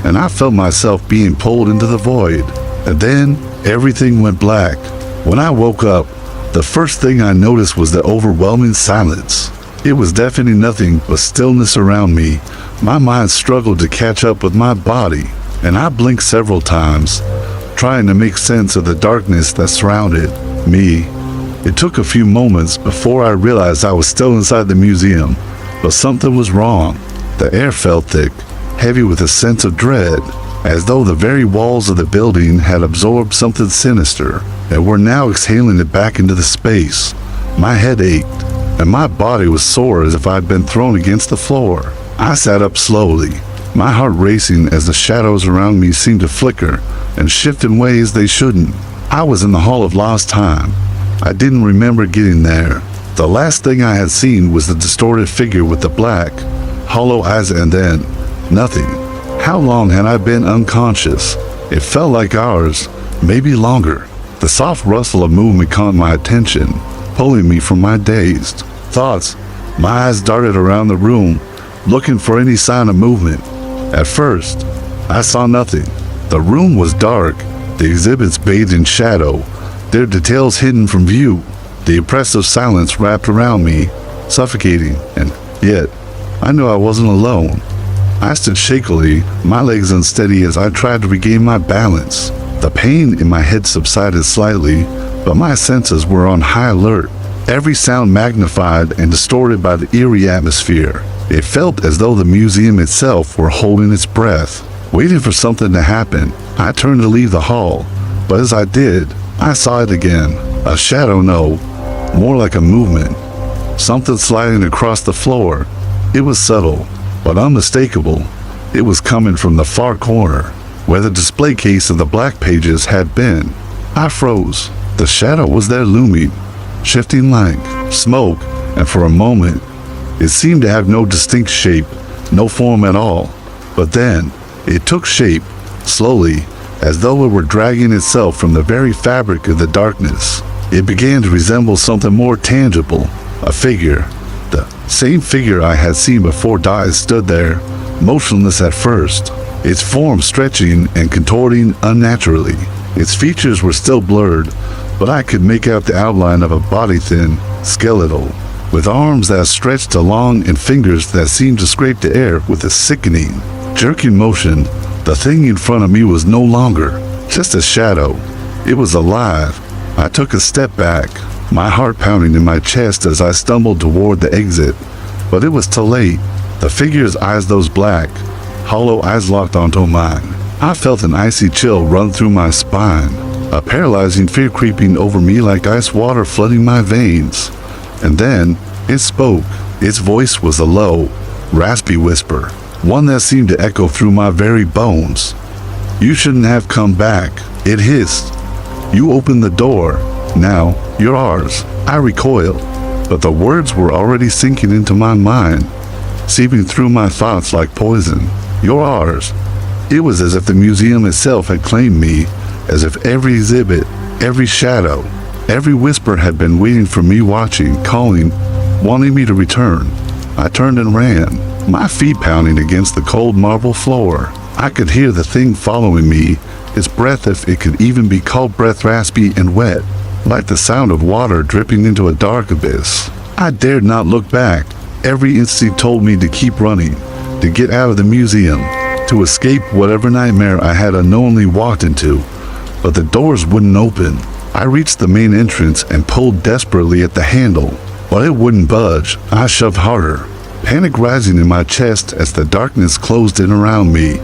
and I felt myself being pulled into the void. And then everything went black. When I woke up, the first thing I noticed was the overwhelming silence. It was deafening, nothing but stillness around me. My mind struggled to catch up with my body, and I blinked several times, trying to make sense of the darkness that surrounded me. It took a few moments before I realized I was still inside the museum, but something was wrong. The air felt thick, heavy with a sense of dread, as though the very walls of the building had absorbed something sinister and were now exhaling it back into the space. My head ached, and my body was sore as if I'd been thrown against the floor. I sat up slowly, my heart racing as the shadows around me seemed to flicker and shift in ways they shouldn't. I was in the Hall of Lost Time. I didn't remember getting there. The last thing I had seen was the distorted figure with the black, hollow eyes, and then nothing. How long had I been unconscious? It felt like hours, maybe longer. The soft rustle of movement caught my attention, pulling me from my dazed thoughts. My eyes darted around the room, looking for any sign of movement. At first, I saw nothing. The room was dark, the exhibits bathed in shadow, their details hidden from view. The oppressive silence wrapped around me, suffocating, and yet, I knew I wasn't alone. I stood shakily, my legs unsteady as I tried to regain my balance. The pain in my head subsided slightly, but my senses were on high alert, every sound magnified and distorted by the eerie atmosphere. It felt as though the museum itself were holding its breath, waiting for something to happen. I turned to leave the hall, but as I did, I saw it again. A shadow, no, more like a movement. Something sliding across the floor. It was subtle, but unmistakable. It was coming from the far corner, where the display case of the black pages had been. I froze. The shadow was there looming, shifting like smoke, and for a moment, it seemed to have no distinct shape, no form at all. But then, it took shape, slowly, as though it were dragging itself from the very fabric of the darkness. It began to resemble something more tangible, a figure. The same figure I had seen before died stood there, motionless at first, its form stretching and contorting unnaturally. Its features were still blurred, but I could make out the outline of a body thin, skeletal, with arms that stretched along and fingers that seemed to scrape the air with a sickening, jerking motion. The thing in front of me was no longer just a shadow. It was alive. I took a step back, my heart pounding in my chest as I stumbled toward the exit. But it was too late. The figure's eyes, those black, hollow eyes, locked onto mine. I felt an icy chill run through my spine, a paralyzing fear creeping over me like ice water flooding my veins. And then it spoke. Its voice was a low, raspy whisper, one that seemed to echo through my very bones. "You shouldn't have come back," it hissed. "You opened the door. Now you're ours." I recoiled, but the words were already sinking into my mind, seeping through my thoughts like poison. "You're ours." It was as if the museum itself had claimed me, as if every exhibit, every shadow, every whisper had been waiting for me, watching, calling, wanting me to return. I turned and ran, my feet pounding against the cold marble floor. I could hear the thing following me, its breath, if it could even be called breath, raspy and wet, like the sound of water dripping into a dark abyss. I dared not look back. Every instinct told me to keep running, to get out of the museum, to escape whatever nightmare I had unknowingly walked into. But the doors wouldn't open. I reached the main entrance and pulled desperately at the handle, but it wouldn't budge. I shoved harder, panic rising in my chest as the darkness closed in around me.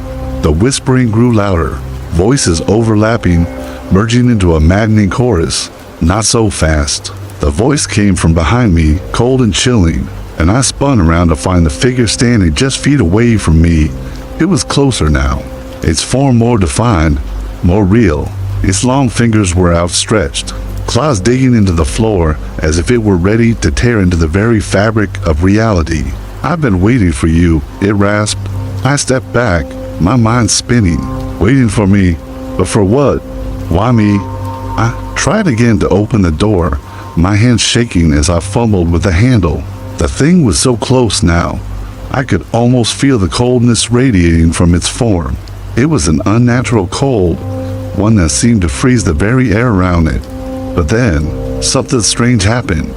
The whispering grew louder, voices overlapping, merging into a maddening chorus. Not so fast. The voice came from behind me, cold and chilling, and I spun around to find the figure standing just feet away from me. It was closer now, its form more defined, more real. Its long fingers were outstretched, claws digging into the floor as if it were ready to tear into the very fabric of reality. "I've been waiting for you," it rasped. I stepped back, my mind spinning, waiting for me, but for what? Why me? I tried again to open the door, my hands shaking as I fumbled with the handle. The thing was so close now. I could almost feel the coldness radiating from its form. It was an unnatural cold, one that seemed to freeze the very air around it. But then, something strange happened.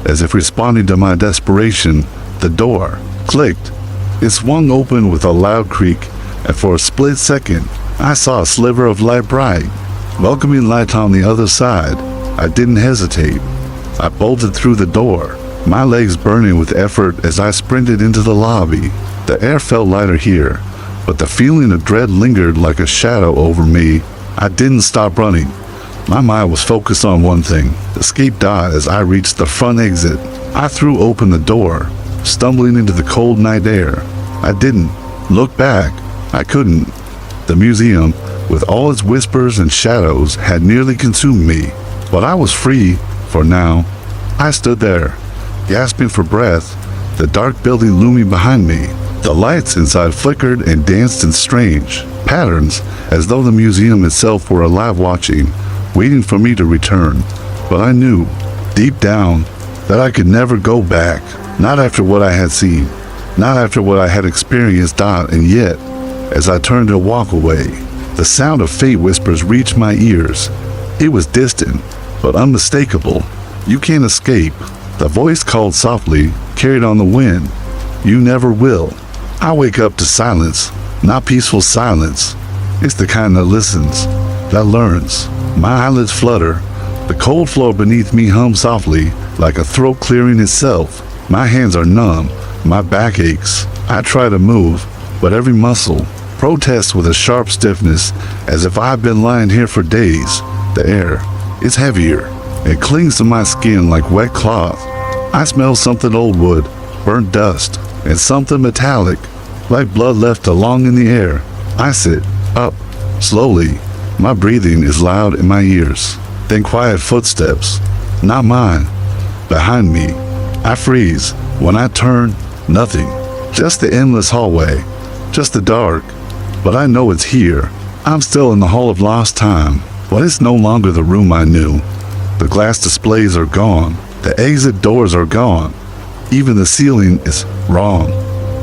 As if responding to my desperation, the door clicked. It swung open with a loud creak, and for a split second, I saw a sliver of light, bright, welcoming light on the other side. I didn't hesitate. I bolted through the door, my legs burning with effort as I sprinted into the lobby. The air felt lighter here, but the feeling of dread lingered like a shadow over me. I didn't stop running. My mind was focused on one thing: escape Dot. As I reached the front exit, I threw open the door, stumbling into the cold night air. I didn't look back. I couldn't. The museum, with all its whispers and shadows, had nearly consumed me, but I was free for now. I stood there, gasping for breath, the dark building looming behind me. The lights inside flickered and danced in strange patterns, as though the museum itself were alive, watching, waiting for me to return. But I knew, deep down, that I could never go back, not after what I had seen, not after what I had experienced. And yet, as I turned to walk away, the sound of fate whispers reached my ears. It was distant, but unmistakable. "You can't escape," the voice called softly, carried on the wind. "You never will." I wake up to silence, not peaceful silence. It's the kind that listens, that learns. My eyelids flutter. The cold floor beneath me hums softly, like a throat clearing itself. My hands are numb, my back aches. I try to move, but every muscle protests with a sharp stiffness, as if I've been lying here for days. The air is heavier. It clings to my skin like wet cloth. I smell something old wood, burnt dust, and something metallic, like blood left along in the air. I sit up, slowly. My breathing is loud in my ears. Then quiet footsteps, not mine, behind me. I freeze. When I turn, nothing. Just the endless hallway, just the dark. But I know it's here. I'm still in the Hall of Lost Time, but it's no longer the room I knew. The glass displays are gone. The exit doors are gone. Even the ceiling is wrong.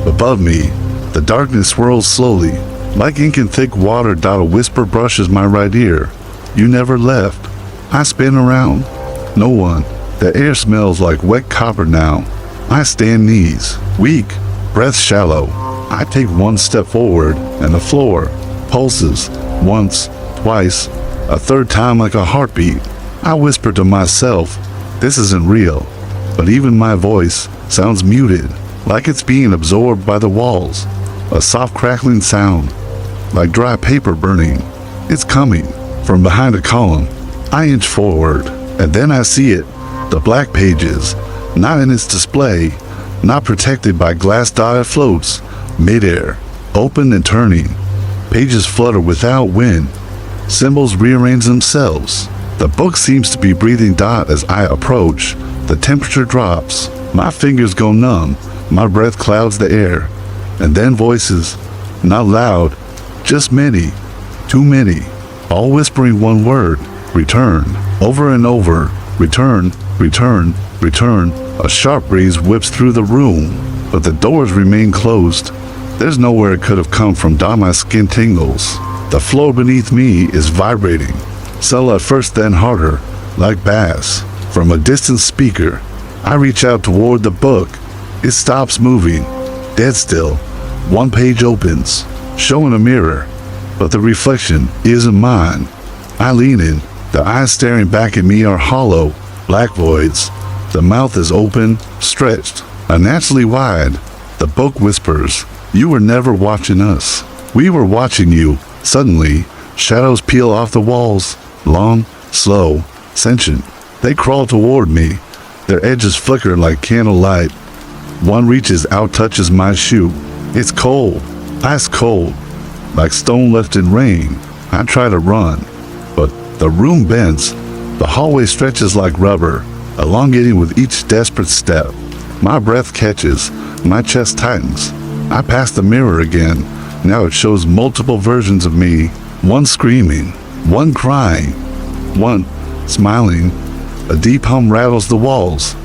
Above me, the darkness swirls slowly. Like ink and thick water, a whisper brushes my right ear. "You never left." I spin around. No one. The air smells like wet copper now. I stand knees, weak, breath shallow. I take one step forward, and the floor pulses, once, twice, a third time like a heartbeat. I whisper to myself, this isn't real, but even my voice sounds muted, like it's being absorbed by the walls. A soft crackling sound, like dry paper burning. It's coming from behind a column. I inch forward, and then I see it, the black pages, not in its display, not protected by glass dotted floats, midair, open and turning. Pages flutter without wind. Symbols rearrange themselves. The book seems to be breathing. As I approach, the temperature drops. My fingers go numb. My breath clouds the air. And then voices, not loud, just many, too many, all whispering one word, return, over and over, return, return, return. A sharp breeze whips through the room, but the doors remain closed. There's nowhere it could have come from. My skin tingles. The floor beneath me is vibrating. Subtle at first, then harder, like bass. From a distant speaker, I reach out toward the book. It stops moving, dead still. One page opens, showing a mirror, but the reflection isn't mine. I lean in. The eyes staring back at me are hollow, black voids. The mouth is open, stretched, unnaturally wide. The book whispers, "You were never watching us. We were watching you." Suddenly, shadows peel off the walls, long, slow, sentient. They crawl toward me. Their edges flicker like candlelight. One reaches out, touches my shoe. It's cold, ice cold, like stone left in rain. I try to run, but the room bends. The hallway stretches like rubber, elongating with each desperate step. My breath catches, my chest tightens. I pass the mirror again. Now it shows multiple versions of me, one screaming, one crying, one smiling. A deep hum rattles the walls.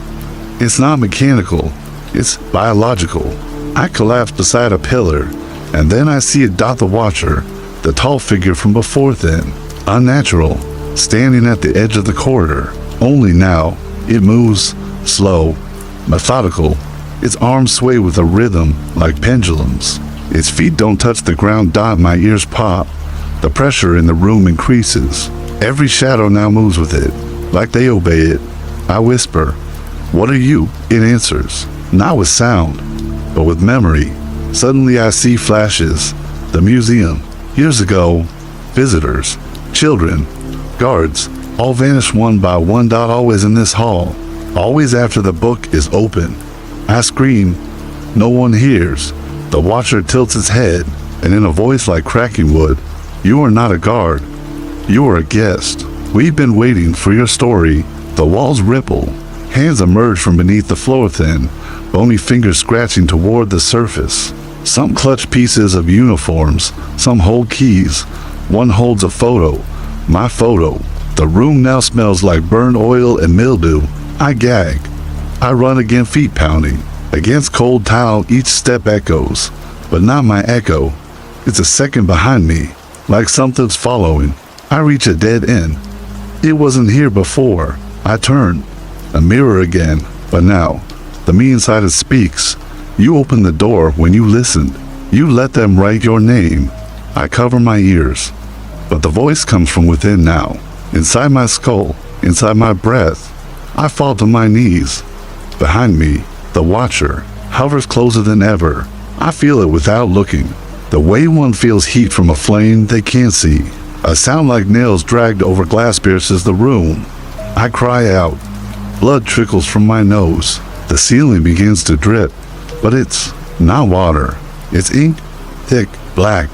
It's not mechanical, it's biological. I collapse beside a pillar, and then I see it dot the watcher, the tall figure from before then, unnatural, standing at the edge of the corridor. Only now, it moves, slow, methodical. Its arms sway with a rhythm like pendulums. Its feet don't touch the ground. My ears pop. The pressure in the room increases. Every shadow now moves with it, like they obey it. I whisper, "What are you?" It answers, not with sound, but with memory. Suddenly I see flashes. The museum. Years ago, visitors, children, guards, all vanish one by one. Always in this hall. Always after the book is open. I scream. No one hears. The watcher tilts his head, and in a voice like cracking wood, "You are not a guard. You are a guest. We've been waiting for your story." The walls ripple. Hands emerge from beneath the floor thin, bony fingers scratching toward the surface. Some clutch pieces of uniforms, some hold keys. One holds a photo. My photo. The room now smells like burned oil and mildew. I gag. I run again, feet pounding. Against cold tile, each step echoes. But not my echo. It's a second behind me, like something's following. I reach a dead end. It wasn't here before. I turn. A mirror again. But now, the me inside it speaks. You opened the door when you listened. You let them write your name. I cover my ears. But the voice comes from within now. Inside my skull, inside my breath. I fall to my knees. Behind me, the watcher hovers closer than ever. I feel it without looking. The way one feels heat from a flame they can't see. A sound like nails dragged over glass pierces the room. I cry out. Blood trickles from my nose. The ceiling begins to drip. But it's not water. It's ink, thick, black.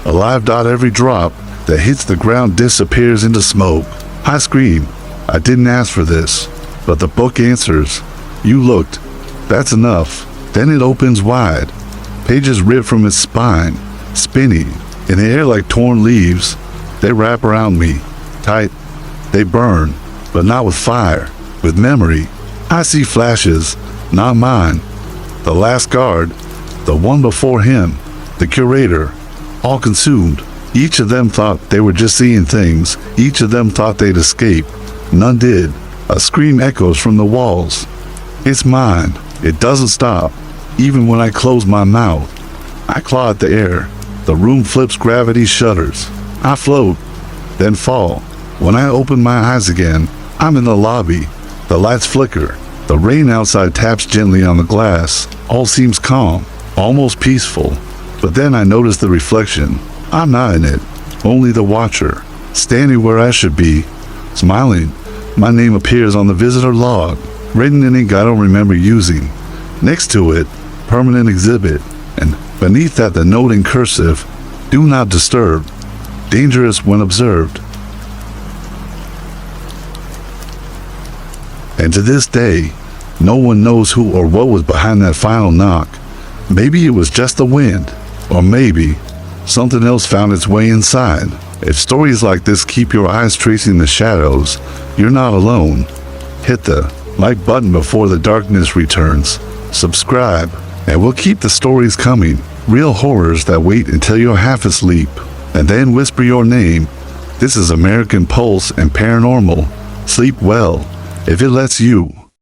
A live dot. Every drop that hits the ground disappears into smoke. I scream. I didn't ask for this. But the book answers. You looked. That's enough. Then it opens wide. Pages rip from its spine, spinning in the air like torn leaves. They wrap around me, tight. They burn, but not with fire, with memory. I see flashes, not mine. The last guard, the one before him, the curator, all consumed. Each of them thought they were just seeing things. Each of them thought they'd escape. None did. A scream echoes from the walls. It's mine. It doesn't stop, even when I close my mouth. I claw at the air. The room flips, gravity shudders. I float, then fall. When I open my eyes again, I'm in the lobby. The lights flicker. The rain outside taps gently on the glass. All seems calm, almost peaceful. But then I notice the reflection. I'm not in it, only the watcher, standing where I should be, smiling. My name appears on the visitor log, written in ink I don't remember using. Next to it, permanent exhibit, and beneath that the note in cursive, do not disturb, dangerous when observed. And to this day, no one knows who or what was behind that final knock. Maybe it was just the wind, or maybe something else found its way inside. If stories like this keep your eyes tracing the shadows, you're not alone. Hit the like button before the darkness returns. Subscribe, and we'll keep the stories coming. Real horrors that wait until you're half asleep and then whisper your name. This is American Pulse and Paranormal. Sleep well, if it lets you.